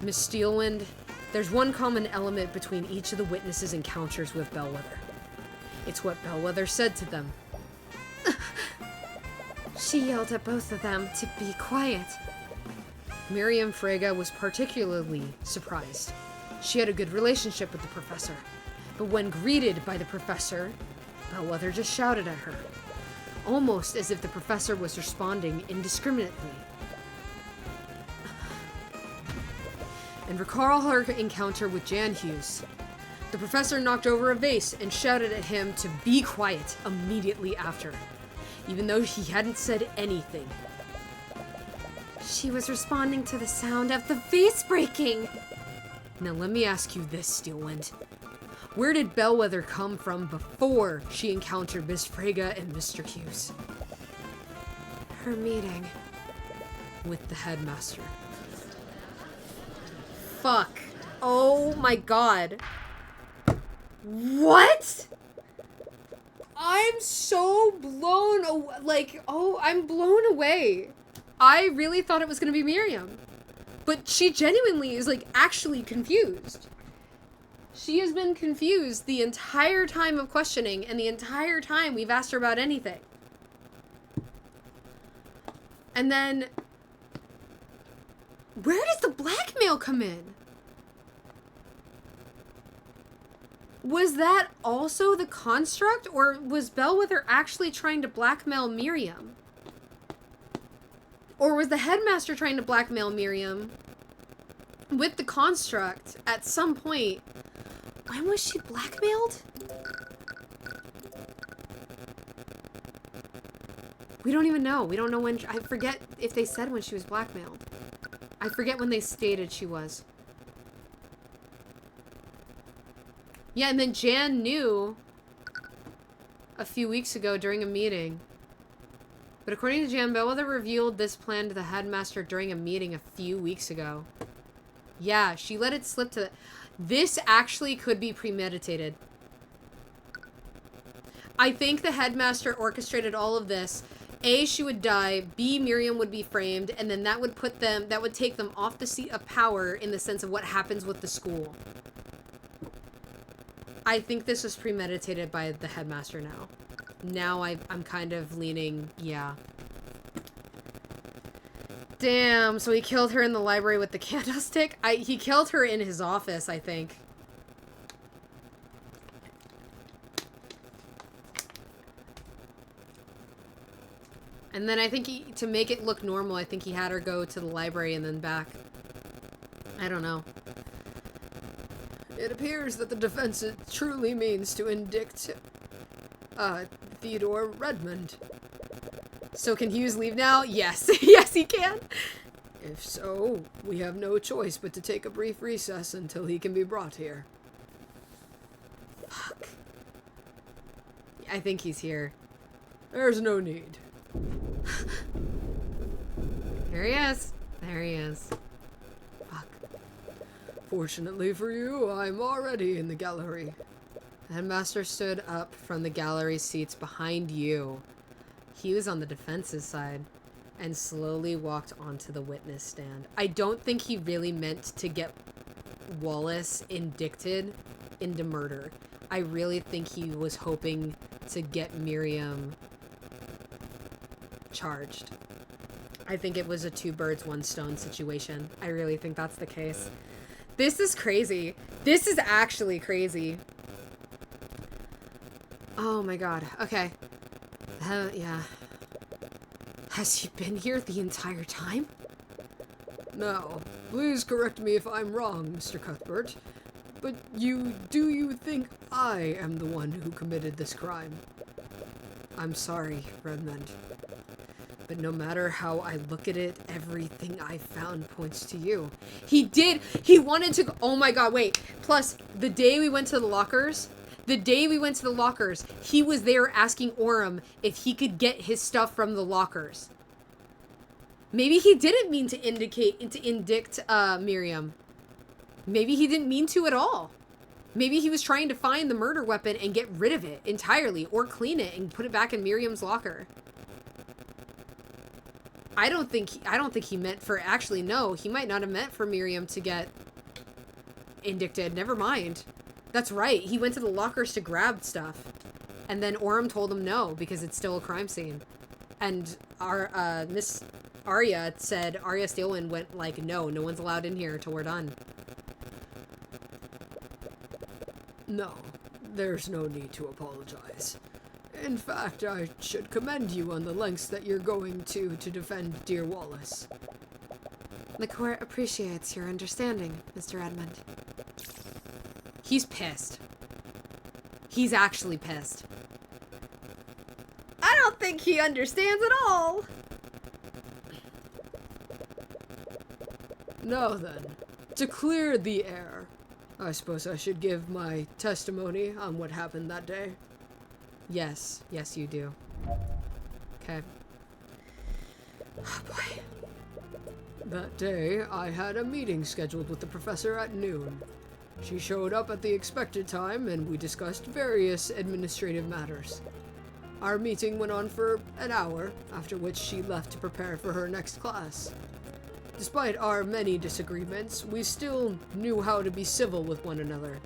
Miss Steelwind, there's one common element between each of the witnesses' encounters with Bellwether. It's what Bellwether said to them. She yelled at both of them to be quiet. Miriam Frege was particularly surprised. She had a good relationship with the professor. But when greeted by the professor, Bellwether just shouted at her, almost as if the professor was responding indiscriminately. And recall her encounter with Jan Hughes. The professor knocked over a vase and shouted at him to be quiet immediately after, even though he hadn't said anything. She was responding to the sound of the vase breaking. Now let me ask you this, Steelwind. Where did Bellwether come from before she encountered Miss Frege and Mr. Hughes? Her meeting. With the headmaster. Fuck. Oh my god. What? I'm so blown away. Like, oh, I'm blown away. I really thought it was gonna be Miriam. But she genuinely is, like, actually confused. She has been confused the entire time of questioning and the entire time we've asked her about anything. And then, where does the blackmail come in? Was that also the construct, or was Bellwether actually trying to blackmail Miriam? Or was the headmaster trying to blackmail Miriam with the construct at some point? When was she blackmailed? We don't even know. We don't know when. I forget if they said when she was blackmailed. I forget when they stated she was. Yeah, and then Jan knew a few weeks ago during a meeting. But according to Jan, Bellwether revealed this plan to the headmaster during a meeting a few weeks ago. Yeah, she let it slip to the... This actually could be premeditated. I think the headmaster orchestrated all of this. A, she would die. B, Miriam would be framed. And then that would put them... That would take them off the seat of power in the sense of what happens with the school. I think this was premeditated by the headmaster now. Now I'm kind of leaning, yeah. Damn, so he killed her in the library with the candlestick? He killed her in his office, I think. And then I think to make it look normal, I think he had her go to the library and then back. I don't know. It appears that the defense truly means to indict, Theodore Redmond. So can Hughes leave now? Yes. Yes, he can. If so, we have no choice but to take a brief recess until he can be brought here. Fuck. I think he's here. There's no need. Here he is. There he is. Fuck. Fortunately for you, I'm already in the gallery. The headmaster stood up from the gallery seats behind you. He was on the defense's side and slowly walked onto the witness stand. I don't think he really meant to get Wallace indicted into murder. I really think he was hoping to get Miriam charged. I think it was a two birds, one stone situation. I really think that's the case. This is crazy. This is actually crazy. Oh my god. Okay. Yeah. Has he been here the entire time? Now, please correct me if I'm wrong, Mr. Cuthbert, but do you think I am the one who committed this crime? I'm sorry, Redmond, but no matter how I look at it, everything I found points to you. He did. He wanted to. Oh my god, wait. Plus, the day we went to the lockers, he was there asking Orem if he could get his stuff from the lockers. Maybe he didn't mean to indict Miriam. Maybe he didn't mean to at all. Maybe he was trying to find the murder weapon and get rid of it entirely, or clean it and put it back in Miriam's locker. I don't think he meant for... Actually, no. He might not have meant for Miriam to get indicted. Never mind. That's right. He went to the lockers to grab stuff. And then Orem told him no, because it's still a crime scene. And our, Miss Arya said... Arya Steelwind went like, no one's allowed in here until we're done. No, there's no need to apologize. In fact, I should commend you on the lengths that you're going to defend dear Wallace. The court appreciates your understanding, Mr. Edmund. He's pissed. He's actually pissed. I don't think he understands at all. Now then, to clear the air, I suppose I should give my testimony on what happened that day. Yes, yes you do. Okay. Oh boy. That day, I had a meeting scheduled with the professor at noon. She showed up at the expected time, and we discussed various administrative matters. Our meeting went on for an hour, after which she left to prepare for her next class. Despite our many disagreements, we still knew how to be civil with one another.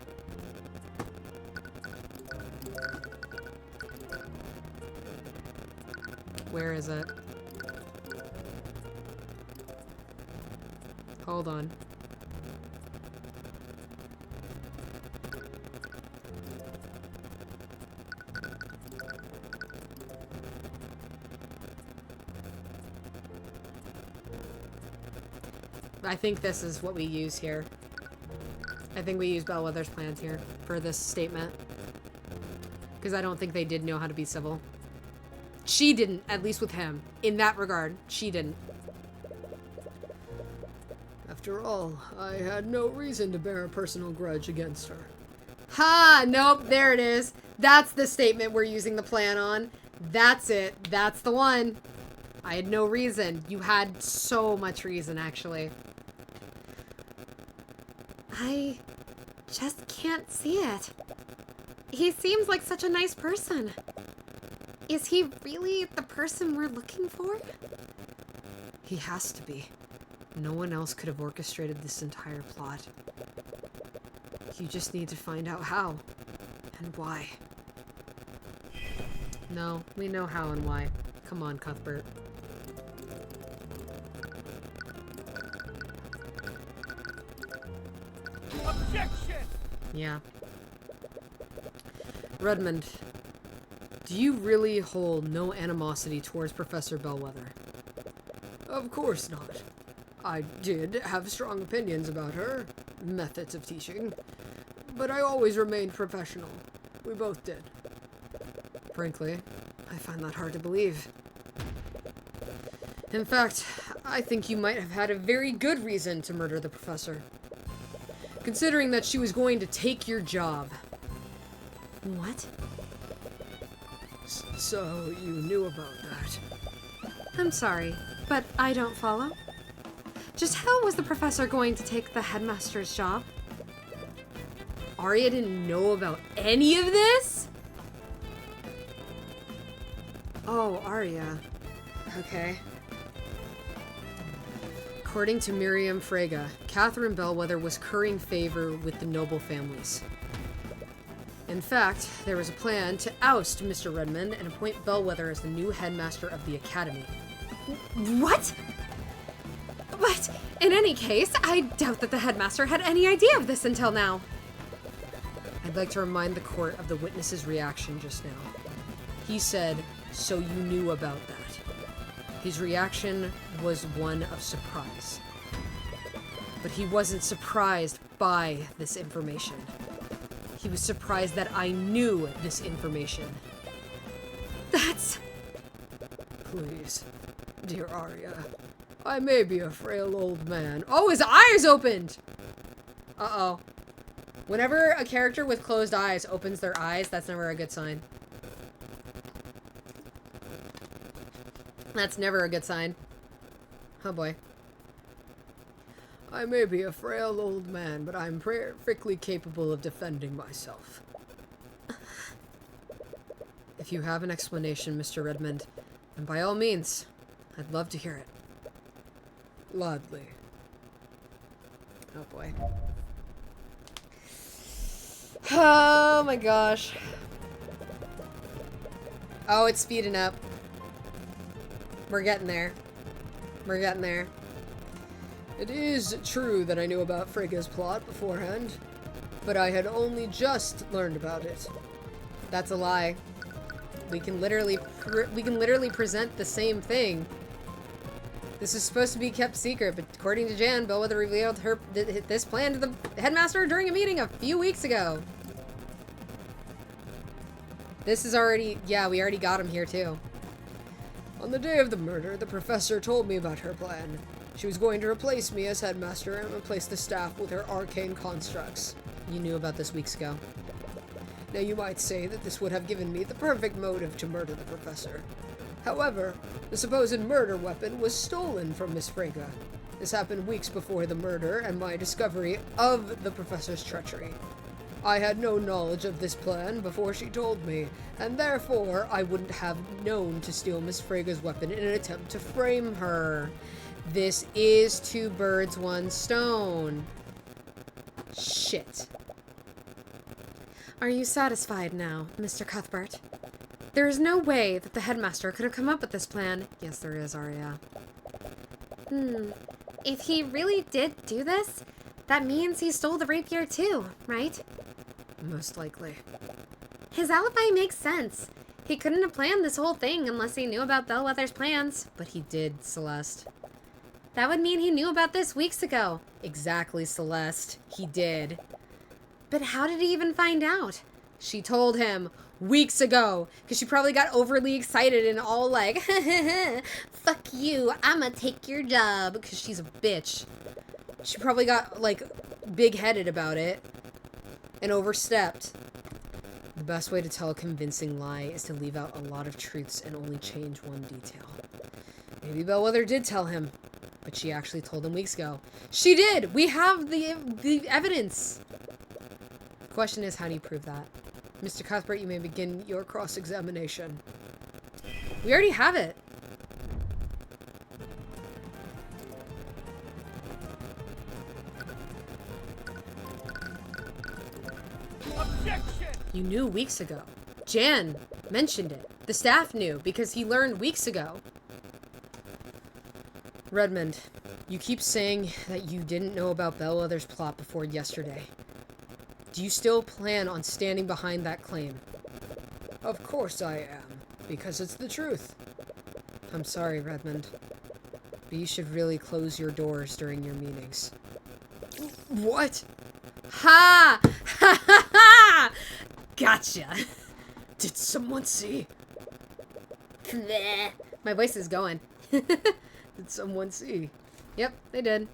Where is it? Hold on. I think this is what we use here. I think we use Bellwether's plans here for this statement. Because I don't think they did know how to be civil. She didn't, at least with him. In that regard, she didn't. After all, I had no reason to bear a personal grudge against her. Ha! Nope, there it is. That's the statement we're using the plan on. That's it. That's the one. I had no reason. You had so much reason, actually. I just can't see it. He seems like such a nice person. Is he really the person we're looking for? He has to be. No one else could have orchestrated this entire plot. You just need to find out how. And why. No, we know how and why. Come on, Cuthbert. Objection! Yeah. Redmond, do you really hold no animosity towards Professor Bellwether? Of course not. I did have strong opinions about her methods of teaching, but I always remained professional. We both did. Frankly, I find that hard to believe. In fact, I think you might have had a very good reason to murder the professor. Considering that she was going to take your job. What? So you knew about that? I'm sorry, but I don't follow. Just how was the professor going to take the headmaster's job? Arya didn't know about any of this? Oh, Arya. Okay. According to Miriam Frege, Catherine Bellwether was currying favor with the noble families. In fact, there was a plan to oust Mr. Redmond and appoint Bellwether as the new headmaster of the academy. What? But in any case, I doubt that the headmaster had any idea of this until now. I'd like to remind the court of the witness's reaction just now. He said, "So you knew about that." His reaction was one of surprise. But he wasn't surprised by this information. He was surprised that I knew this information. That's... Please, dear Arya, I may be a frail old man. Oh, his eyes opened! Uh-oh. Whenever a character with closed eyes opens their eyes, that's never a good sign. That's never a good sign. Oh boy. I may be a frail old man, but I'm perfectly capable of defending myself. If you have an explanation, Mr. Redmond, then by all means, I'd love to hear it. Gladly. Oh boy. Oh my gosh. Oh, it's speeding up. We're getting there. We're getting there. It is true that I knew about Frege's plot beforehand. but I had only just learned about it. That's a lie. We can literally present the same thing. This is supposed to be kept secret, but according to Jan, Bellwether revealed this plan to the headmaster during a meeting a few weeks ago. This is already... Yeah, we already got him here, too. On the day of the murder, the professor told me about her plan. She was going to replace me as headmaster and replace the staff with her arcane constructs. You knew about this weeks ago. Now you might say that this would have given me the perfect motive to murder the professor. However, the supposed murder weapon was stolen from Miss Frege. This happened weeks before the murder and my discovery of the professor's treachery. I had no knowledge of this plan before she told me, and therefore I wouldn't have known to steal Miss Frege's weapon in an attempt to frame her. This is 2 birds, 1 stone. Shit. Are you satisfied now, Mr. Cuthbert? There is no way that the headmaster could have come up with this plan. Yes, there is, Arya. If he really did do this, that means he stole the rapier too, right? Most likely. His alibi makes sense. He couldn't have planned this whole thing unless he knew about Bellwether's plans. But he did, Celeste. That would mean he knew about this weeks ago. Exactly, Celeste. He did. But how did he even find out? She told him weeks ago, because she probably got overly excited and all like, fuck you, I'ma take your job, because she's a bitch. She probably got, like, big-headed about it and overstepped. The best way to tell a convincing lie is to leave out a lot of truths and only change one detail. Maybe Bellwether did tell him, but she actually told him weeks ago. She did! We have the evidence! The question is, how do you prove that? Mr. Cuthbert, you may begin your cross-examination. We already have it. Objection! You knew weeks ago. Jan mentioned it. The staff knew because he learned weeks ago. Redmond, you keep saying that you didn't know about Bellwether's plot before yesterday. Do you still plan on standing behind that claim? Of course I am, because it's the truth. I'm sorry, Redmond, but you should really close your doors during your meetings. What? Ha! Ha ha ha! Gotcha! Did someone see? My voice is going. Did someone see? Yep, they did.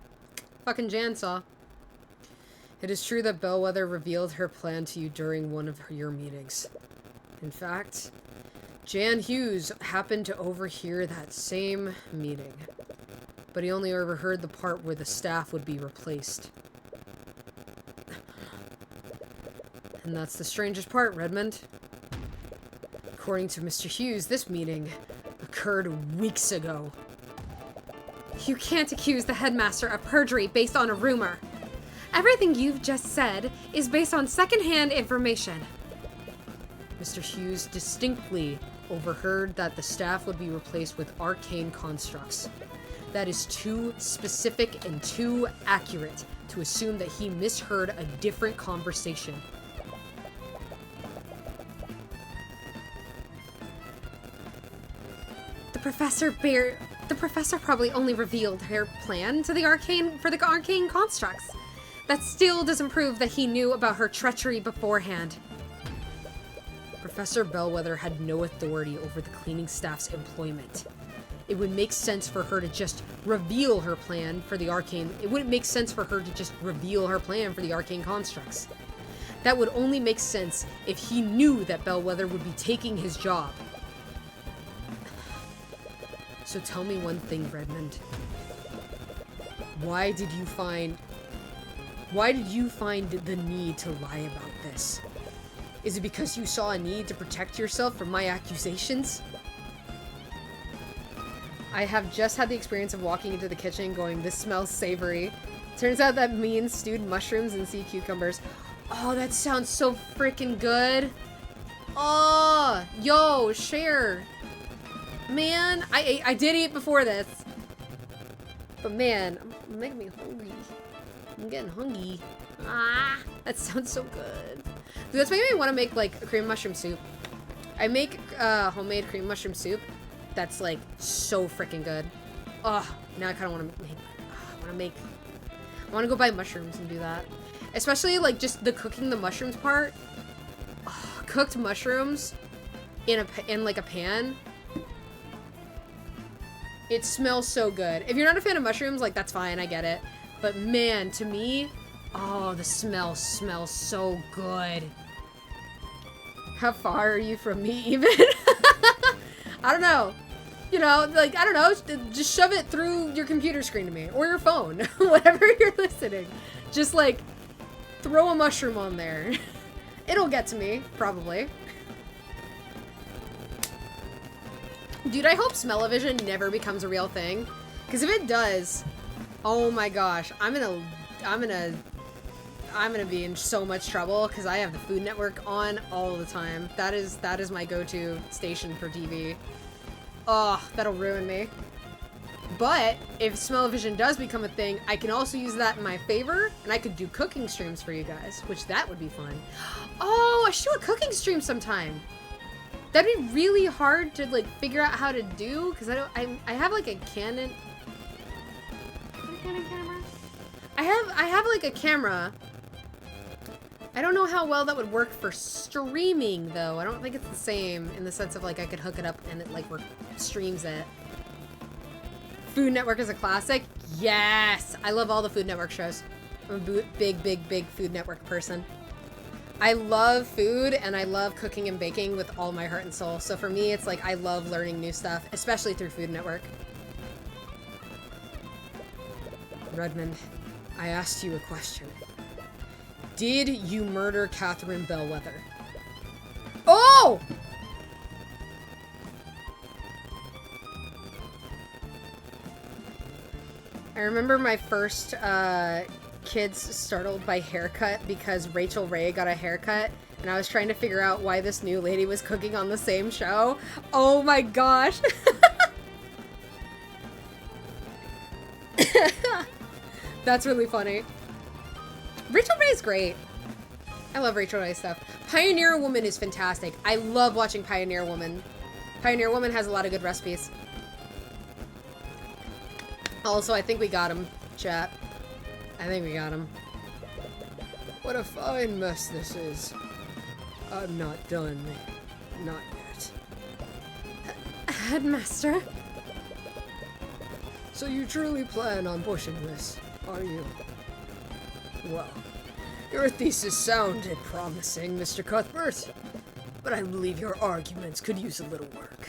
Fucking Jan saw. It is true that Bellwether revealed her plan to you during one of your meetings. In fact, Jan Hughes happened to overhear that same meeting, but he only overheard the part where the staff would be replaced. And that's the strangest part, Redmond. According to Mr. Hughes, this meeting occurred weeks ago. You can't accuse the headmaster of perjury based on a rumor. Everything you've just said is based on secondhand information. Mr. Hughes distinctly overheard that the staff would be replaced with arcane constructs. That is too specific and too accurate to assume that he misheard a different conversation. The professor probably only revealed her plan to the arcane constructs. That still doesn't prove that he knew about her treachery beforehand. Professor Bellwether had no authority over the cleaning staff's employment. It would make sense for her to just reveal her plan for the arcane. It wouldn't make sense for her to just reveal her plan for the arcane constructs. That would only make sense if he knew that Bellwether would be taking his job. So tell me one thing, Redmond. Why did you find the need to lie about this? Is it because you saw a need to protect yourself from my accusations? I have just had the experience of walking into the kitchen going, this smells savory. Turns out that means stewed mushrooms and sea cucumbers. Oh, that sounds so freaking good. Oh, yo, share. Man, I did eat before this. But man, making me hungry. I'm getting hungry. Ah, that sounds so good. Dude, that's making me want to make like a cream mushroom soup. I make homemade cream mushroom soup that's like so freaking good. Oh, now I kind of want to make. I want to go buy mushrooms and do that. Especially like just the cooking the mushrooms part. Oh, cooked mushrooms in like a pan. It smells so good. If you're not a fan of mushrooms, like that's fine, I get it. But man, to me, oh, the smell smells so good. How far are you from me even? I don't know. You know, like, I don't know, just shove it through your computer screen to me, or your phone, whatever you're listening. Just like, throw a mushroom on there. It'll get to me, probably. Dude, I hope smell-o-vision never becomes a real thing. Because if it does, oh my gosh, I'm gonna be in so much trouble because I have the Food Network on all the time. That is my go-to station for TV. Oh, that'll ruin me. But if smell-o-vision does become a thing, I can also use that in my favor, and I could do cooking streams for you guys, which that would be fun. Oh, I should do a cooking stream sometime. That'd be really hard to like figure out how to do because I have like a Canon. Is that a Canon camera? I have like a camera. I don't know how well that would work for streaming though. I don't think it's the same in the sense of like I could hook it up and it like streams it. Food Network is a classic. Yes, I love all the Food Network shows. I'm a big Food Network person. I love food and I love cooking and baking with all my heart and soul. So for me, it's like I love learning new stuff, especially through Food Network. Redmond, I asked you a question. Did you murder Catherine Bellwether? Oh! I remember my first kids startled by haircut because Rachel Ray got a haircut and I was trying to figure out why this new lady was cooking on the same show. Oh my gosh. That's really funny. Rachel Ray's great. I love Rachel Ray stuff. Pioneer Woman is fantastic. I love watching Pioneer Woman. Pioneer Woman has a lot of good recipes. Also, I think we got him, chat. I think we got him. What a fine mess this is. I'm not done. Not yet. Headmaster? So you truly plan on pushing this, are you? Well, your thesis sounded promising, Mr. Cuthbert. But I believe your arguments could use a little work.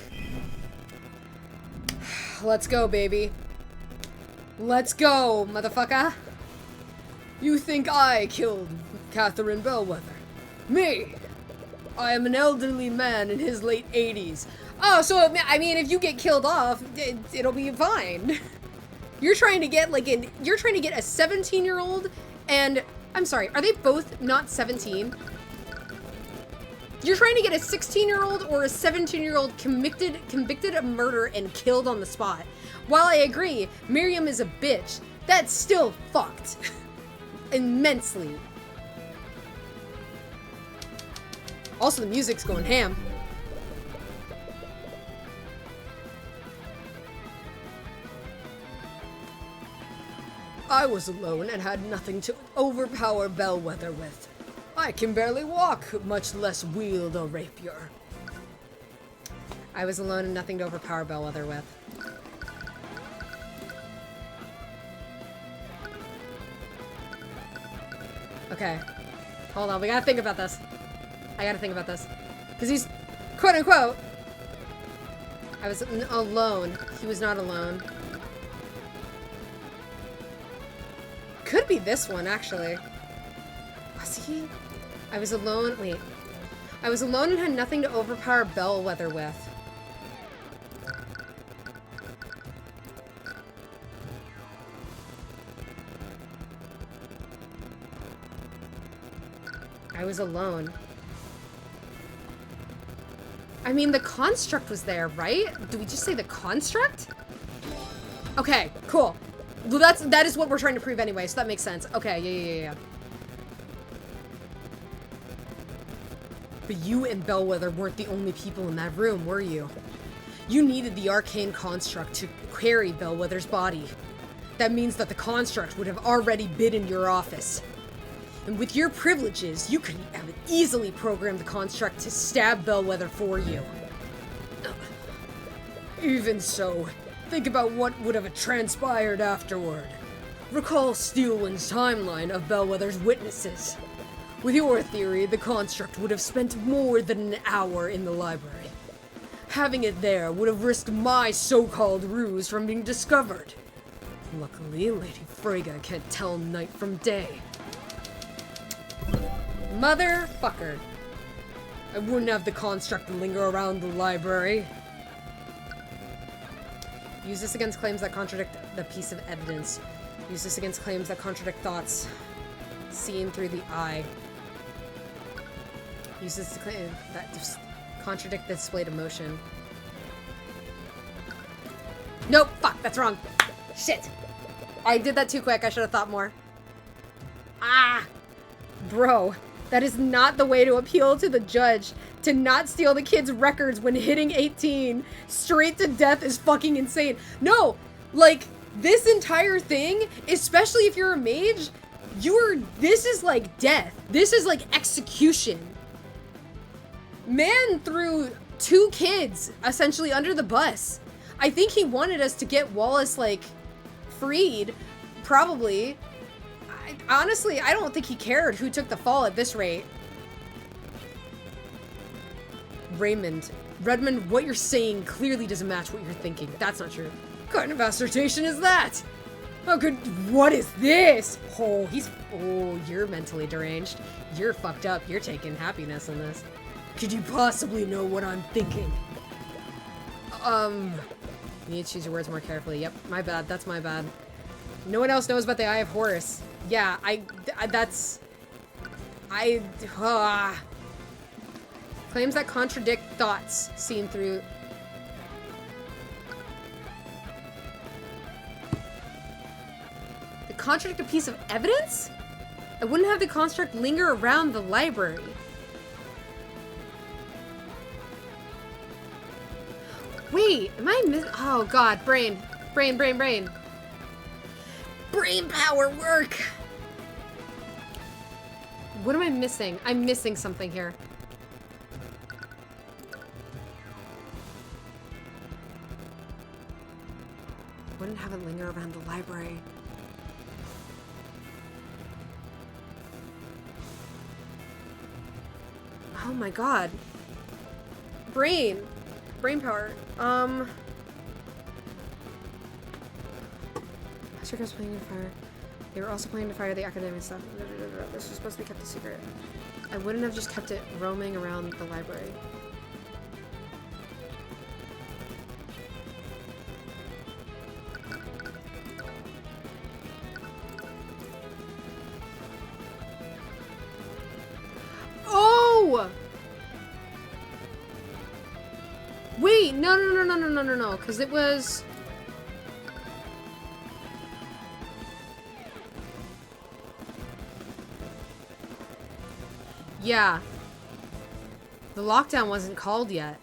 Let's go, baby. Let's go, motherfucker. You think I killed Catherine Bellwether? Me! I am an elderly man in his late 80s. Oh, so, I mean, if you get killed off, it'll be fine. You're trying to get, like, you're trying to get a 17-year-old and, I'm sorry, are they both not 17? You're trying to get a 16-year-old or a 17-year-old convicted of murder and killed on the spot. While I agree, Miriam is a bitch, that's still fucked. Immensely. Also, the music's going ham. I was alone and had nothing to overpower Bellwether with. I can barely walk, much less wield a rapier. I was alone and nothing to overpower Bellwether with. Okay. Hold on, we gotta think about this. I gotta think about this. Because he's, quote unquote, I was alone. He was not alone. Could be this one, actually. Was he? I was alone. Wait. I was alone and had nothing to overpower Bellwether with. I was alone. I mean, the construct was there, right? Did we just say the construct? Okay, cool. Well, that is what we're trying to prove anyway, so that makes sense. Okay, yeah. But you and Bellwether weren't the only people in that room, were you? You needed the arcane construct to carry Bellwether's body. That means that the construct would have already been in your office. And with your privileges, you could have easily programmed the construct to stab Bellwether for you. Even so, think about what would have transpired afterward. Recall Steelwind's timeline of Bellwether's witnesses. With your theory, the construct would have spent more than an hour in the library. Having it there would have risked my so-called ruse from being discovered. Luckily, Lady Freyga can't tell night from day. Motherfucker. I wouldn't have the construct linger around the library. Use this against claims that contradict the piece of evidence. Use this against claims that contradict thoughts seen through the eye. Use this to claim that just contradict the displayed emotion. Nope, fuck, that's wrong. Shit. I did that too quick. I should have thought more. Ah! Bro, that is not the way to appeal to the judge. To not steal the kid's records when hitting 18 straight to death is fucking insane. No, like, this entire thing, especially if you're a mage, this is like death. This is like execution. Man threw 2 kids essentially under the bus. I think he wanted us to get Wallace, like, freed, probably. Honestly, I don't think he cared who took the fall at this rate. Redmond, what you're saying clearly doesn't match what you're thinking. That's not true. What kind of assertion is that? What is this? Oh, you're mentally deranged. You're fucked up. You're taking happiness in this. Could you possibly know what I'm thinking? You need to choose your words more carefully. Yep, my bad. That's my bad. No one else knows about the Eye of Horus. Yeah, claims that contradict thoughts seen through. They contradict a piece of evidence? I wouldn't have the construct linger around the library. Wait, am I oh god, brain. Brain power work! What am I missing? I'm missing something here. Wouldn't have it linger around the library. Oh my god. Brain power. Master was planning to fire. They were also planning to fire the academic stuff. This was supposed to be kept a secret. I wouldn't have just kept it roaming around the library. Oh! Wait, no, because it was... Yeah. The lockdown wasn't called yet.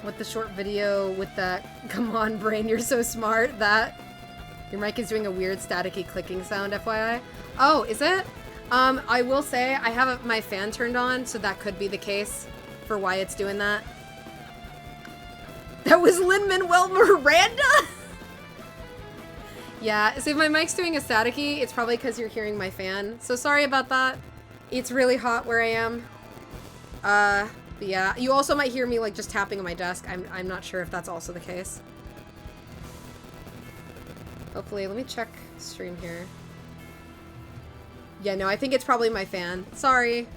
What the short video with that, come on brain, you're so smart, that your mic is doing a weird staticky clicking sound, FYI. Oh, is it? I will say I have my fan turned on, so that could be the case for why it's doing that. That was Lin-Manuel Miranda? Yeah, so if my mic's doing a staticky, it's probably because you're hearing my fan. So sorry about that. It's really hot where I am. But yeah, you also might hear me like just tapping on my desk. I'm not sure if that's also the case. Hopefully, let me check stream here. Yeah, no, I think it's probably my fan. Sorry.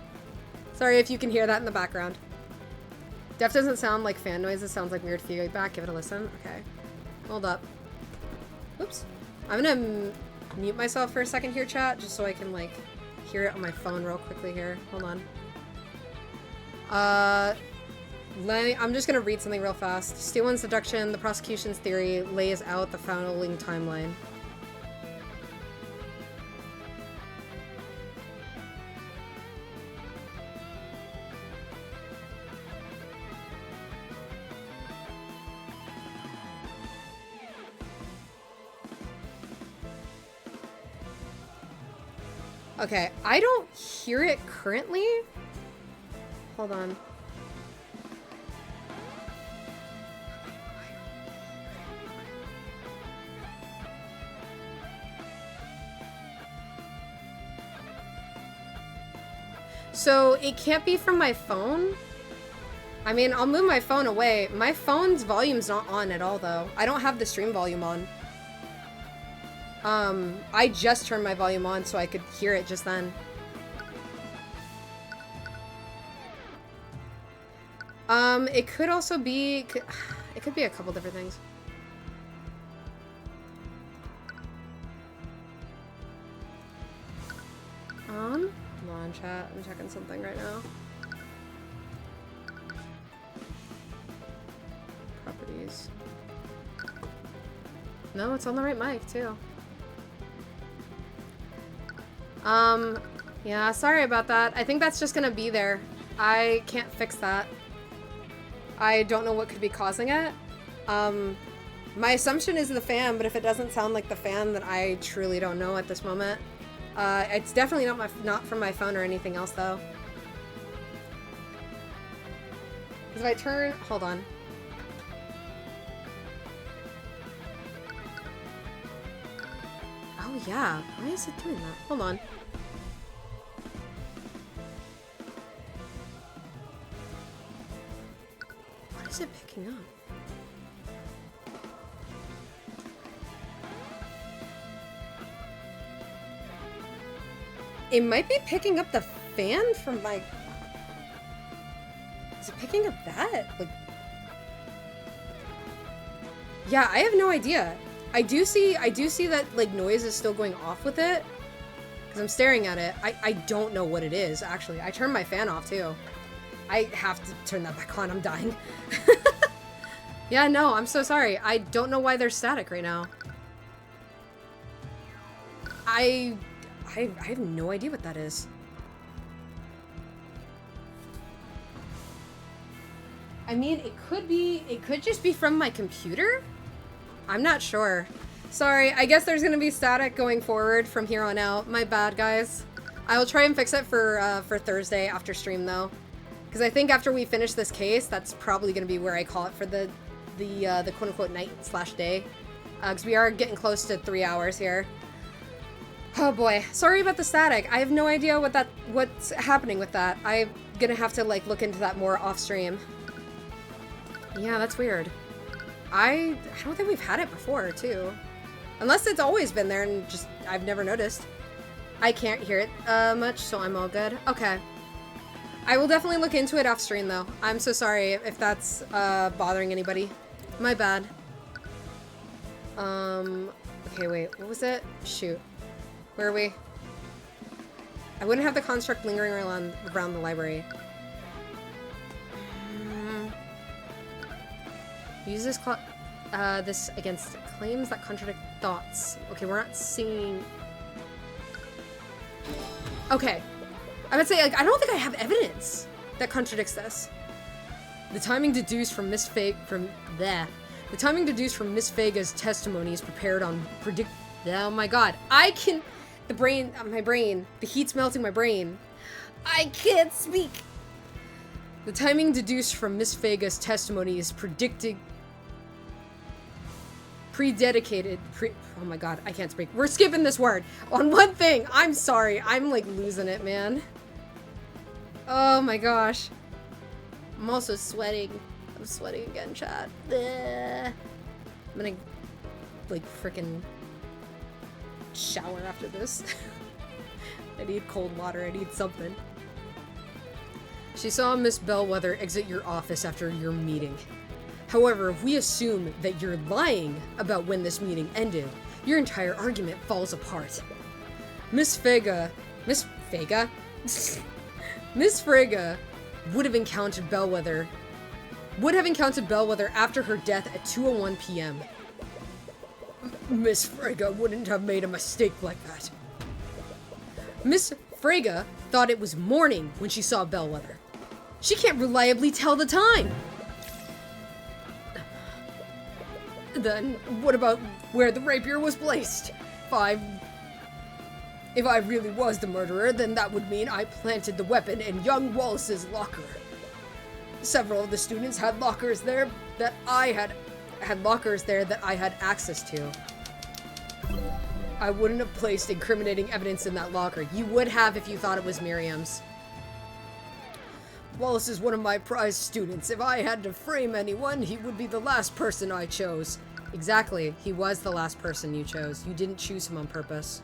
Sorry if you can hear that in the background. Def doesn't sound like fan noise. It sounds like weird feedback. Give it a listen. Okay. Hold up. Oops. I'm gonna mute myself for a second here, chat, just so I can, like, hear it on my phone real quickly here. Hold on. I'm just gonna read something real fast. Steal and seduction, the prosecution's theory lays out the following timeline. Okay, I don't hear it currently. Hold on. So it can't be from my phone. I mean, I'll move my phone away. My phone's volume's not on at all, though. I don't have the stream volume on. I just turned my volume on so I could hear it just then. It could also be... It could be a couple different things. Come on, chat. I'm checking something right now. Properties. No, it's on the right mic, too. Yeah, sorry about that. I think that's just gonna be there. I can't fix that. I don't know what could be causing it. My assumption is the fan, but if it doesn't sound like the fan, then I truly don't know at this moment. It's definitely not from my phone or anything else, though. If I turn... Hold on. Oh, yeah. Why is it doing that? Hold on. What is it picking up? It might be picking up the fan from my... Is it picking up that? Like... Yeah, I have no idea. I do see that, like, noise is still going off with it. Because I'm staring at it. I don't know what it is, actually. I turned my fan off, too. I have to turn that back on. I'm dying. Yeah, no, I'm so sorry. I don't know why there's static right now. I have no idea what that is. I mean, it could just be from my computer? I'm not sure. Sorry, I guess there's gonna be static going forward from here on out. My bad, guys. I will try and fix it for Thursday after stream, though. Because I think after we finish this case, that's probably gonna be where I call it for the quote-unquote night/day. Because we are getting close to 3 hours here. Oh boy, sorry about the static. I have no idea what's happening with that. I'm gonna have to, like, look into that more off stream. Yeah, that's weird. I don't think we've had it before, too. Unless it's always been there and just I've never noticed. I can't hear it much, so I'm all good. Okay. I will definitely look into it off stream, though. I'm so sorry if that's bothering anybody. My bad. Okay, wait. What was it? Shoot. Where are we? I wouldn't have the construct lingering around the library. Use this this against claims that contradict thoughts. Okay, we're not seeing... Okay. I would say, like, I don't think I have evidence that contradicts this. The timing deduced from Miss Vega's testimony is prepared on Oh my god. My brain. The heat's melting my brain. I can't speak. The timing deduced from Miss Vega's testimony is oh my god, I can't speak. We're skipping this word. On one thing, I'm sorry. I'm, like, losing it, man. Oh my gosh. I'm also sweating. I'm sweating again, chat. I'm gonna, like, frickin' shower after this. I need cold water. I need something. She saw Miss Bellwether exit your office after your meeting. However, if we assume that you're lying about when this meeting ended, your entire argument falls apart. Miss Frege would have encountered Bellwether would have encountered Bellwether after her death at 2:01 p.m. Miss Frege wouldn't have made a mistake like that. Miss Frege thought it was morning when she saw Bellwether. She can't reliably tell the time. Then, what about where the rapier was placed? If I really was the murderer, then that would mean I planted the weapon in young Wallace's locker. Several of the students had lockers there that I had access to. I wouldn't have placed incriminating evidence in that locker. You would have if you thought it was Miriam's. Wallace is one of my prized students. If I had to frame anyone, he would be the last person I chose. Exactly. He was the last person you chose. You didn't choose him on purpose.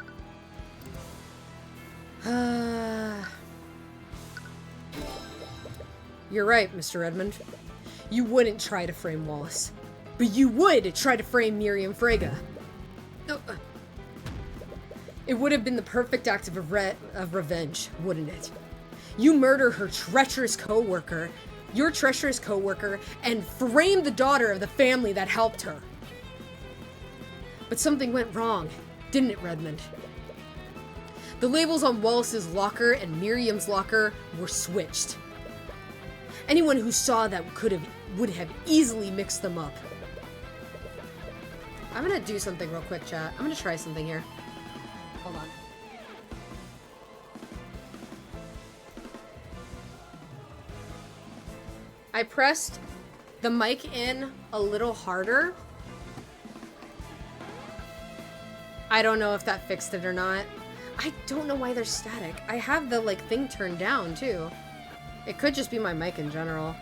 You're right, Mr. Redmond. You wouldn't try to frame Wallace. But you would try to frame Miriam Frege. It would have been the perfect act of revenge, wouldn't it? You murder her treacherous co-worker, your treacherous co-worker, and frame the daughter of the family that helped her. But something went wrong, didn't it, Redmond? The labels on Wallace's locker and Miriam's locker were switched. Anyone who saw that would have easily mixed them up. I'm gonna do something real quick, chat. I'm gonna try something here. Hold on. I pressed the mic in a little harder. I don't know if that fixed it or not. I don't know why there's static. I have the, thing turned down, too. It could just be my mic in general.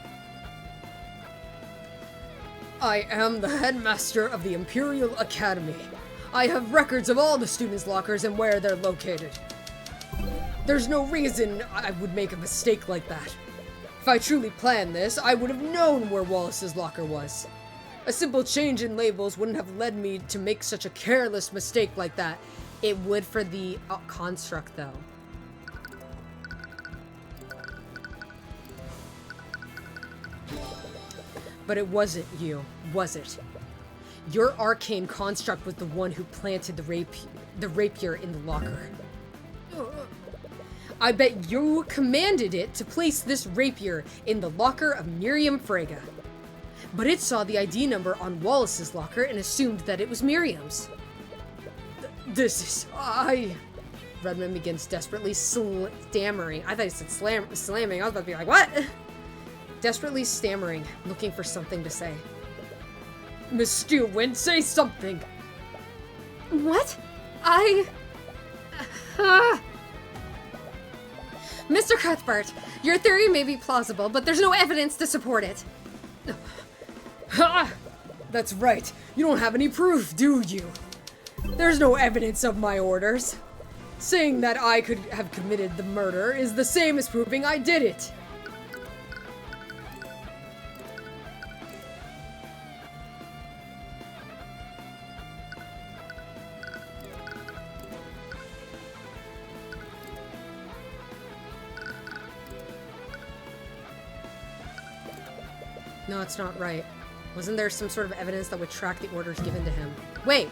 I am the headmaster of the Imperial Academy. I have records of all the students' lockers and where they're located. There's no reason I would make a mistake like that. If I truly planned this, I would have known where Wallace's locker was. A simple change in labels wouldn't have led me to make such a careless mistake like that. It would for the construct, though. But it wasn't you, was it? Your arcane construct was the one who planted the rapier in the locker. I bet you commanded it to place this rapier in the locker of Miriam Frege. But it saw the ID number on Wallace's locker and assumed that it was Miriam's. Redmond begins desperately stammering. I thought he said slamming. I was about to be like, what? Desperately stammering, looking for something to say. Miss Steelwind, say something! What? Mr. Cuthbert, your theory may be plausible, but there's no evidence to support it. Ha! That's right. You don't have any proof, do you? There's no evidence of my orders. Saying that I could have committed the murder is the same as proving I did it. No, it's not right. Wasn't there some sort of evidence that would track the orders given to him? Wait!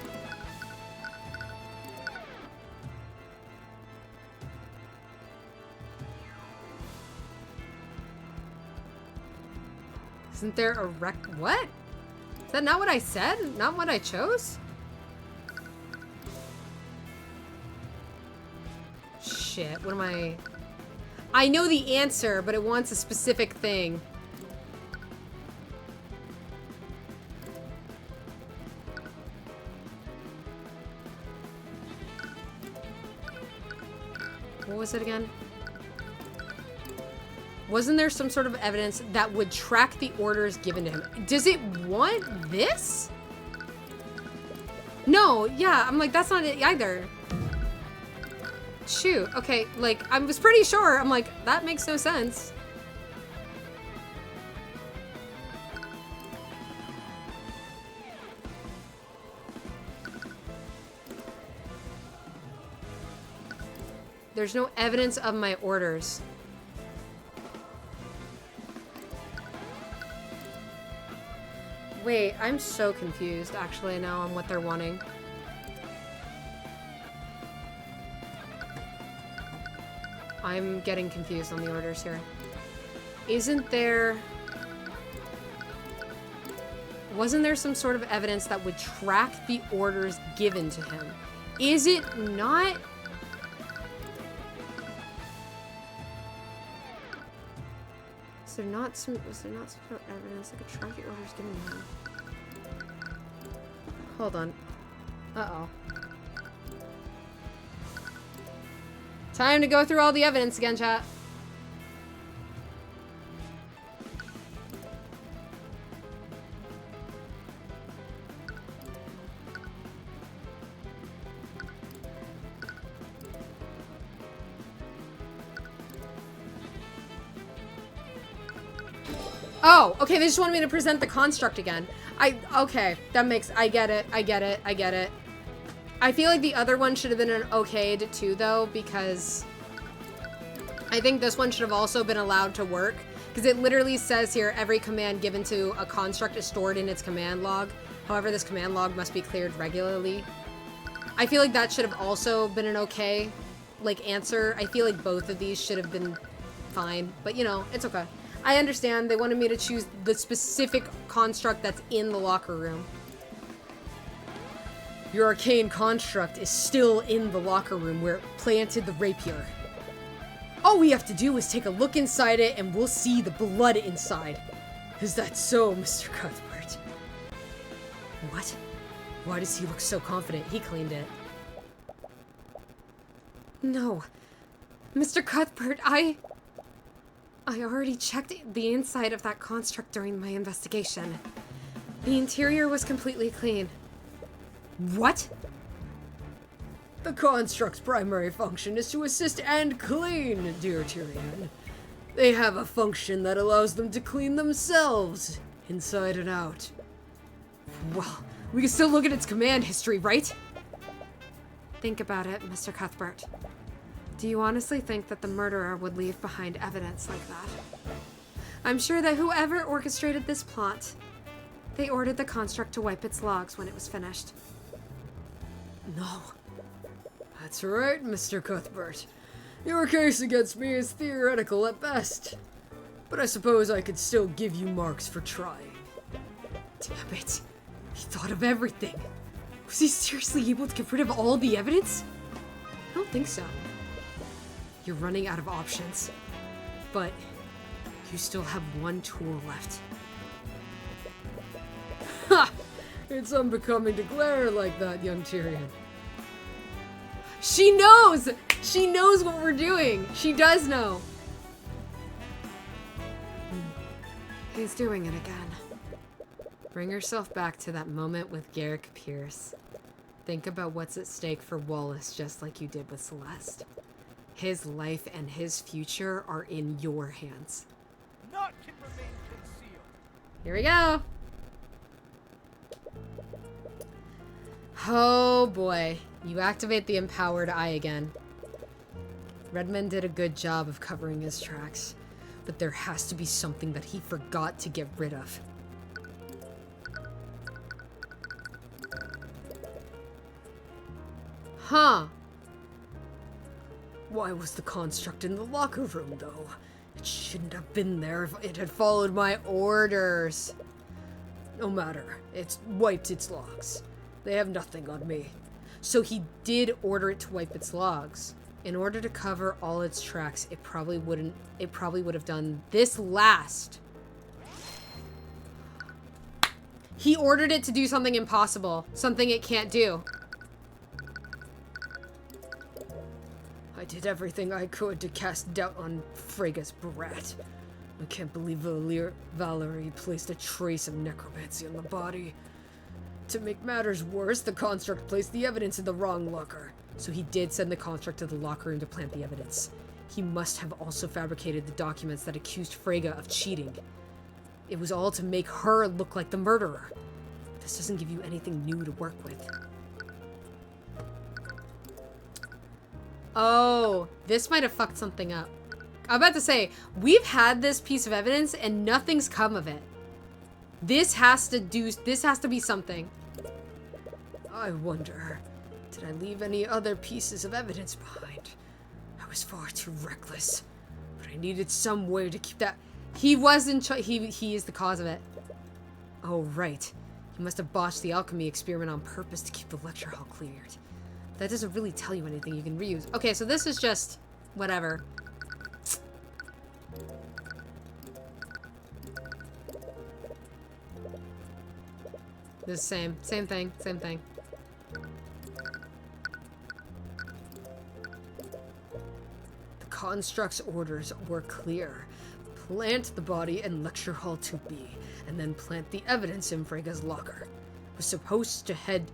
Isn't there a what? Is that not what I said? Not what I chose? Shit, what am I know the answer, but it wants a specific thing. What was it again? Wasn't there some sort of evidence that would track the orders given to him? Does it want this? No, yeah, I'm like, that's not it either. Shoot, okay, I was pretty sure. I'm like, that makes no sense. There's no evidence of my orders. Wait, I'm so confused actually now on what they're wanting. I'm getting confused on the orders here. Isn't there... Wasn't there some sort of evidence that would track the orders given to him? Is it not? Was there not some sort of evidence that could track the orders given to him? Hold on. Uh-oh. Time to go through all the evidence again, chat. Oh, okay, they just wanted me to present the construct again. Okay, that makes, I get it. I feel like the other one should have been an okayed too, though, because I think this one should have also been allowed to work, because it literally says here, every command given to a construct is stored in its command log. However, this command log must be cleared regularly. I feel like that should have also been an okay, like, answer. I feel like both of these should have been fine, but, you know, it's okay. I understand they wanted me to choose the specific construct that's in the locker room. Your arcane construct is still in the locker room where it planted the rapier. All we have to do is take a look inside it and we'll see the blood inside. Is that so, Mr. Cuthbert? What? Why does he look so confident? He cleaned it. No. Mr. Cuthbert, I already checked the inside of that construct during my investigation. The interior was completely clean. What? The construct's primary function is to assist and clean, dear Tyrion. They have a function that allows them to clean themselves, inside and out. Well, we can still look at its command history, right? Think about it, Mr. Cuthbert. Do you honestly think that the murderer would leave behind evidence like that? I'm sure that whoever orchestrated this plot, they ordered the construct to wipe its logs when it was finished. No. That's right, Mr. Cuthbert. Your case against me is theoretical at best. But I suppose I could still give you marks for trying. Damn it. He thought of everything. Was he seriously able to get rid of all the evidence? I don't think so. You're running out of options, but you still have one tool left. Ha! It's unbecoming to glare like that, young Tyrion. She knows! She knows what we're doing! She does know! He's doing it again. Bring yourself back to that moment with Garrick Pierce. Think about what's at stake for Wallace just like you did with Celeste. His life and his future are in your hands. Naught can remain concealed. Here we go. Oh boy. You activate the empowered eye again. Redmond did a good job of covering his tracks, but there has to be something that he forgot to get rid of. Huh. Why was the construct in the locker room, though? It shouldn't have been there if it had followed my orders. No matter. It's wiped its logs. They have nothing on me. So he did order it to wipe its logs. In order to cover all its tracks, it probably would have done this last. He ordered it to do something impossible. Something it can't do. I did everything I could to cast doubt on Frega's brat. I can't believe Valerie placed a trace of necromancy on the body. To make matters worse, the construct placed the evidence in the wrong locker. So he did send the construct to the locker room to plant the evidence. He must have also fabricated the documents that accused Frega of cheating. It was all to make her look like the murderer. This doesn't give you anything new to work with. Oh, this might have fucked something up. I'm about to say, we've had this piece of evidence and nothing's come of it. This has to be something. I wonder, did I leave any other pieces of evidence behind? I was far too reckless, but I needed some way to keep that. He was in he is the cause of it. Oh, right. He must have botched the alchemy experiment on purpose to keep the lecture hall cleared. That doesn't really tell you anything you can reuse. Okay, so this is just whatever. The same thing. The construct's orders were clear. Plant the body in lecture hall 2B, and then plant the evidence in Frega's locker. Was supposed to head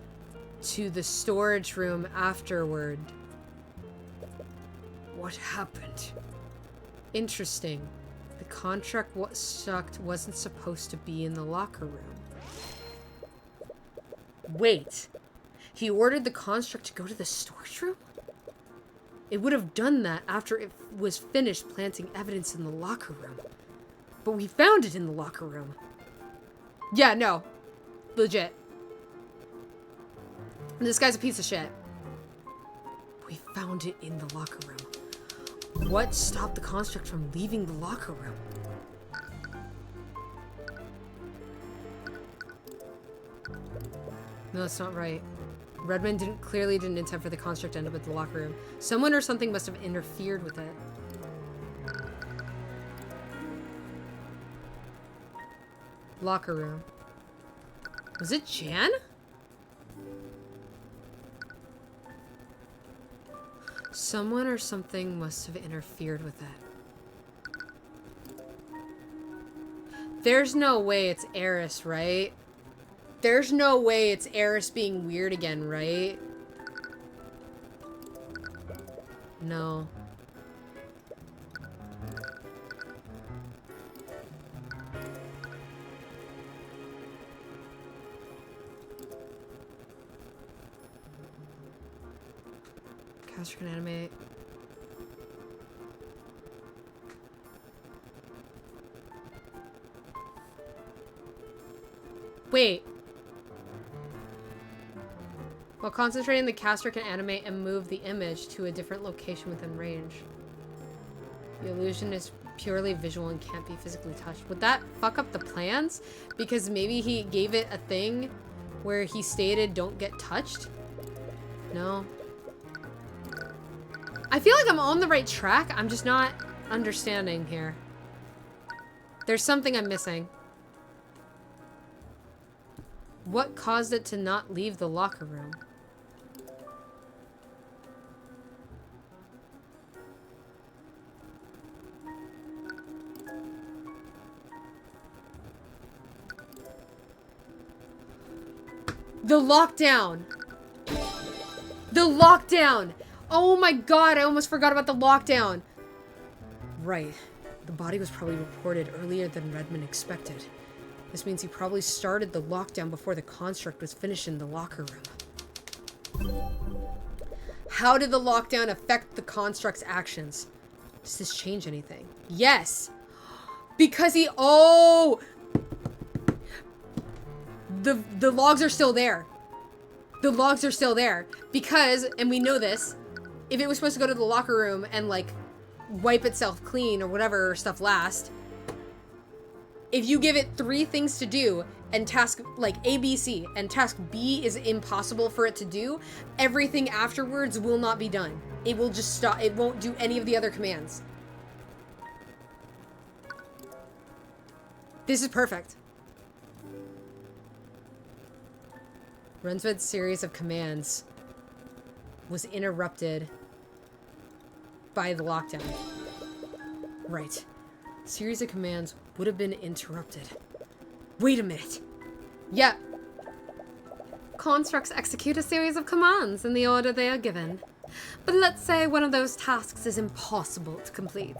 To the storage room afterward. What happened? Interesting. The contract wasn't supposed to be in the locker room. Wait. He ordered the construct to go to the storage room? It would have done that after it was finished planting evidence in the locker room. But we found it in the locker room. Yeah, no. Legit. This guy's a piece of shit. We found it in the locker room. What stopped the construct from leaving the locker room? No, that's not right. Redmond clearly didn't intend for the construct to end up at the locker room. Someone or something must have interfered with it. Locker room. Was it Jan? Someone or something must have interfered with it. There's no way it's Eris, right? There's no way it's Eris being weird again, right? No. Caster can animate. Wait. While concentrating, the caster can animate and move the image to a different location within range. The illusion is purely visual and can't be physically touched. Would that fuck up the plans? Because maybe he gave it a thing where he stated don't get touched? No. I feel like I'm on the right track. I'm just not understanding here. There's something I'm missing. What caused it to not leave the locker room? The lockdown! The lockdown! Oh my god, I almost forgot about the lockdown! Right. The body was probably reported earlier than Redmond expected. This means he probably started the lockdown before the construct was finished in the locker room. How did the lockdown affect the construct's actions? Does this change anything? Yes! Because he... Oh! The logs are still there. The logs are still there. Because, and we know this, if it was supposed to go to the locker room and, like, wipe itself clean or whatever stuff last, if you give it 3 things to do and task, like, A, B, C, and task B is impossible for it to do, everything afterwards will not be done. It will just stop. It won't do any of the other commands. This is perfect. Runsved's series of commands was interrupted by the lockdown. Right. Series of commands would have been interrupted. Wait a minute. Yeah. Constructs execute a series of commands in the order they are given. But let's say one of those tasks is impossible to complete.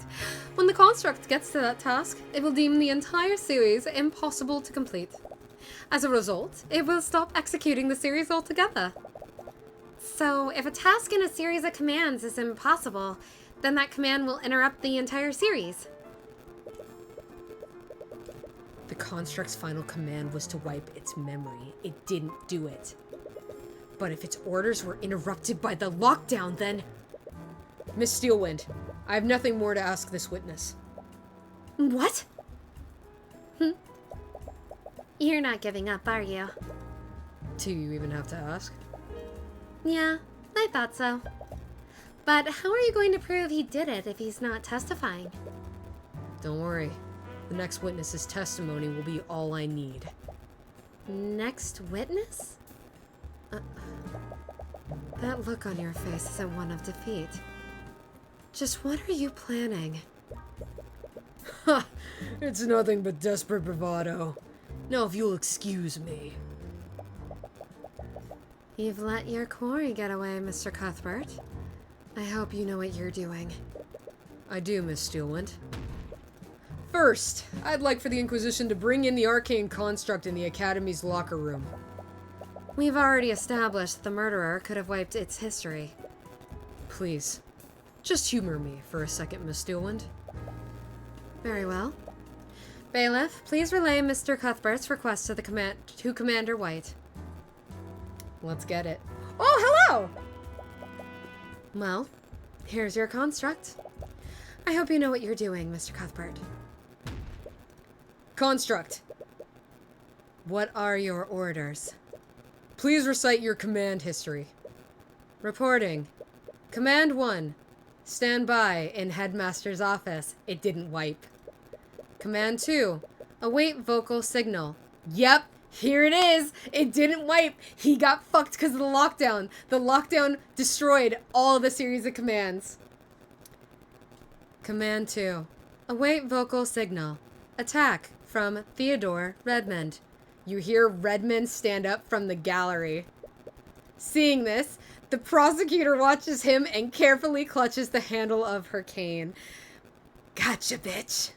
When the construct gets to that task, it will deem the entire series impossible to complete. As a result, it will stop executing the series altogether. So, if a task in a series of commands is impossible, then that command will interrupt the entire series. The construct's final command was to wipe its memory, it didn't do it. But if its orders were interrupted by the lockdown, then... Miss Steelwind, I have nothing more to ask this witness. What? You're not giving up, are you? Do you even have to ask? Yeah, I thought so. But how are you going to prove he did it if he's not testifying? Don't worry. The next witness's testimony will be all I need. Next witness? That look on your face isn't one of defeat. Just what are you planning? Ha! It's nothing but desperate bravado. Now if you'll excuse me. You've let your quarry get away, Mr. Cuthbert. I hope you know what you're doing. I do, Miss Steelwind. First, I'd like for the Inquisition to bring in the Arcane construct in the Academy's locker room. We've already established that the murderer could have wiped its history. Please, just humor me for a second, Miss Steelwind. Very well. Bailiff, please relay Mr. Cuthbert's request to Commander White. Let's get it. Oh, hello! Well, here's your construct. I hope you know what you're doing, Mr. Cuthbert. Construct. What are your orders? Please recite your command history. Reporting. Command 1. Stand by in Headmaster's office. It didn't wipe. Command 2. Await vocal signal. Yep, here it is. It didn't wipe. He got fucked because of the lockdown. The lockdown destroyed all the series of commands. Command 2. Await vocal signal. Attack from Theodore Redmond. You hear Redmond stand up from the gallery. Seeing this, the prosecutor watches him and carefully clutches the handle of her cane. Gotcha, bitch.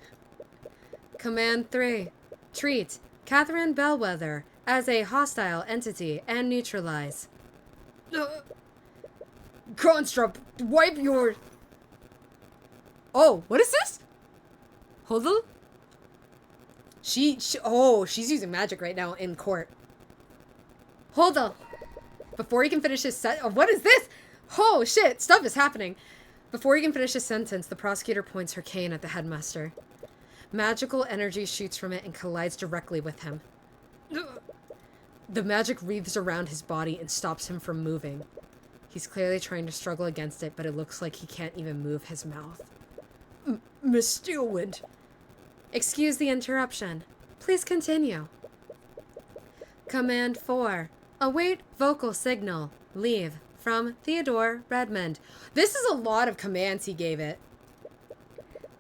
Command 3. Treat Catherine Bellwether as a hostile entity and neutralize. Construct, wipe your... Oh, what is this? Hold on. She's using magic right now in court. Hold on. Before he can finish his what is this? Oh, shit, stuff is happening. Before he can finish his sentence, the prosecutor points her cane at the headmaster. Magical energy shoots from it and collides directly with him. The magic wreathes around his body and stops him from moving. He's clearly trying to struggle against it, but it looks like he can't even move his mouth. Miss Steelwind. Excuse the interruption. Please continue. Command 4. Await vocal signal. Leave. From Theodore Redmond. This is a lot of commands he gave it.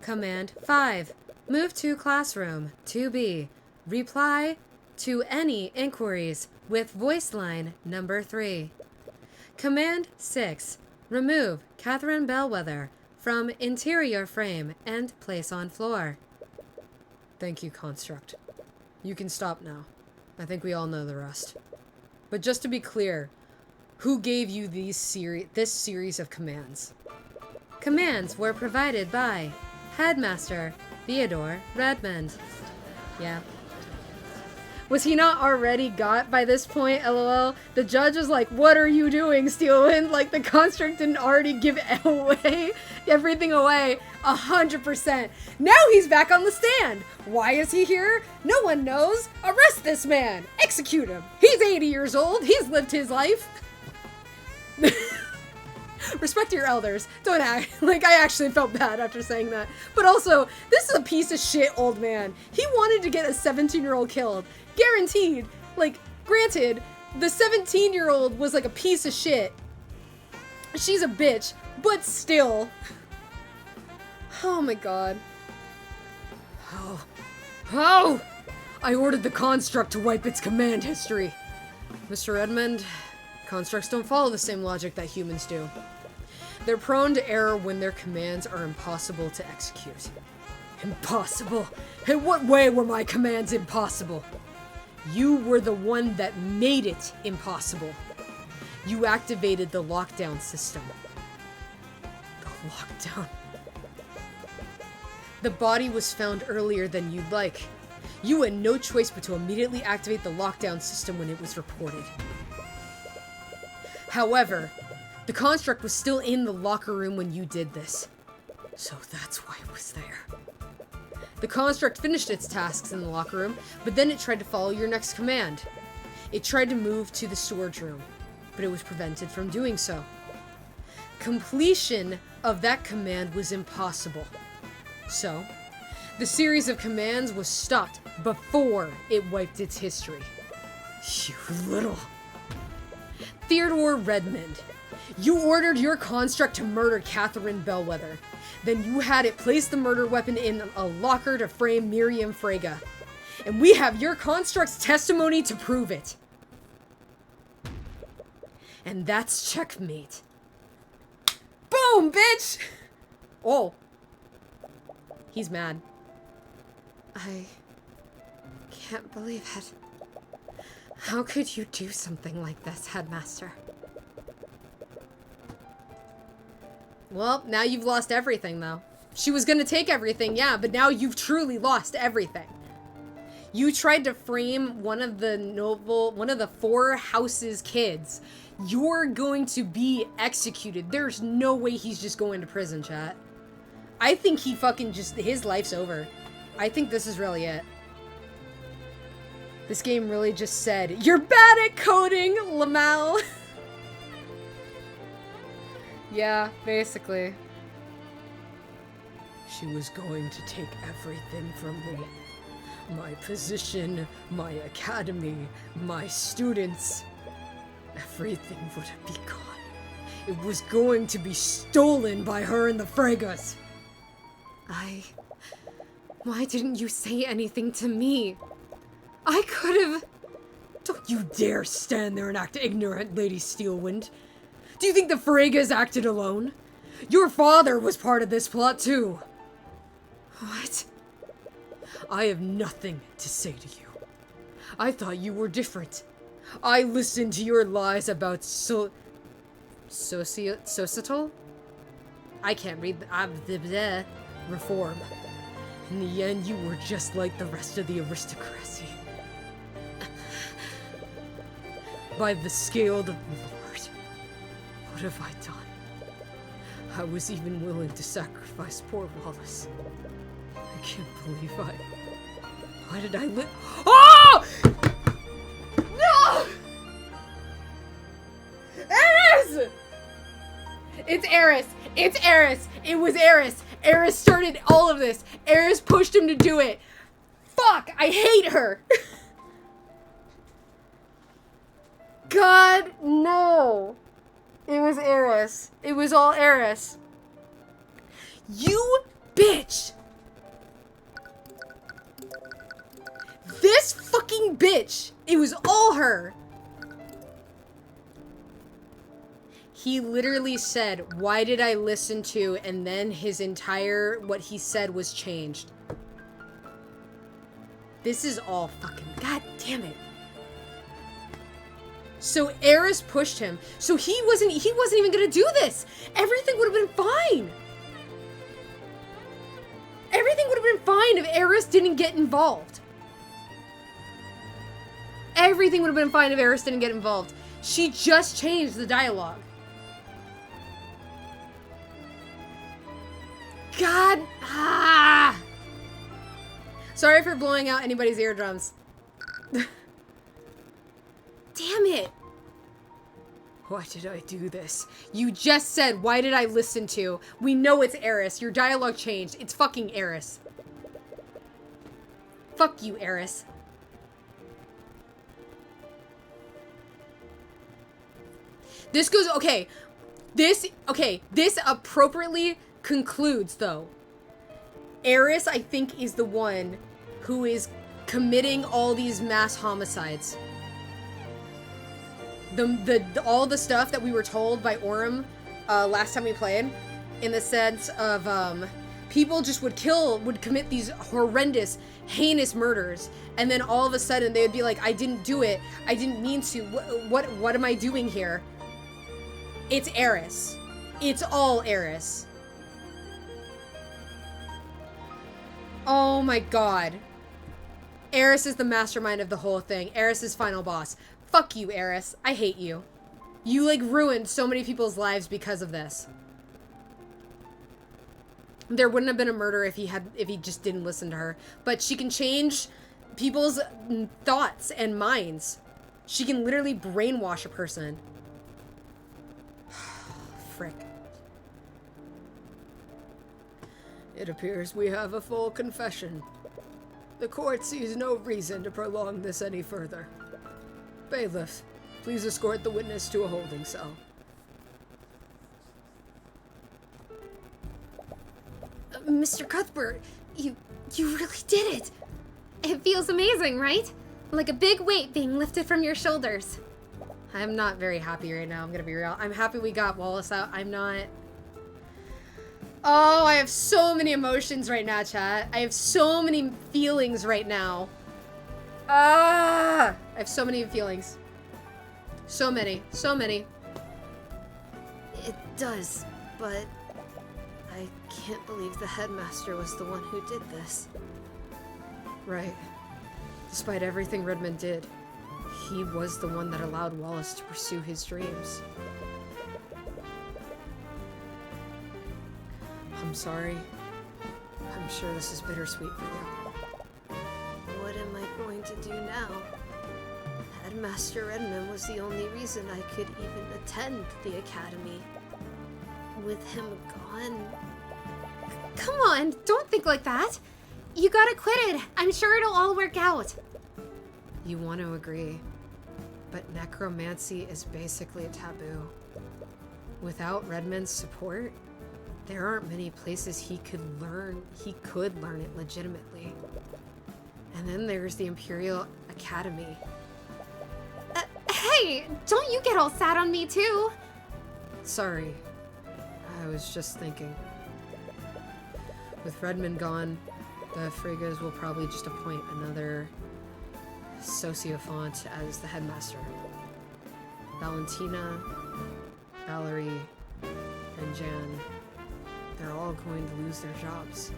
Command 5. Move to classroom 2B. Reply to any inquiries with voice line number 3. Command 6. Remove Catherine Bellwether from interior frame and place on floor. Thank you, Construct. You can stop now. I think we all know the rest. But just to be clear, who gave you this series of commands? Commands were provided by Headmaster Theodore Redmond. Yeah. Was he not already got by this point, lol? The judge was like, what are you doing, Steelwind? Like, the construct didn't already give everything away 100%. Now he's back on the stand. Why is he here? No one knows. Arrest this man. Execute him. He's 80 years old. He's lived his life. Respect your elders. Don't act like I actually felt bad after saying that. But also, this is a piece of shit old man. He wanted to get a 17-year-old killed. Guaranteed. Like, granted, the 17-year-old was like a piece of shit. She's a bitch, but still. Oh my god. Oh! I ordered the construct to wipe its command history. Mr. Edmund, constructs don't follow the same logic that humans do. They're prone to error when their commands are impossible to execute. Impossible? In what way were my commands impossible? You were the one that made it impossible. You activated the lockdown system. The lockdown. The body was found earlier than you'd like. You had no choice but to immediately activate the lockdown system when it was reported. However, the construct was still in the locker room when you did this. So that's why it was there. The construct finished its tasks in the locker room, but then it tried to follow your next command. It tried to move to the storage room, but it was prevented from doing so. Completion of that command was impossible. So, the series of commands was stopped before it wiped its history. You little... Theodore Redmond, you ordered your construct to murder Catherine Bellwether. Then you had it place the murder weapon in a locker to frame Miriam Frege. And we have your construct's testimony to prove it. And that's checkmate. Boom, bitch! Oh. He's mad. I can't believe it. How could you do something like this, Headmaster? Well, now you've lost everything, though. She was gonna take everything, yeah, but now you've truly lost everything. You tried to frame one of the four house's kids. You're going to be executed. There's no way he's just going to prison, chat. I think he fucking his life's over. I think this is really it. This game really just said, you're bad at coding, Lamal. Yeah, basically. She was going to take everything from me. My position, my academy, my students. Everything would be gone. It was going to be stolen by her and the Fregas. Why didn't you say anything to me? I could have... Don't you dare stand there and act ignorant, Lady Steelwind. Do you think the Fregas acted alone? Your father was part of this plot, too. What? I have nothing to say to you. I thought you were different. I listened to your lies about Societal? I can't read the reform. In the end, you were just like the rest of the aristocracy. By the scale of the Lord, what have I done? I was even willing to sacrifice poor Wallace. I can't believe Why did I live? Oh! No! Eris! It's Eris! It's Eris! It was Eris! Eris started all of this! Eris pushed him to do it! Fuck! I hate her! God, no! It was Eris. It was all Eris. You bitch! This fucking bitch! It was all her! He literally said, why did I listen to, and then his entire, what he said was changed. This is all fucking, god damn it. So Eris pushed him, so he wasn't even gonna do this! Everything would have been fine! Everything would have been fine if Eris didn't get involved. Everything would have been fine if Eris didn't get involved. She just changed the dialogue. God, Sorry for blowing out anybody's eardrums. Damn it. Why did I do this? You just said, why did I listen to? We know it's Eris. Your dialogue changed. It's fucking Eris. Fuck you, Eris. This goes, okay. This appropriately concludes, though. Eris, I think, is the one who is committing all these mass homicides. All the stuff that we were told by Orem last time we played, in the sense of people just would commit these horrendous, heinous murders, and then all of a sudden they would be like, I didn't do it, I didn't mean to, what am I doing here? It's Eris. It's all Eris. Oh my god. Eris is the mastermind of the whole thing. Eris is final boss. Fuck you, Eris. I hate you. You, like, ruined so many people's lives because of this. There wouldn't have been a murder if he just didn't listen to her. But she can change people's thoughts and minds. She can literally brainwash a person. Frick. It appears we have a full confession. The court sees no reason to prolong this any further. Bailiff, please escort the witness to a holding cell. Mr. Cuthbert, you really did it. It feels amazing, right? Like a big weight being lifted from your shoulders. I'm not very happy right now, I'm gonna be real. I'm happy we got Wallace out. I'm not... Oh, I have so many emotions right now, chat. I have so many feelings right now. I have so many feelings. So many. So many. It does, but I can't believe the headmaster was the one who did this. Right. Despite everything Redmond did, he was the one that allowed Wallace to pursue his dreams. I'm sorry. I'm sure this is bittersweet for you. What am I going to do now? Headmaster Redmond was the only reason I could even attend the academy. With him gone... Come on, don't think like that. You got acquitted. I'm sure it'll all work out. You want to agree, but necromancy is basically a taboo. Without Redmond's support, there aren't many places he could learn it legitimately. And then there's the Imperial Academy. Hey, don't you get all sad on me too. Sorry, I was just thinking. With Redmond gone, the Frigas will probably just appoint another sociophant as the headmaster. Valentina, Valerie, and Jan, they're all going to lose their jobs.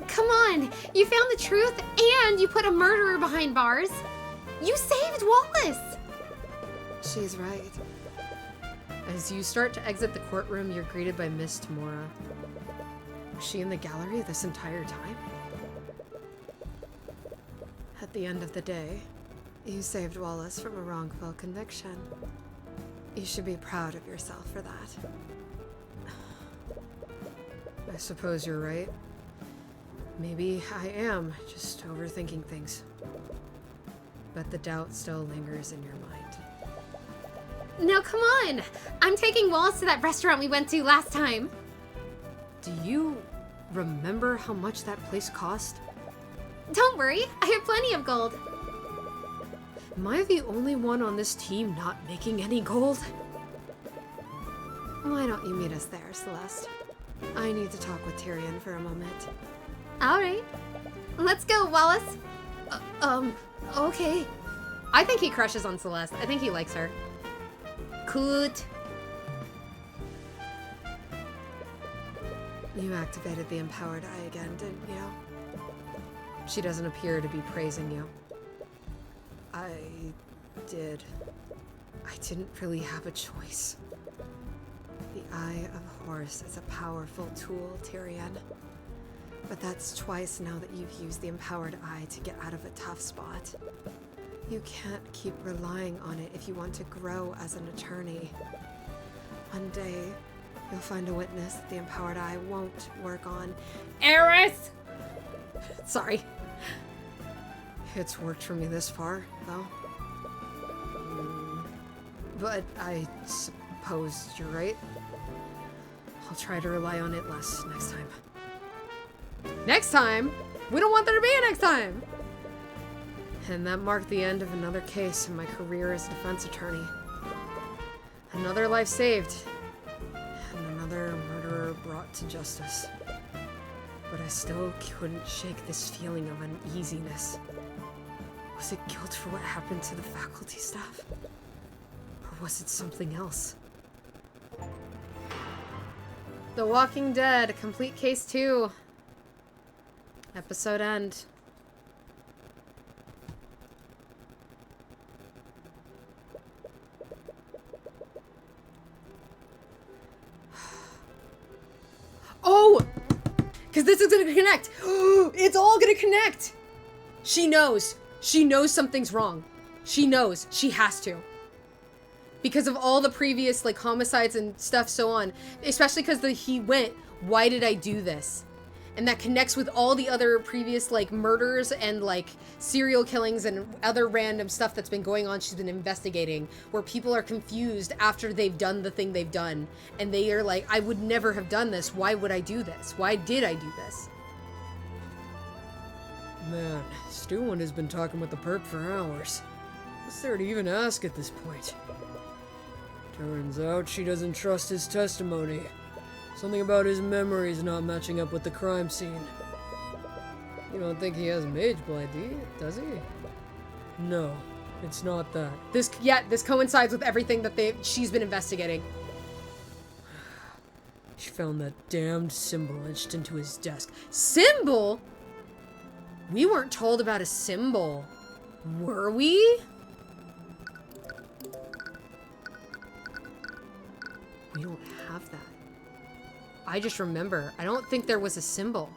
Come on, you found the truth and you put a murderer behind bars. You saved Wallace. She's right. As you start to exit the courtroom, you're greeted by Miss Tamora. Was she in the gallery this entire time? At the end of the day, you saved Wallace from a wrongful conviction. You should be proud of yourself for that. I suppose you're right. Maybe I am just overthinking things. But the doubt still lingers in your mind. Now come on, I'm taking Wallace to that restaurant we went to last time. Do you remember how much that place cost? Don't worry, I have plenty of gold. Am I the only one on this team not making any gold? Why don't you meet us there, Celeste? I need to talk with Tyrion for a moment. All right, let's go, Wallace. Okay. I think he crushes on Celeste. I think he likes her. Coot. You activated the Empowered Eye again, didn't you? She doesn't appear to be praising you. I did. I didn't really have a choice. The Eye of Horus is a powerful tool, Tyrion. But that's twice now that you've used the Empowered Eye to get out of a tough spot. You can't keep relying on it if you want to grow as an attorney. One day, you'll find a witness that the Empowered Eye won't work on. Eris! Sorry. It's worked for me this far, though. But I suppose you're right. I'll try to rely on it less next time. Next time? We don't want there to be a next time! And that marked the end of another case in my career as a defense attorney. Another life saved. And another murderer brought to justice. But I still couldn't shake this feeling of uneasiness. Was it guilt for what happened to the faculty staff? Or was it something else? The Walking Dead, Complete Case 2. Episode end. Because this is gonna connect. It's all gonna connect. She knows. She knows something's wrong. She knows. She has to. Because of all the previous, like, homicides and stuff so on. Especially because he went, why did I do this? And that connects with all the other previous, like, murders and, like, serial killings and other random stuff that's been going on she's been investigating, where people are confused after they've done the thing they've done. And they are like, I would never have done this. Why would I do this? Why did I do this? Man, Stewin has been talking with the perp for hours. What's there to even ask at this point? Turns out she doesn't trust his testimony. Something about his memories not matching up with the crime scene. You don't think he has mage blood, does he? No, it's not that. This coincides with everything that she's been investigating. She found that damned symbol etched into his desk. Symbol? We weren't told about a symbol. Were we? We don't have that. I just remember. I don't think there was a symbol.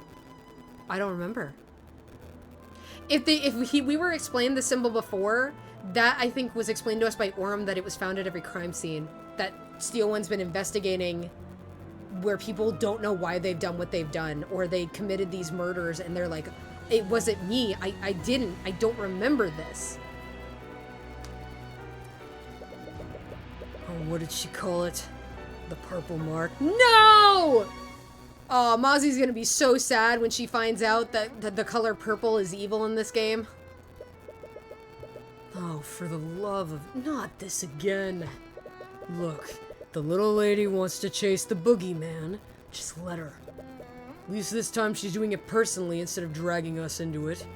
I don't remember. If we were explained the symbol before, that I think was explained to us by Orem, that it was found at every crime scene. That Steel One's been investigating where people don't know why they've done what they've done, or they committed these murders and they're like, it wasn't me. I don't remember this. Oh, what did she call it? The purple mark? No! Oh, Mozzie's gonna be so sad when she finds out that the color purple is evil in this game. Oh, for the love of... Not this again. Look, the little lady wants to chase the boogeyman. Just let her. At least this time she's doing it personally instead of dragging us into it.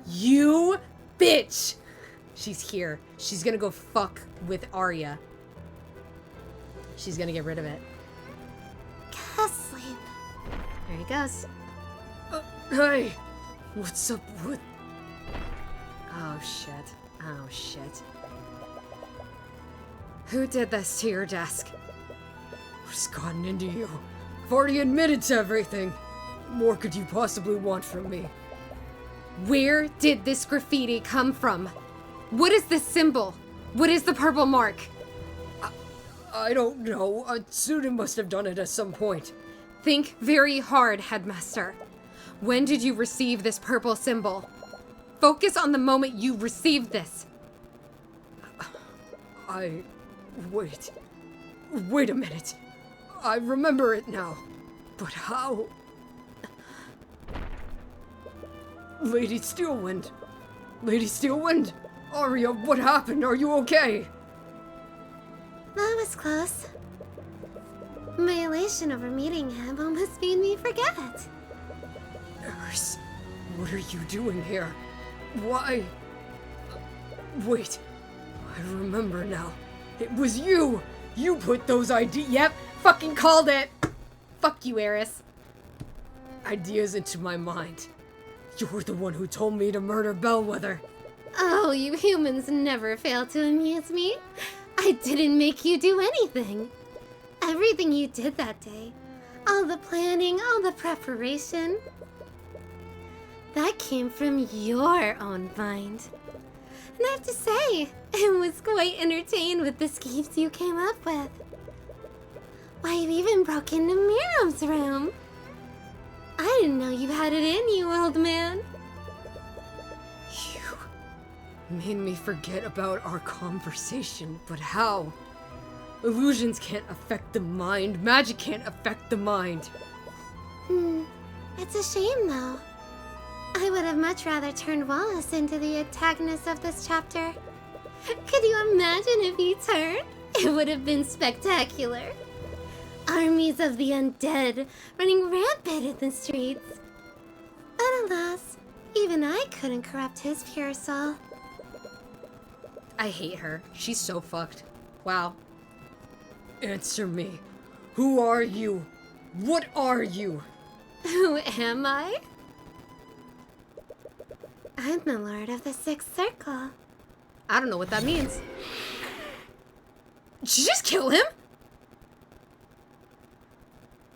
You bitch! She's here. She's gonna go fuck with Arya. She's gonna get rid of it. Go sleep. There he goes. Hey! What's up with... Oh shit. Oh shit. Who did this to your desk? What's gotten into you? I've already admitted to everything. What more could you possibly want from me? Where did this graffiti come from? What is this symbol? What is the purple mark? I don't know. Tsuda must have done it at some point. Think very hard, Headmaster. When did you receive this purple symbol? Focus on the moment you received this. Wait a minute. I remember it now. But how? Lady Steelwind. Lady Steelwind? Arya, what happened? Are you okay? That was close. My elation over meeting him almost made me forget. Nurse, what are you doing here? Why? Wait, I remember now. It was you! You put those Yep, fucking called it! Fuck you, Eris. ideas into my mind. You're the one who told me to murder Bellwether. Oh, you humans never fail to amuse me. I didn't make you do anything. Everything you did that day, all the planning, all the preparation, that came from your own mind. And I have to say, I was quite entertained with the schemes you came up with. Why, you even broke into Miriam's room. I didn't know you had it in you, old man. You made me forget about our conversation, but how? Illusions can't affect the mind. Magic can't affect the mind. It's a shame, though. I would have much rather turned Wallace into the antagonist of this chapter. Could you imagine if he turned? It would have been spectacular. Armies of the undead running rampant in the streets. But alas, even I couldn't corrupt his pure soul. I hate her. She's so fucked. Wow. Answer me. Who are you? What are you? Who am I? I'm the Lord of the Sixth Circle. I don't know what that means. Did you just kill him?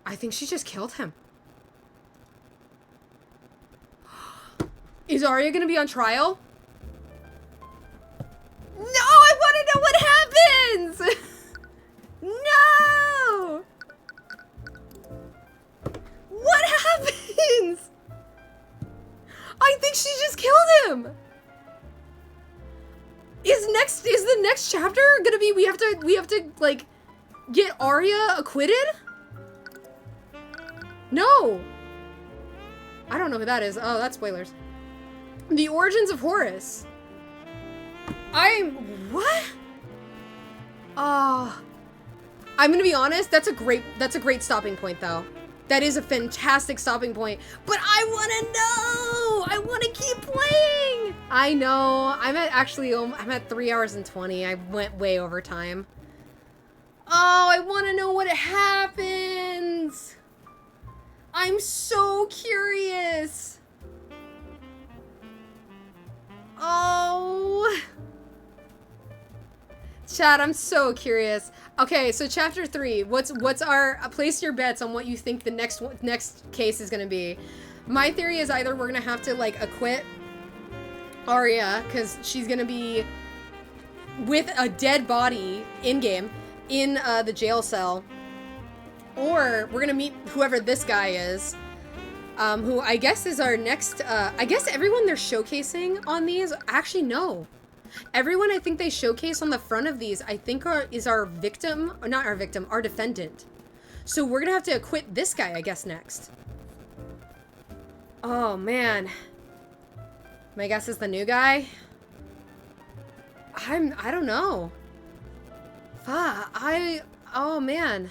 I think she just killed him. Is Arya gonna be on trial? No, I want to know what happens! No! What happens? I think she just killed him. Is the next chapter gonna be we have to like get Arya acquitted? No. I don't know who that is. Oh, that's spoilers. The origins of Horus. What? Oh. I'm gonna be honest, that's a great stopping point though. That is a fantastic stopping point. But I wanna know! I wanna keep playing! I know. I'm at 3 hours and 20. I went way over time. Oh, I wanna know what happens! I'm so curious! Oh... Chat, I'm so curious. Okay, so chapter 3. What's our place your bets on what you think the next case is gonna be? My theory is either we're gonna have to like acquit Arya because she's gonna be with a dead body in game in the jail cell, or we're gonna meet whoever this guy is, who I guess is our next. I guess everyone they're showcasing on these actually no. Everyone I think they showcase on the front of these, I think is our victim, or not our victim, our defendant. So we're gonna have to acquit this guy, I guess, next. Oh, man. My guess is the new guy? I don't know. Oh, man.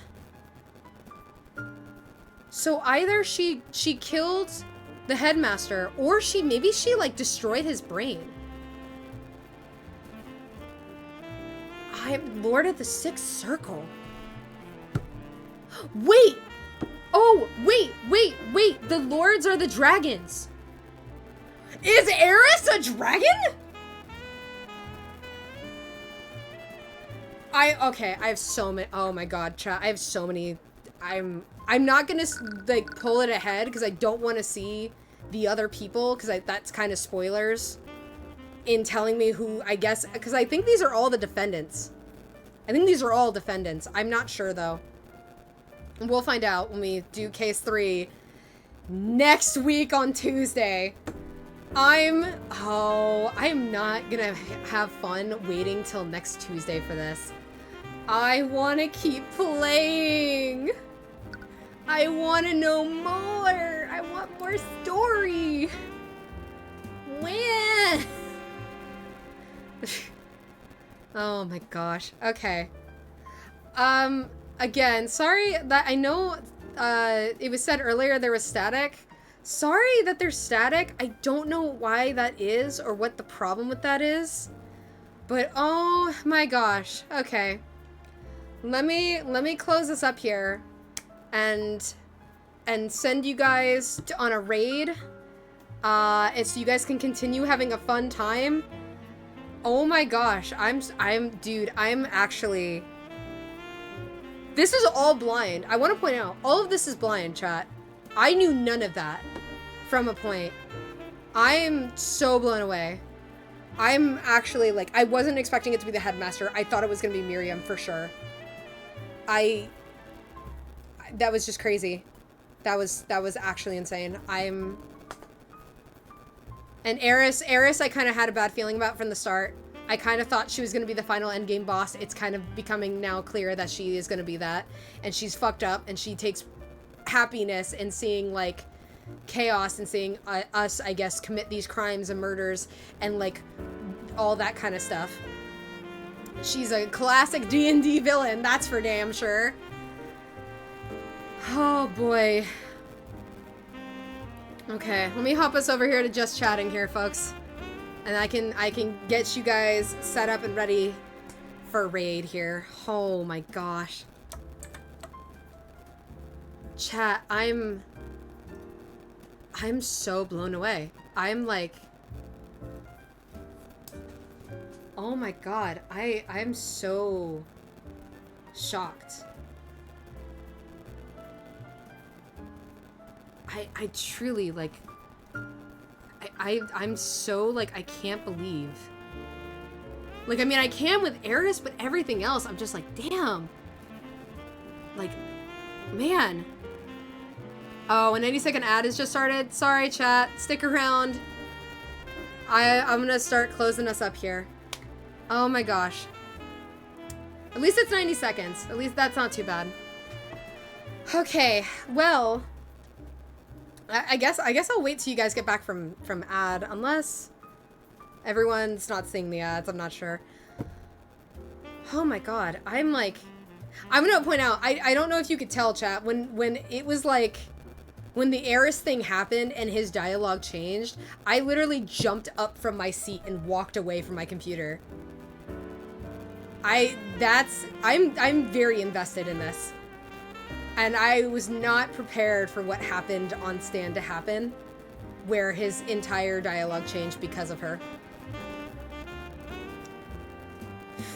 So either she killed the headmaster, or maybe she, like, destroyed his brain. I'm Lord of the Sixth Circle. Wait! Oh, wait! The lords are the dragons. Is Eris a dragon? Okay, I have so many. Oh my god, chat. I have so many. I'm not gonna like pull it ahead because I don't want to see the other people because that's kind of spoilers in telling me who, I guess, because I think these are all the defendants. I'm not sure though. We'll find out when we do case 3 next week on Tuesday. I'm not gonna have fun waiting till next Tuesday for this. I want to keep playing. I want to know more. I want more story. When? Oh my gosh. Okay. Again, sorry that I know it was said earlier there was static. Sorry that there's static. I don't know why that is or what the problem with that is. But oh my gosh. Okay. Let me close this up here and send you guys on a raid. And so you guys can continue having a fun time. Oh my gosh, dude, I'm actually... This is all blind. I want to point out, all of this is blind, chat. I knew none of that from a point. I am so blown away. I'm actually, like, I wasn't expecting it to be the headmaster. I thought it was going to be Miriam for sure. That was just crazy. That was actually insane. And Eris, I kind of had a bad feeling about from the start. I kind of thought she was going to be the final endgame boss. It's kind of becoming now clear that she is going to be that. And she's fucked up, and she takes happiness in seeing, like, chaos and seeing us, I guess, commit these crimes and murders and, like, all that kind of stuff. She's a classic D&D villain, that's for damn sure. Oh, boy. Okay, let me hop us over here to just chatting here, folks. And I can get you guys set up and ready for a raid here. Oh my gosh. Chat, I'm so blown away. I'm like, oh my god, I'm so shocked. I truly, like, I'm so, like, I can't believe. Like, I mean, I can with Eris, but everything else, I'm just like, damn. Like, man. Oh, a 90-second ad has just started. Sorry, chat. Stick around. I'm gonna start closing us up here. Oh my gosh. At least it's 90 seconds. At least that's not too bad. Okay, well, I guess I'll wait till you guys get back from ad, unless everyone's not seeing the ads. I'm not sure. Oh my god, I'm gonna point out, I don't know if you could tell, chat, when it was like, when the Eris thing happened and his dialogue changed, I literally jumped up from my seat and walked away from my computer. I'm very invested in this. And I was not prepared for what happened on Stand to happen, where his entire dialogue changed because of her.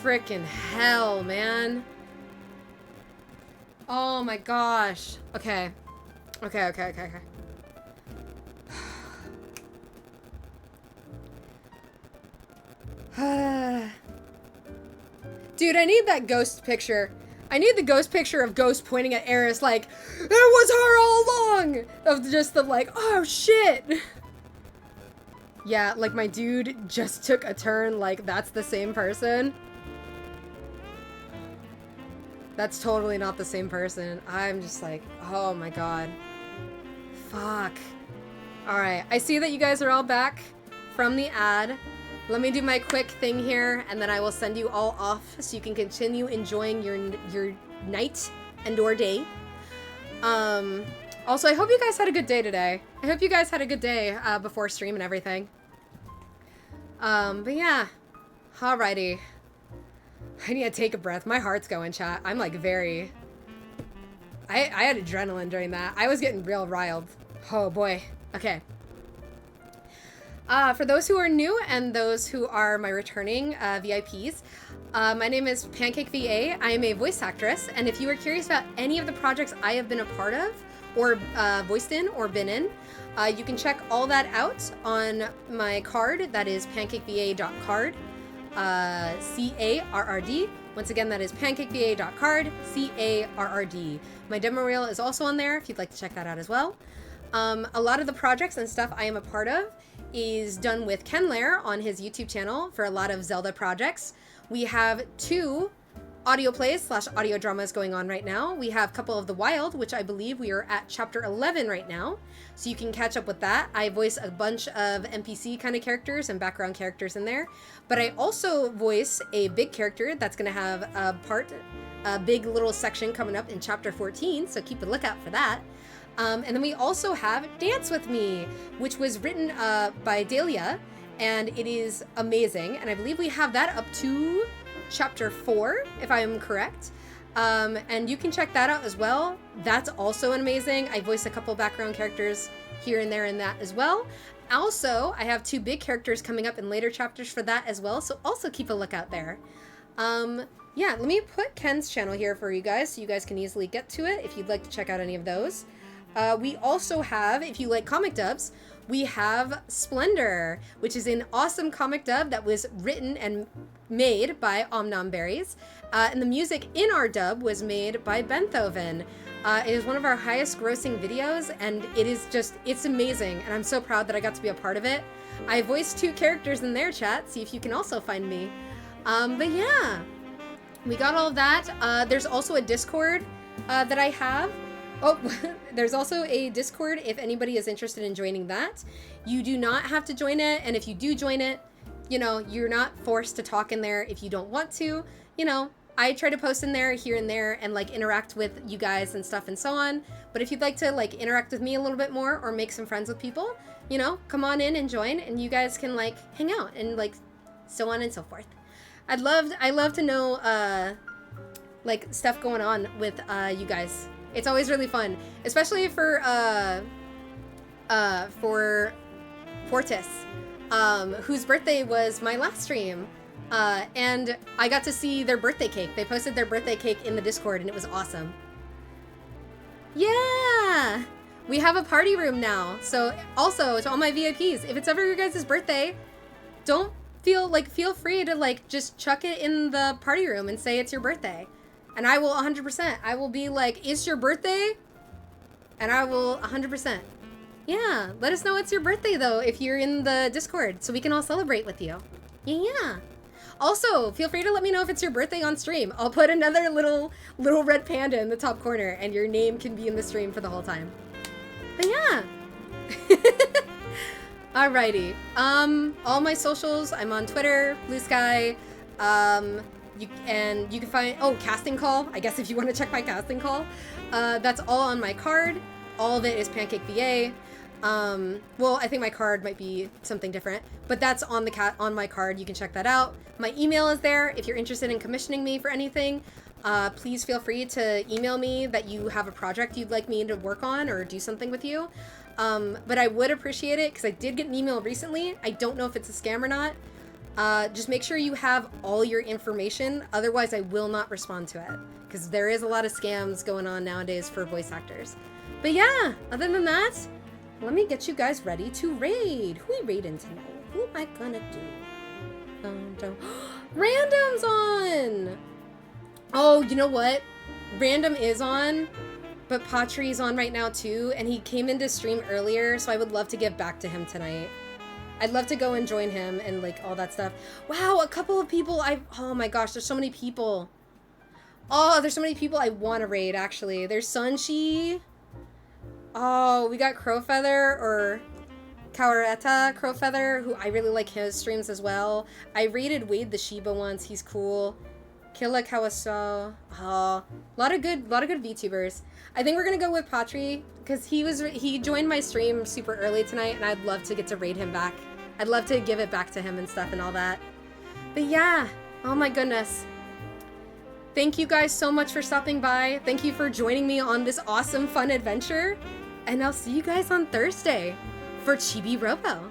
Frickin' hell, man. Oh my gosh. Okay. Okay. Dude, I need that ghost picture. I need the ghost picture of Ghost pointing at Eris like, it was her all along! Of just the like, oh shit! Yeah, like my dude just took a turn, like that's the same person. That's totally not the same person. I'm just like, oh my god. Fuck. Alright, I see that you guys are all back from the ad. Let me do my quick thing here, and then I will send you all off so you can continue enjoying your night and or day. Also, I hope you guys had a good day today. I hope you guys had a good day before stream and everything. But yeah. Alrighty. I need to take a breath. My heart's going, chat. I'm like very... I had adrenaline during that. I was getting real riled. Oh boy. Okay. For those who are new and those who are my returning VIPs, my name is Pancake VA. I am a voice actress, and if you are curious about any of the projects I have been a part of, or voiced in, or been in, you can check all that out on my card. That is pancakeva.card, C-A-R-R-D. Once again, that is pancakeva.card, C-A-R-R-D. My demo reel is also on there if you'd like to check that out as well. A lot of the projects and stuff I am a part of is done with Ken Lair on his YouTube channel for a lot of Zelda projects. We have 2 audio plays / audio dramas going on right now. We have Couple of the Wild, which I believe we are at chapter 11 right now, so you can catch up with that. I voice a bunch of NPC kind of characters and background characters in there, but I also voice a big character that's going to have a big little section coming up in chapter 14, so keep a lookout for that. And then we also have Dance With Me, which was written by Dahlia, and it is amazing. And I believe we have that up to chapter 4, if I am correct. And you can check that out as well. That's also amazing. I voice a couple background characters here and there in that as well. Also, I have 2 big characters coming up in later chapters for that as well, so also keep a lookout there. Yeah, let me put Ken's channel here for you guys so you guys can easily get to it if you'd like to check out any of those. We also have, if you like comic dubs, we have Splendor, which is an awesome comic dub that was written and made by Omnom Berries. And the music in our dub was made by Benthoven. It is one of our highest grossing videos, and it is just, it's amazing. And I'm so proud that I got to be a part of it. I voiced 2 characters in their chat, see if you can also find me. But yeah, we got all of that. There's also a Discord that I have. Oh, there's also a Discord if anybody is interested in joining that. You do not have to join it, and if you do join it, you know, you're not forced to talk in there if you don't want to. You know, I try to post in there here and there and like interact with you guys and stuff and so on. But if you'd like to like interact with me a little bit more or make some friends with people, you know, come on in and join, and you guys can like hang out and like so on and so forth. I love to know like stuff going on with you guys. It's always really fun, especially for Fortis, whose birthday was my last stream, and I got to see their birthday cake. They posted their birthday cake in the Discord, and it was awesome. Yeah! We have a party room now. So also to all my VIPs, if it's ever your guys' birthday, don't feel free to like just chuck it in the party room and say it's your birthday. And I will 100%. I will be like, it's your birthday? And I will 100%. Yeah, let us know it's your birthday though if you're in the Discord so we can all celebrate with you. Yeah. Also, feel free to let me know if it's your birthday on stream. I'll put another little red panda in the top corner and your name can be in the stream for the whole time. But yeah. Alrighty. All my socials, I'm on Twitter, Blue Sky, you can find, casting call, I guess if you want to check my casting call. That's all on my card. All of it is Pancake VA. Well, I think my card might be something different, but that's on on my card. You can check that out. My email is there. If you're interested in commissioning me for anything, please feel free to email me that you have a project you'd like me to work on or do something with you. But I would appreciate it because I did get an email recently. I don't know if it's a scam or not. Just make sure you have all your information. Otherwise, I will not respond to it because there is a lot of scams going on nowadays for voice actors. But yeah, other than that, let me get you guys ready to raid. Who we raiding tonight? Who am I gonna do? Random's on! Oh, you know what? Random is on, but Patry's on right now too, and he came into stream earlier, so I would love to give back to him tonight. I'd love to go and join him and like all that stuff. Wow, a couple of people oh my gosh, there's so many people. Oh, there's so many people I want to raid actually. There's Sunshi. Oh, we got Crowfeather or Kawareta Crowfeather, who I really like his streams as well. I raided Wade the Shiba once. He's cool. Killa Kawaso. Oh, a lot of good VTubers. I think we're gonna go with Patry because he joined my stream super early tonight, and I'd love to get to raid him back. I'd love to give it back to him and stuff and all that. But yeah, oh my goodness. Thank you guys so much for stopping by. Thank you for joining me on this awesome, fun adventure. And I'll see you guys on Thursday for Chibi Robo.